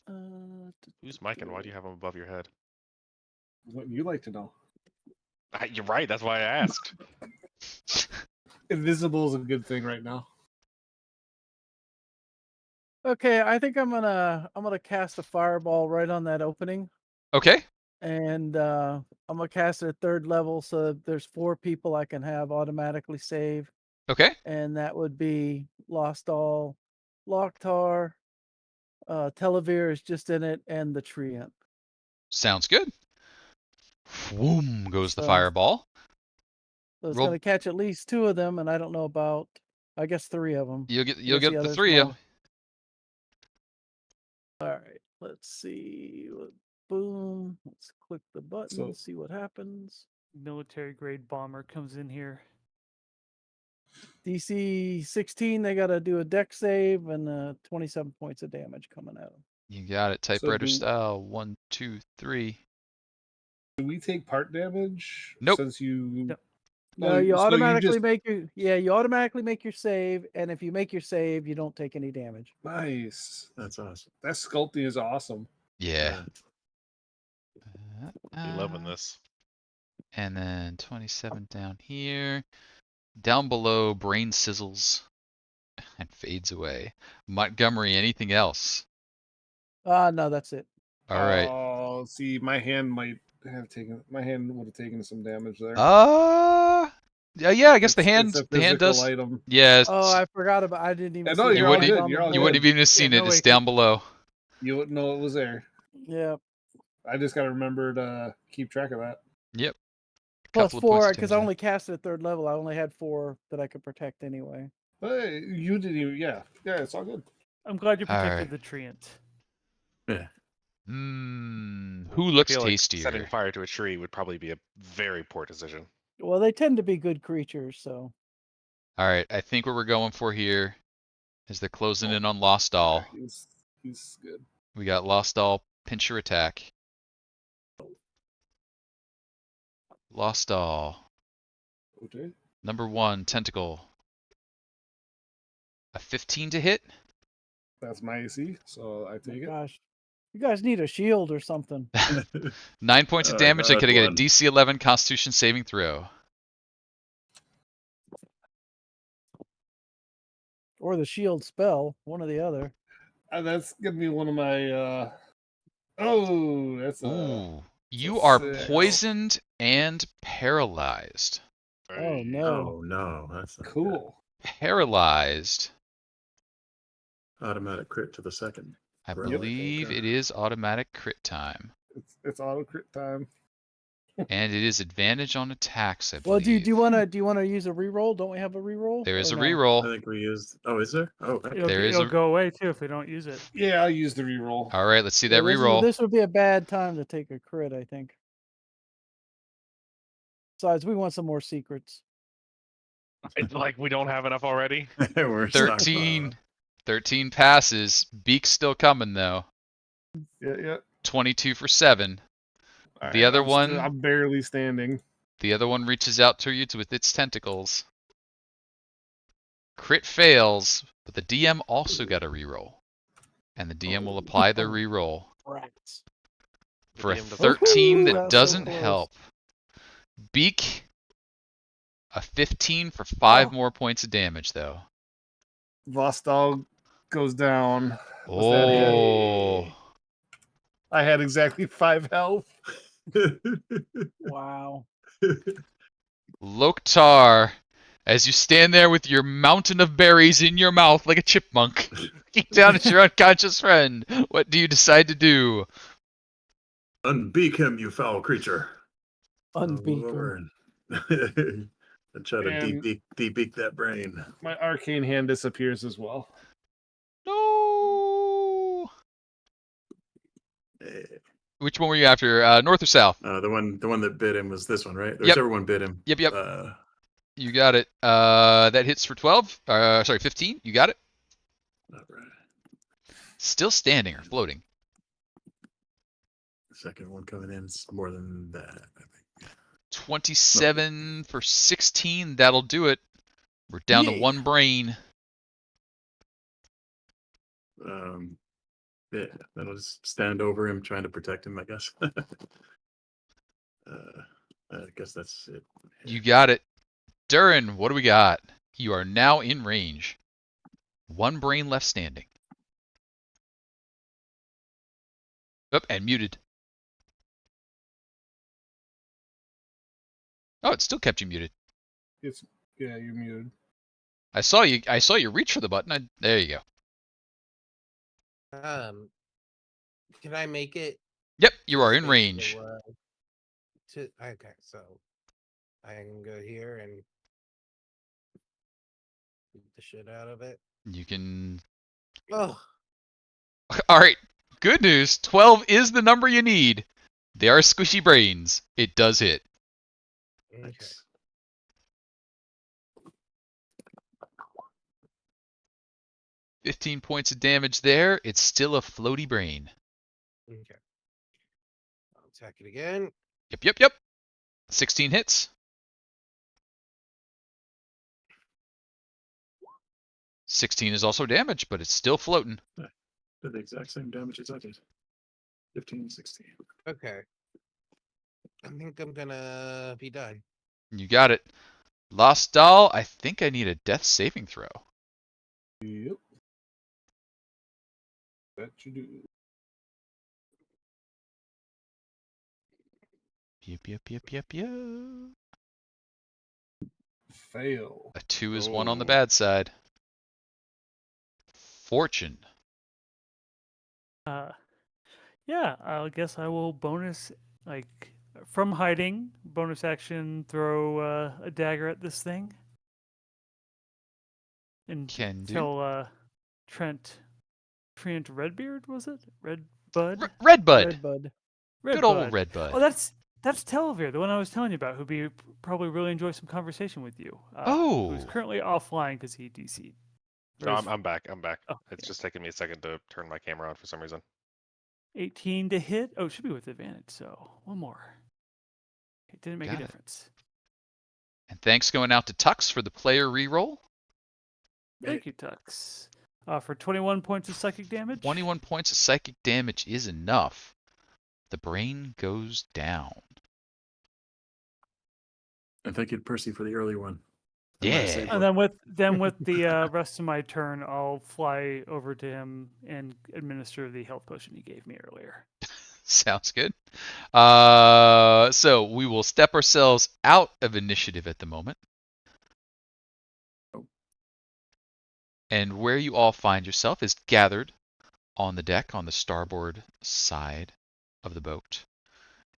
Who's Mike and why do you have him above your head? What you like to know? You're right. That's why I asked. Invisible is a good thing right now. Okay, I think I'm gonna cast a fireball right on that opening, Okay. and I'm gonna cast it at 3rd level, so that there's 4 people I can have automatically save, Okay. and that would be Las-Dal, Loktar, Telovere is just in it, and the Treant. Sounds good. Whoom goes the So- fireball. So it's Roll- gonna catch at least 2 of them, and I don't know about, I guess 3 of them. You'll guess get the others 3 of won't. them. All right, let's see. Boom. Let's click the button, So- see what happens. Military grade bomber comes in here. DC 16, they got to do a deck save and 27 points of damage coming at them. You got it. Typewriter do- style. 1, 2, 3. Do we take part damage? Nope. Since you. No. No, Oh, you so automatically just- make you automatically make your save, and if you make your save, you don't take any damage. Nice. That's awesome. That sculpting is awesome. Yeah. Be loving this. And then 27 down here. Down below, brain sizzles and fades away. Montgomery, anything else? No, that's it. All right. Oh, see, my hand might have taken. My hand would have taken some damage there. Yeah, I guess the hand It's a the hand physical does. item. Yeah, Oh, I forgot about. I didn't even. Yeah, see no, it. you you're all wouldn't good. on the You're all you board. wouldn't have even seen Yeah, it. no It's way, down below. You wouldn't know it was there. Yeah. I just got to remember to keep track of that. Yep. Plus Couple of points 4 of because I damage only cast it at 3rd level. I only had 4 that I could protect anyway. Hey, you didn't even. Yeah, it's all good. I'm glad you All protected right. the Treant. Yeah. Who I looks feel like tastier? setting fire to a tree would probably be a very poor decision. Well, they tend to be good creatures, so. All right, I think what we're going for here is they're closing in on Las-Dal. He's good. We got Las-Dal pincher attack. Las-Dal. Okay. Number 1, tentacle. A 15 to hit? That's my AC, so I take it. Gosh, you guys need a shield or something. 9 points of Oh, damage. I God, could get a one. DC 11 Constitution saving throw. Or the shield spell, one or the other. That's gonna be one of my. Oh, that's a. Ooh. You a are 6. poisoned and paralyzed. Oh Hey. no. Oh no, that's not good. Cool. Paralyzed. Automatic crit to the second. I Right. believe it is automatic crit time. It's auto crit time. And it is advantage on attacks, I Well, believe. do you want to use a reroll? Don't we have a reroll? There is Or a no? I reroll. think we used. Oh, is there? Oh, okay. There is It'll a- go away too if we don't use it. Yeah, I'll use the reroll. All right, let's see Yeah, that reroll. This would be a bad time to take a crit, I think. Besides, we want some more secrets. It's like we don't have enough already. We're 13. 13 passes. Beak's still coming though. Yeah. 22 for 7. All The other I'm one- I'm barely standing. The other one reaches out to you with its tentacles. Crit fails, but the DM also got a reroll. And the DM will apply their reroll Rats. The for a DM doesn't- 13 Woohoo! that That's so doesn't close. help. Beak, a 15 for 5 Oh. more points of damage though. Vostal goes down. Was that Oh. I had exactly 5 health. Wow. Loktar, as you stand there with your mountain of berries in your mouth like a chipmunk, looking down at your unconscious friend, what do you decide to do? Unbeak him, you foul creature. I'll move Unbeacon. over and try to And- debeak that brain. My arcane hand disappears as well. No. Eh, Which one were you after? North or south? the one that bit him was this one, right? Yep. Whichever one bit him. Yep. Uh, You got it. That hits for 12. Sorry, 15. You got it. all right. Still standing or floating. The second one coming in is more than that, I think. 27 for 16. That'll do it. We're down to Yeah. one brain. Yeah, then I'll just stand over him, trying to protect him, I guess. I guess that's it. You got it. Duren, what do we got? You are now in range. One brain left standing. Oh, and muted. Oh, it still kept you muted. It's yeah, you're muted. I saw you reach for the button. There you go. Can I make it? Yep, you are in space range. Okay, so I can go here and beat the shit out of it. You can. Oh, All right. Good news. 12 is the number you need. They are squishy brains. It does hit. okay. Thanks. 15 points of damage there. It's still a floaty brain. Okay. I'll attack it again. Yep. 16 hits. 16 is also damage, but it's still floating. Did the exact same damage as I did. 15, 16. Okay. I think I'm gonna be done. You got it. Las-Dal, I think I need a death saving throw. Yep. That you do. Yep. Fail. A 2 is 1 on the Oh. bad side. Fortune. Yeah, I guess I will bonus from hiding. Bonus action, throw a dagger at this thing, and Can do. tell Trent Redbeard, was it? Red Bud. Red Bud. Red Bud. Red Good old Bud. Red Bud. Oh, that's Telovere, the one I was telling you about, who'd be probably really enjoy some conversation with you. Who's Oh. currently offline because he DC'd. No, I'm back. I'm back. Oh, It's okay. just taking me a second to turn my camera on for some reason. 18 to hit. Oh, it should be with advantage. So one more. It didn't make Got a it. difference. And thanks going out to Tux for the player reroll. Thank you, Tux. For 21 points of psychic damage. 21 points of psychic damage is enough. The brain goes down. And thank you to Percy for the early one. Yeah. And then with the rest of my turn, I'll fly over to him and administer the health potion he gave me earlier. Sounds good. So we will step ourselves out of initiative at the moment. And where you all find yourself is gathered on the deck on the starboard side of the boat.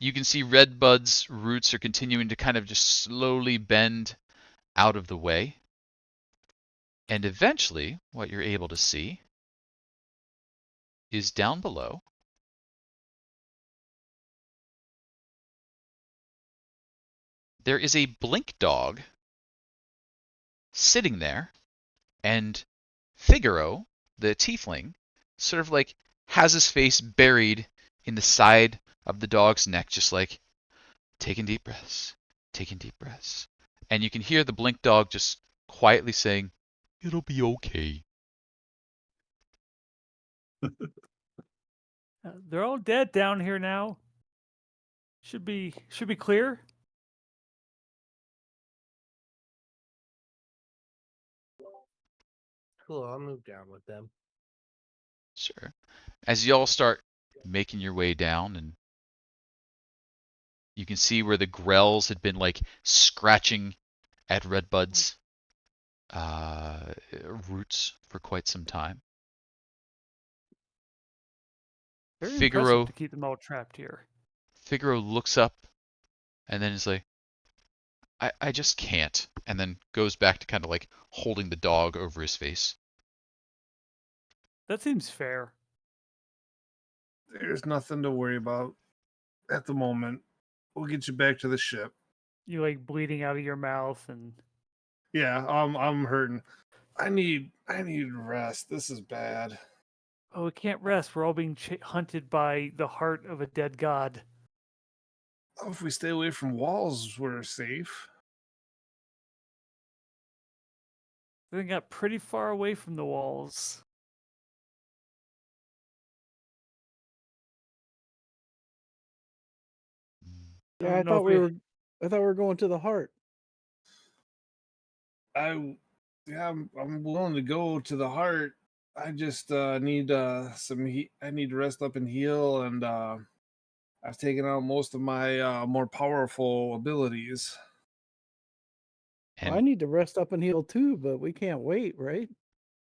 You can see Redbud's roots are continuing to kind of just slowly bend out of the way. And eventually, what you're able to see is down below. There is a blink dog sitting there, and Figaro, the tiefling, sort of like has his face buried in the side of the dog's neck, just like taking deep breaths. And you can hear the blink dog just quietly saying, "It'll be okay." They're all dead down here now. Should be clear. Cool. I'll move down with them. Sure. As you all start making your way down, and you can see where the grells had been like scratching at Redbud's roots for quite some time. Very Figaro impressive to keep them all trapped here. Figaro looks up and then is like, I just can't. And then goes back to kind of like holding the dog over his face. That seems fair. There's nothing to worry about at the moment. We'll get you back to the ship. You like bleeding out of your mouth and Yeah, I'm hurting. I need rest. This is bad. Oh, we can't rest. We're all being hunted by the heart of a dead god. Oh, if we stay away from walls, we're safe. We got pretty far away from the walls. I Yeah, don't know if we. I thought we were going to the heart. I'm willing to go to the heart. I just need I need to rest up and heal, and I've taken out most of my more powerful abilities. I And need to rest up and heal too, but we can't wait, right?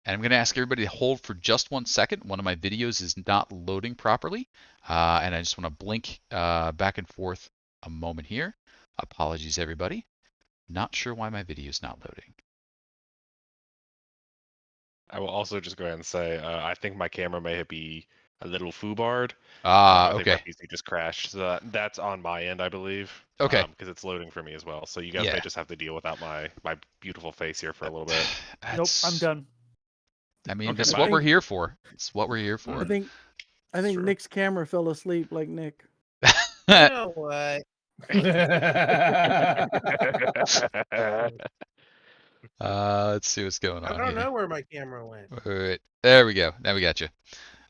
And I'm going to ask everybody to hold for just 1 second. One of my videos is not loading properly, and I just want to blink back and forth a moment here. Apologies, everybody. Not sure why my video is not loading. I will also just go ahead and say I think my camera may be a little foobarred. I think my Okay. PC just crashed, so that's on my end, I believe. Okay. Because it's loading for me as well. So you guys Yeah. may just have to deal without my beautiful face here for a little bit. Nope, I'm done. I mean, Okay, this is bye. what we're here for. It's what we're here for. I think Sure. Nick's camera fell asleep like Nick. You know what? Let's see what's going I on don't here. know where my camera went. All right. There we go. Now we got you.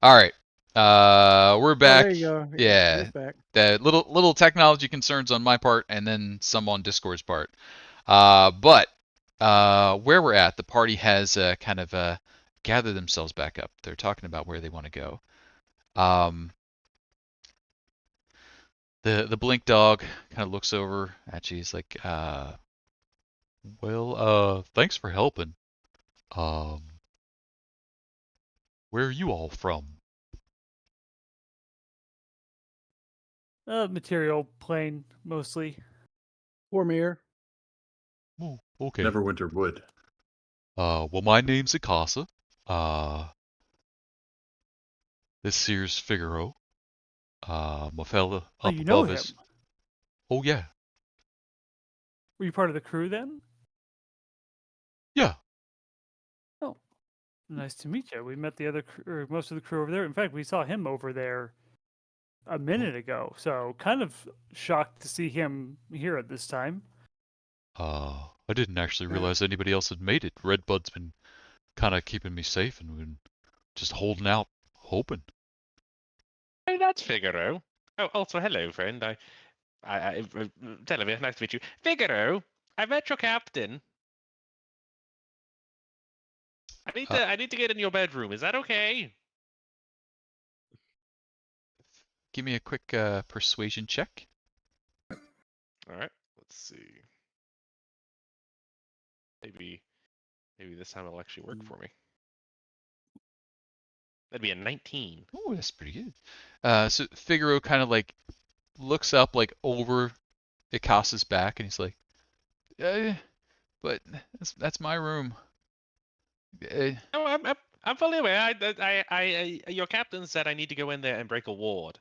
All right. We're Oh, back. there you go. Yeah. He's back. The little technology concerns on my part, and then some on Discord's part. But where we're at, the party has kind of gathered themselves back up. They're talking about where they want to go. The blink dog kind of looks over at you. He's like, well, thanks for helping. Um, where are you all from? Material plane mostly. Cormier. Oh, okay. Neverwinter Wood. Well, my name's Akasa. This here's Figaro. My fella Oh, up you know above him. is. Oh yeah, Were you part of the crew then? yeah. Oh, nice to meet you. We met the other or most of the crew over there. In fact, we saw him over there a minute ago. So kind of shocked to see him here at this time. I didn't actually realize anybody else had made it. Redbud's been kind of keeping me safe and been just holding out, hoping. Oh, that's Figaro. Oh, also hello, friend. Telovere, nice to meet you. Figaro, I met your captain. I need to get in your bedroom. Is that okay? Give me a quick persuasion check. All right. Let's see. Maybe this time it'll actually work for me. That'd be a 19. Oh, that's pretty good. So Figaro kind of like looks up like over Ikasa's back and he's like, but that's my room. No, I'm fully aware. Your captain said I need to go in there and break a ward.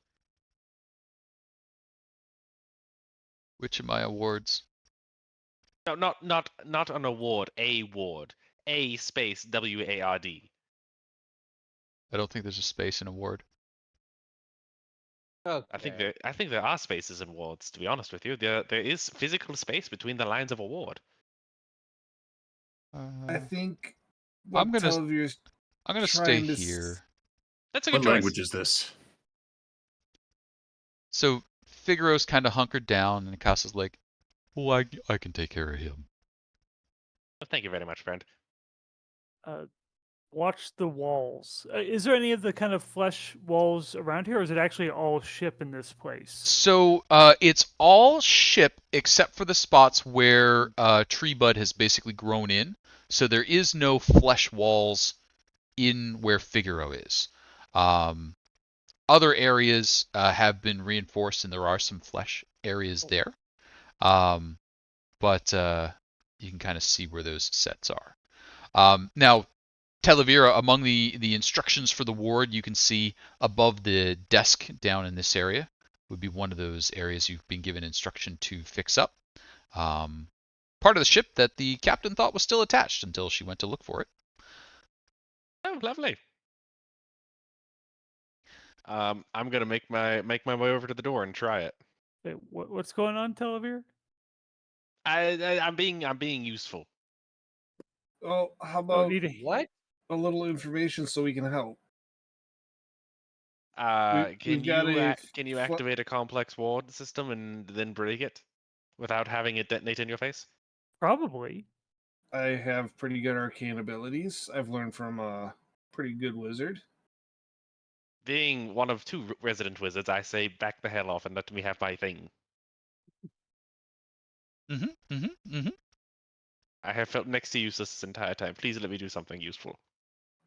Which of my awards? No, not an award. A ward. A space WARD. I don't think there's a space in award. Okay. I think there are spaces in wards. To be honest with you, there is physical space between the lines of a ward. I think I'm what gonna Televere's I'm gonna stay trying to here. That's a What good choice. language is this? So Figaro's kind of hunkered down, and Casa's like, "Well, I can take care of him." Well, thank you very much, friend. Watch the walls. Is there any of the kind of flesh walls around here, or is it actually all ship in this place? So it's all ship except for the spots where tree bud has basically grown in. So there is no flesh walls in where Figaro is. Other areas have been reinforced, and there are some flesh areas there. But you can kind of see where those sets are. Now, Telovere, among the instructions for the ward, you can see above the desk down in this area would be one of those areas you've been given instruction to fix up. Part of the ship that the captain thought was still attached until she went to look for it. Oh, lovely. I'm gonna make my way over to the door and try it. Wait, what's going on, Telovere? I'm being useful. Oh, how Oh, about need a, What? a little information so we can help? We've Can got you a can you fl- activate a complex ward system and then break it without having it detonate in your face? probably. I have pretty good arcane abilities. I've learned from a pretty good wizard. Being one of two resident wizards, I say back the hell off and let me have my thing. Mm-hmm. Mm-hmm. Mm-hmm. I have felt next to useless this entire time. Please let me do something useful.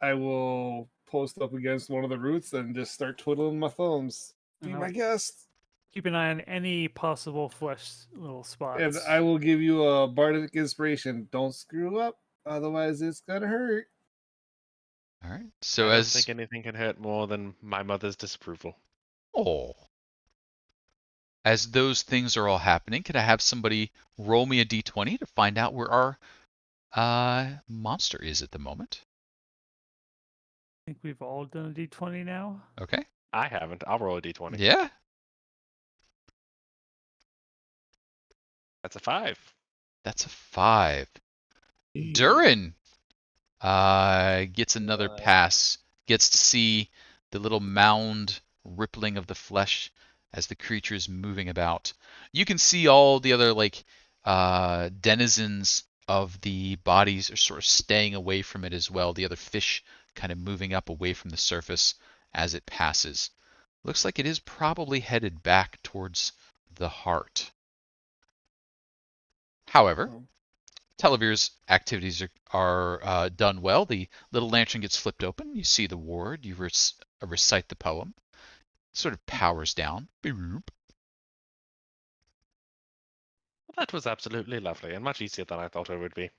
I will post up against one of the roots and just start twiddling my thumbs. Be And my I'll guest. keep an eye on any possible flesh little spots. And I will give you a bardic inspiration. Don't screw up, otherwise it's gonna hurt. All right. So I don't as think anything can hurt more than my mother's disapproval. oh, as those things are all happening, could I have somebody roll me a d20 to find out where our monster is at the moment? I think we've all done a d20 now. Okay. I haven't. I'll roll a d20. Yeah. That's a 5. That's a 5. Duren gets another What? pass. Gets to see the little mound rippling of the flesh as the creature is moving about. You can see all the other denizens of the bodies are sort of staying away from it as well. The other fish kind of moving up away from the surface as it passes. Looks like it is probably headed back towards the heart. However, Oh, Televere's activities are done well. The little lantern gets flipped open. You see the ward. You recite the poem. It sort of powers down. Boop. Well, that was absolutely lovely and much easier than I thought it would be.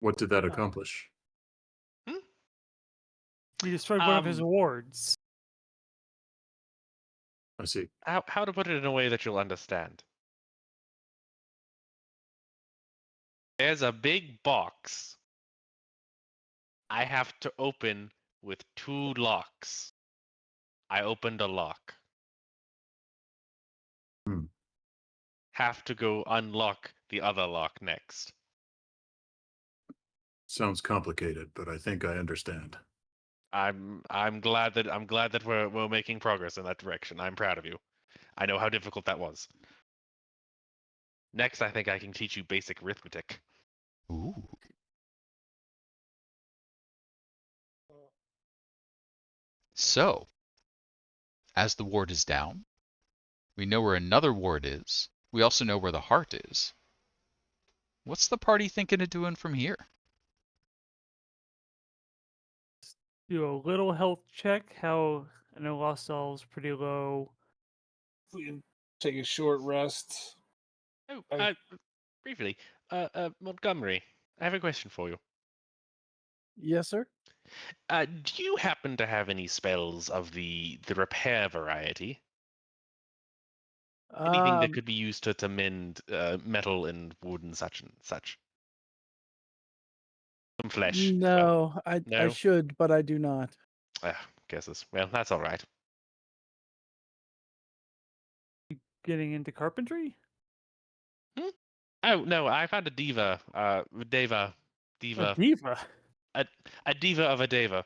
What did that accomplish? You destroyed one of his Um, awards. I see. How to put it in a way that you'll understand? There's a big box I have to open with 2 locks. I opened a lock. Hmm. Have to go unlock the other lock next. Sounds complicated, but I think I understand. I'm glad that we're making progress in that direction. I'm proud of you. I know how difficult that was. Next, I think I can teach you basic arithmetic. Ooh. So, as the ward is down, we know where another ward is. We also know where the heart is. What's the party thinking of doing from here? Do a little health check. How I know Las-Dal's pretty low. we can take a short rest. Oh, I- briefly, Montgomery, I have a question for you. Yes, sir. Do you happen to have any spells of the repair variety? Anything that Um, could be used to mend metal and wood and such and such? Some flesh as well. no, I No? should, but I do not. Guesses. Well, that's all right. Getting into carpentry? Oh no, I found a diva. A Diva, diva. a diva of a deva,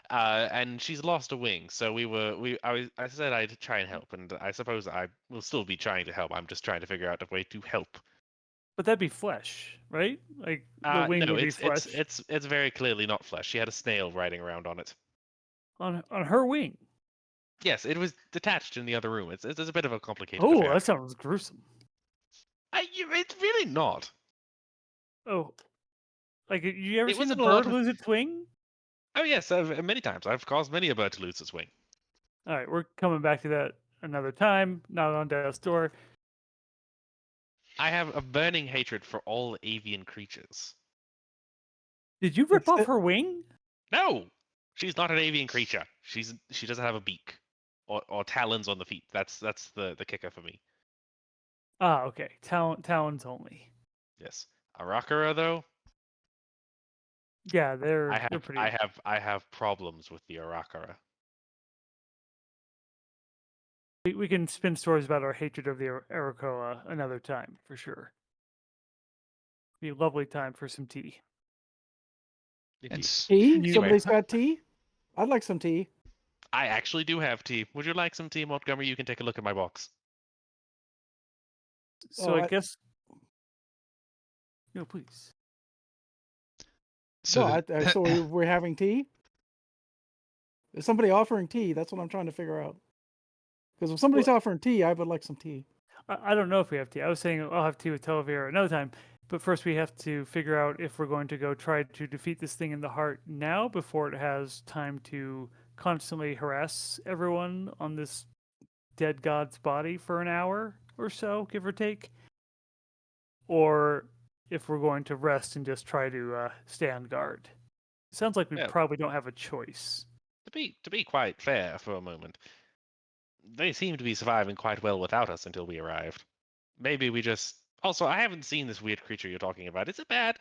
and she's lost a wing. So I said I'd try and help, and I suppose I will still be trying to help. I'm just trying to figure out a way to help. But that'd be flesh, right? Like the wing No, would be flesh it's very clearly not flesh. She had a snail riding around on it. on her wing. Yes, it was detached in the other room. It's a bit of a complicated Oh, affair. that sounds gruesome. It's really not. Oh, like you ever It seen the wasn't a lot bird of. lose its wing? Oh yes, many times. I've caused many a bird to lose its wing. All right, we're coming back to that another time. Not on death's door. I have a burning hatred for all avian creatures. Did you rip It's off the- her wing? No, she's not an avian creature. She doesn't have a beak or talons on the feet. That's the kicker for me. Ah, okay. Talons only. Yes, Arakara though. Yeah, they're I have pretty. I have problems with the Arakara. We can spin stories about our hatred of the Arakoa another time for sure. Be a lovely time for some tea. And Indeed. Tea? You- Somebody's got tea? I'd like some tea. I actually do have tea. Would you like some tea, Montgomery? You can take a look at my box. So Oh, I I- guess. No, please. so So we're having tea? Is somebody offering tea? That's what I'm trying to figure out. Because if somebody's offering tea, I would like some tea. I don't know if we have tea. I was saying I'll have tea with Telovere another time. But first, we have to figure out if we're going to go try to defeat this thing in the heart now before it has time to constantly harass everyone on this dead god's body for an hour or so, give or take. Or if we're going to rest and just try to stay on guard. Sounds like we Yeah. probably don't have a choice. To be quite fair for a moment, they seem to be surviving quite well without us until we arrived. Maybe we just. Also, I haven't seen this weird creature you're talking about. Is it bad?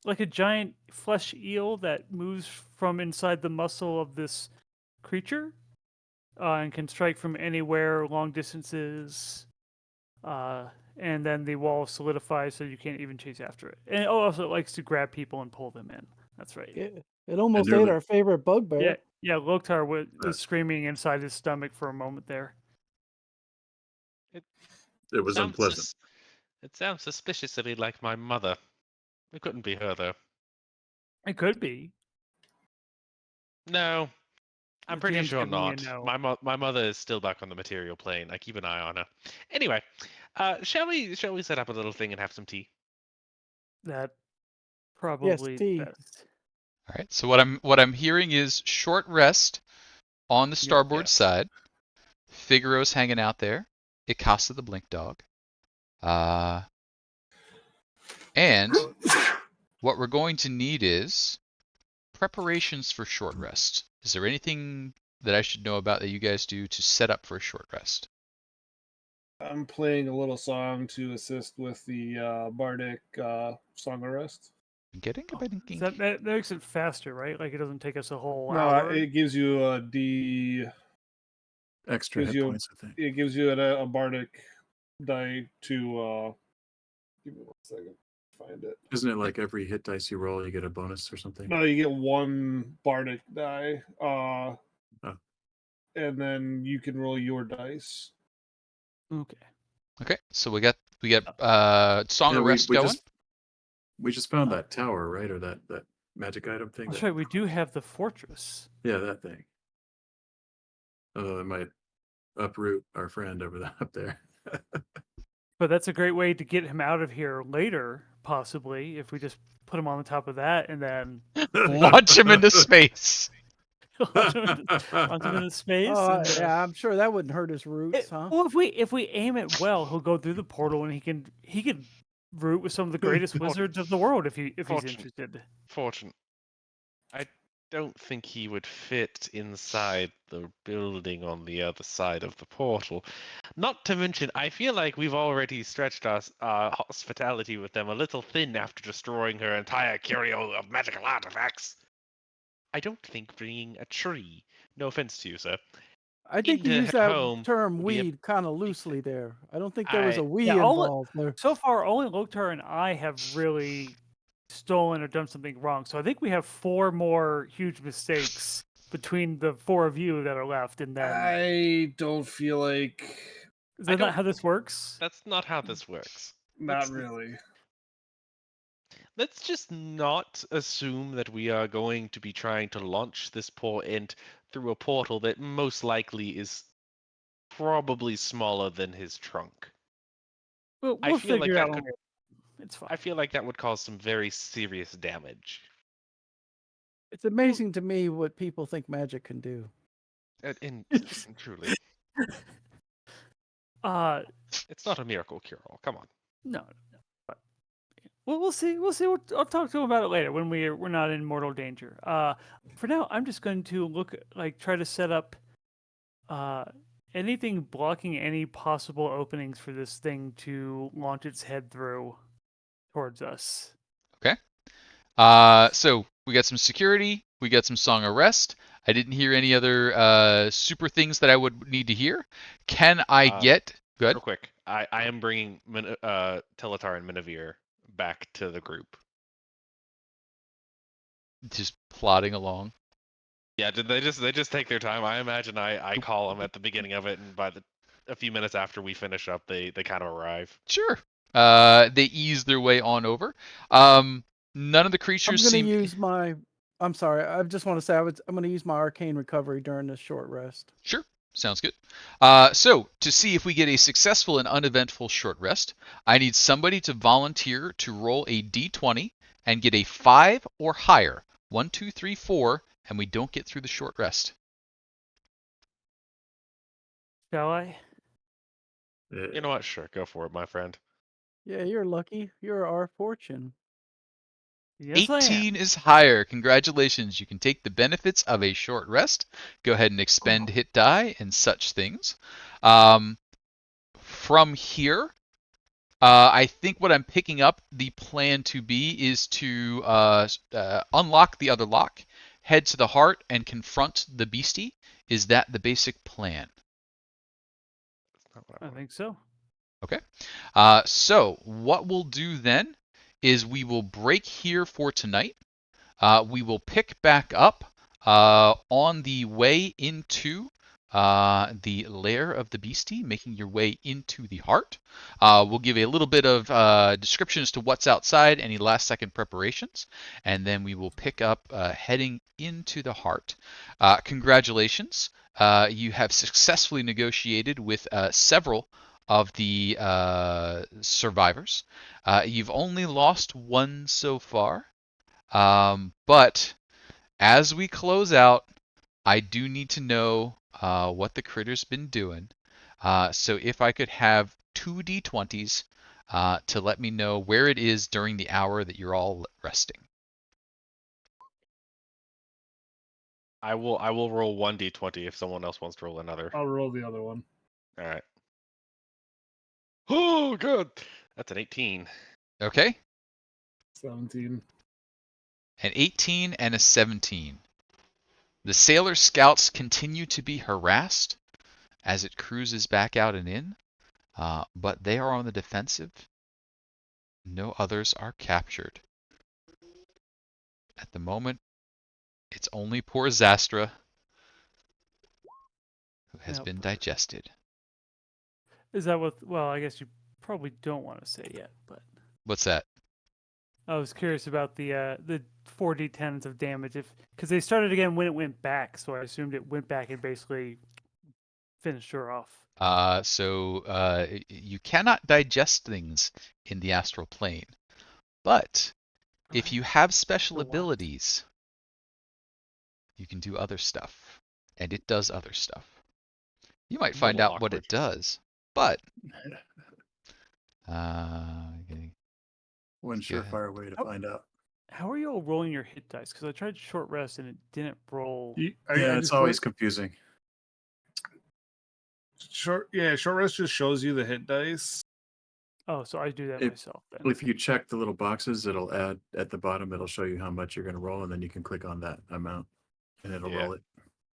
Like a giant flesh eel that moves from inside the muscle of this creature and can strike from anywhere, long distances. And then the wall solidifies so you can't even chase after it. And also it likes to grab people and pull them in. That's right. It almost ate nearly- our favorite bugbear. Yeah, Loktar was screaming inside his stomach for a moment there. It was Sounds unpleasant. It sounds suspiciously like my mother. It couldn't be her, though. It could be. No, I'm The pretty GM's sure giving me a not. no. My mother is still back on the material plane. I keep an eye on her. Anyway, shall we set up a little thing and have some tea? That Yes, probably tea. best. all right. So what I'm hearing is short rest on the starboard Yes. side. Figaro's hanging out there. Icasa the blink dog. And what we're going to need is preparations for short rest. Is there anything that I should know about that you guys do to set up for a short rest? I'm playing a little song to assist with the bardic song of rest. Getting a bit So that makes it faster, right? Like it doesn't take us a whole No, hour. it gives you a D. Extra Gives hit you points, I think. It gives you a bardic die to. Give me 1 second. Find it. Isn't it like every hit dice you roll, you get a bonus or something? No, you get 1 bardic die. Oh. And then you can roll your dice. Okay. Okay, so we got Song Yeah, of Rest we going. we just found that tower, right? Or that magic item thing. That's that- right. We do have the fortress. Yeah, that thing. It might uproot our friend up there. But that's a great way to get him out of here later, possibly, if we just put him on the top of that and then Launch him into space. launch him into space. and, Yeah, I'm sure that wouldn't hurt his roots, huh? Well, if we aim it well, he'll go through the portal and he can root with some of the greatest wizards of the world if he's Fortune. interested. Fortune. I don't think he would fit inside the building on the other side of the portal. Not to mention, I feel like we've already stretched our hospitality with them a little thin after destroying her entire curio of magical artifacts. I don't think bringing a tree, no offense to you, sir, I think you into used her that home term would be a weed kind of loosely there. I don't think there was a we Yeah, involved there. So far, only Loktar and I have really stolen or done something wrong. So I think we have 4 more huge mistakes between the 4 of you that are left, and then I don't feel like. is I that not don't- how this works? That's not how this works. Not really. Let's just not assume that we are going to be trying to launch this poor ent through a portal that most likely is probably smaller than his trunk. We'll I feel like figure it that out. could. when It's fine. I feel like that would cause some very serious damage. It's amazing to me what people think magic can do. And truly, it's not a miracle cure-all. Come on. No. But we'll see. We'll see. I'll talk to him about it later when we're not in mortal danger. For now, I'm just going to try to set up anything blocking any possible openings for this thing to launch its head through towards us. Okay. So we got some security. We got some song of rest. I didn't hear any other super things that I would need to hear. Can I get good? Real quick, I am bringing Telatar and Minavir back to the group. Just plodding along. Yeah, did they just take their time? I imagine I call them at the beginning of it, and by a few minutes after we finish up, they kind of arrive. Sure. They ease their way on over. None of the I'm creatures gonna seem. use my. I'm sorry. I just want to say I'm gonna use my arcane recovery during this short rest. Sure. Sounds good. So, to see if we get a successful and uneventful short rest, I need somebody to volunteer to roll a d20 and get a 5 or higher. 1, 2, 3, 4, and we don't get through the short rest. Shall I? You know what? Sure, go for it, my friend. Yeah, you're lucky. You're our fortune. Yes, 18 is higher. Congratulations. You can take the benefits of a short rest. Go ahead and expend hit die and such things. From here, I think what I'm picking up the plan to be is to unlock the other lock, head to the heart, and confront the beastie. Is that the basic plan? That's not what I wanted. think so. Okay. So what we'll do then is we will break here for tonight. We will pick back up on the way into the lair of the beastie, making your way into the heart. We'll give a little bit of description as to what's outside, any last second preparations, and then we will pick up heading into the heart. Congratulations. You have successfully negotiated with several of the survivors. You've only lost one so far. But as we close out, I do need to know what the critter's been doing. So if I could have 2d20s to let me know where it is during the hour that you're all resting. I will roll 1d20 if someone else wants to roll another. I'll roll the other one. All right. Oh, good. That's an 18. Okay? 17. An 18 and a 17. The sailor scouts continue to be harassed as it cruises back out and in, but they are on the defensive. No others are captured. At the moment, it's only poor Zastra who has Yep. been digested. Is that what? Well, I guess you probably don't want to say yet, but What's that? I was curious about the 4d10s of damage, because they started again when it went back, so I assumed it went back and basically finished her off. So you cannot digest things in the astral plane, but if Right. you have special So what? abilities, you can do other stuff, and it does other stuff. You might A find little out what it awkward. does, but okay. One Let's go ahead. surefire way to Oh. find out. How are you all rolling your hit dice? Because I tried short rest and it didn't roll. Yeah, it's always confusing. Short rest just shows you the hit dice. Oh, so I do that If- myself then. If you check the little boxes, it'll add at the bottom. It'll show you how much you're going to roll, and then you can click on that amount, and it'll Yeah. roll it.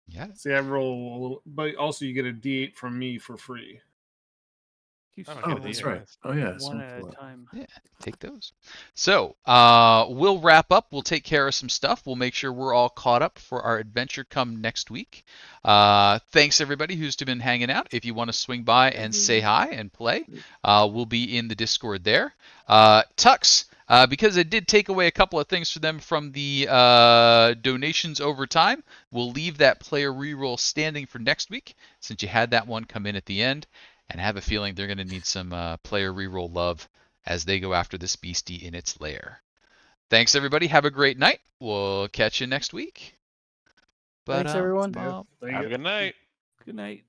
Yeah. See, I roll a little, but also you get a D8 from me for free. Keeps I don't Oh, get a that's D8. right. Oh yeah, one some at a pull-up. time. Yeah, take those. So we'll wrap up. We'll take care of some stuff. We'll make sure we're all caught up for our adventure come next week. Thanks everybody who's been hanging out. If you want to swing by and say hi and play, we'll be in the Discord there. Tux, because I did take away a couple of things for them from the donations over time, we'll leave that player reroll standing for next week since you had that one come in at the end. And I have a feeling they're going to need some player reroll love as they go after this beastie in its lair. Thanks, everybody. Have a great night. We'll catch you next week. Thanks, everyone. Yeah, thank Have you. a good night. Good night.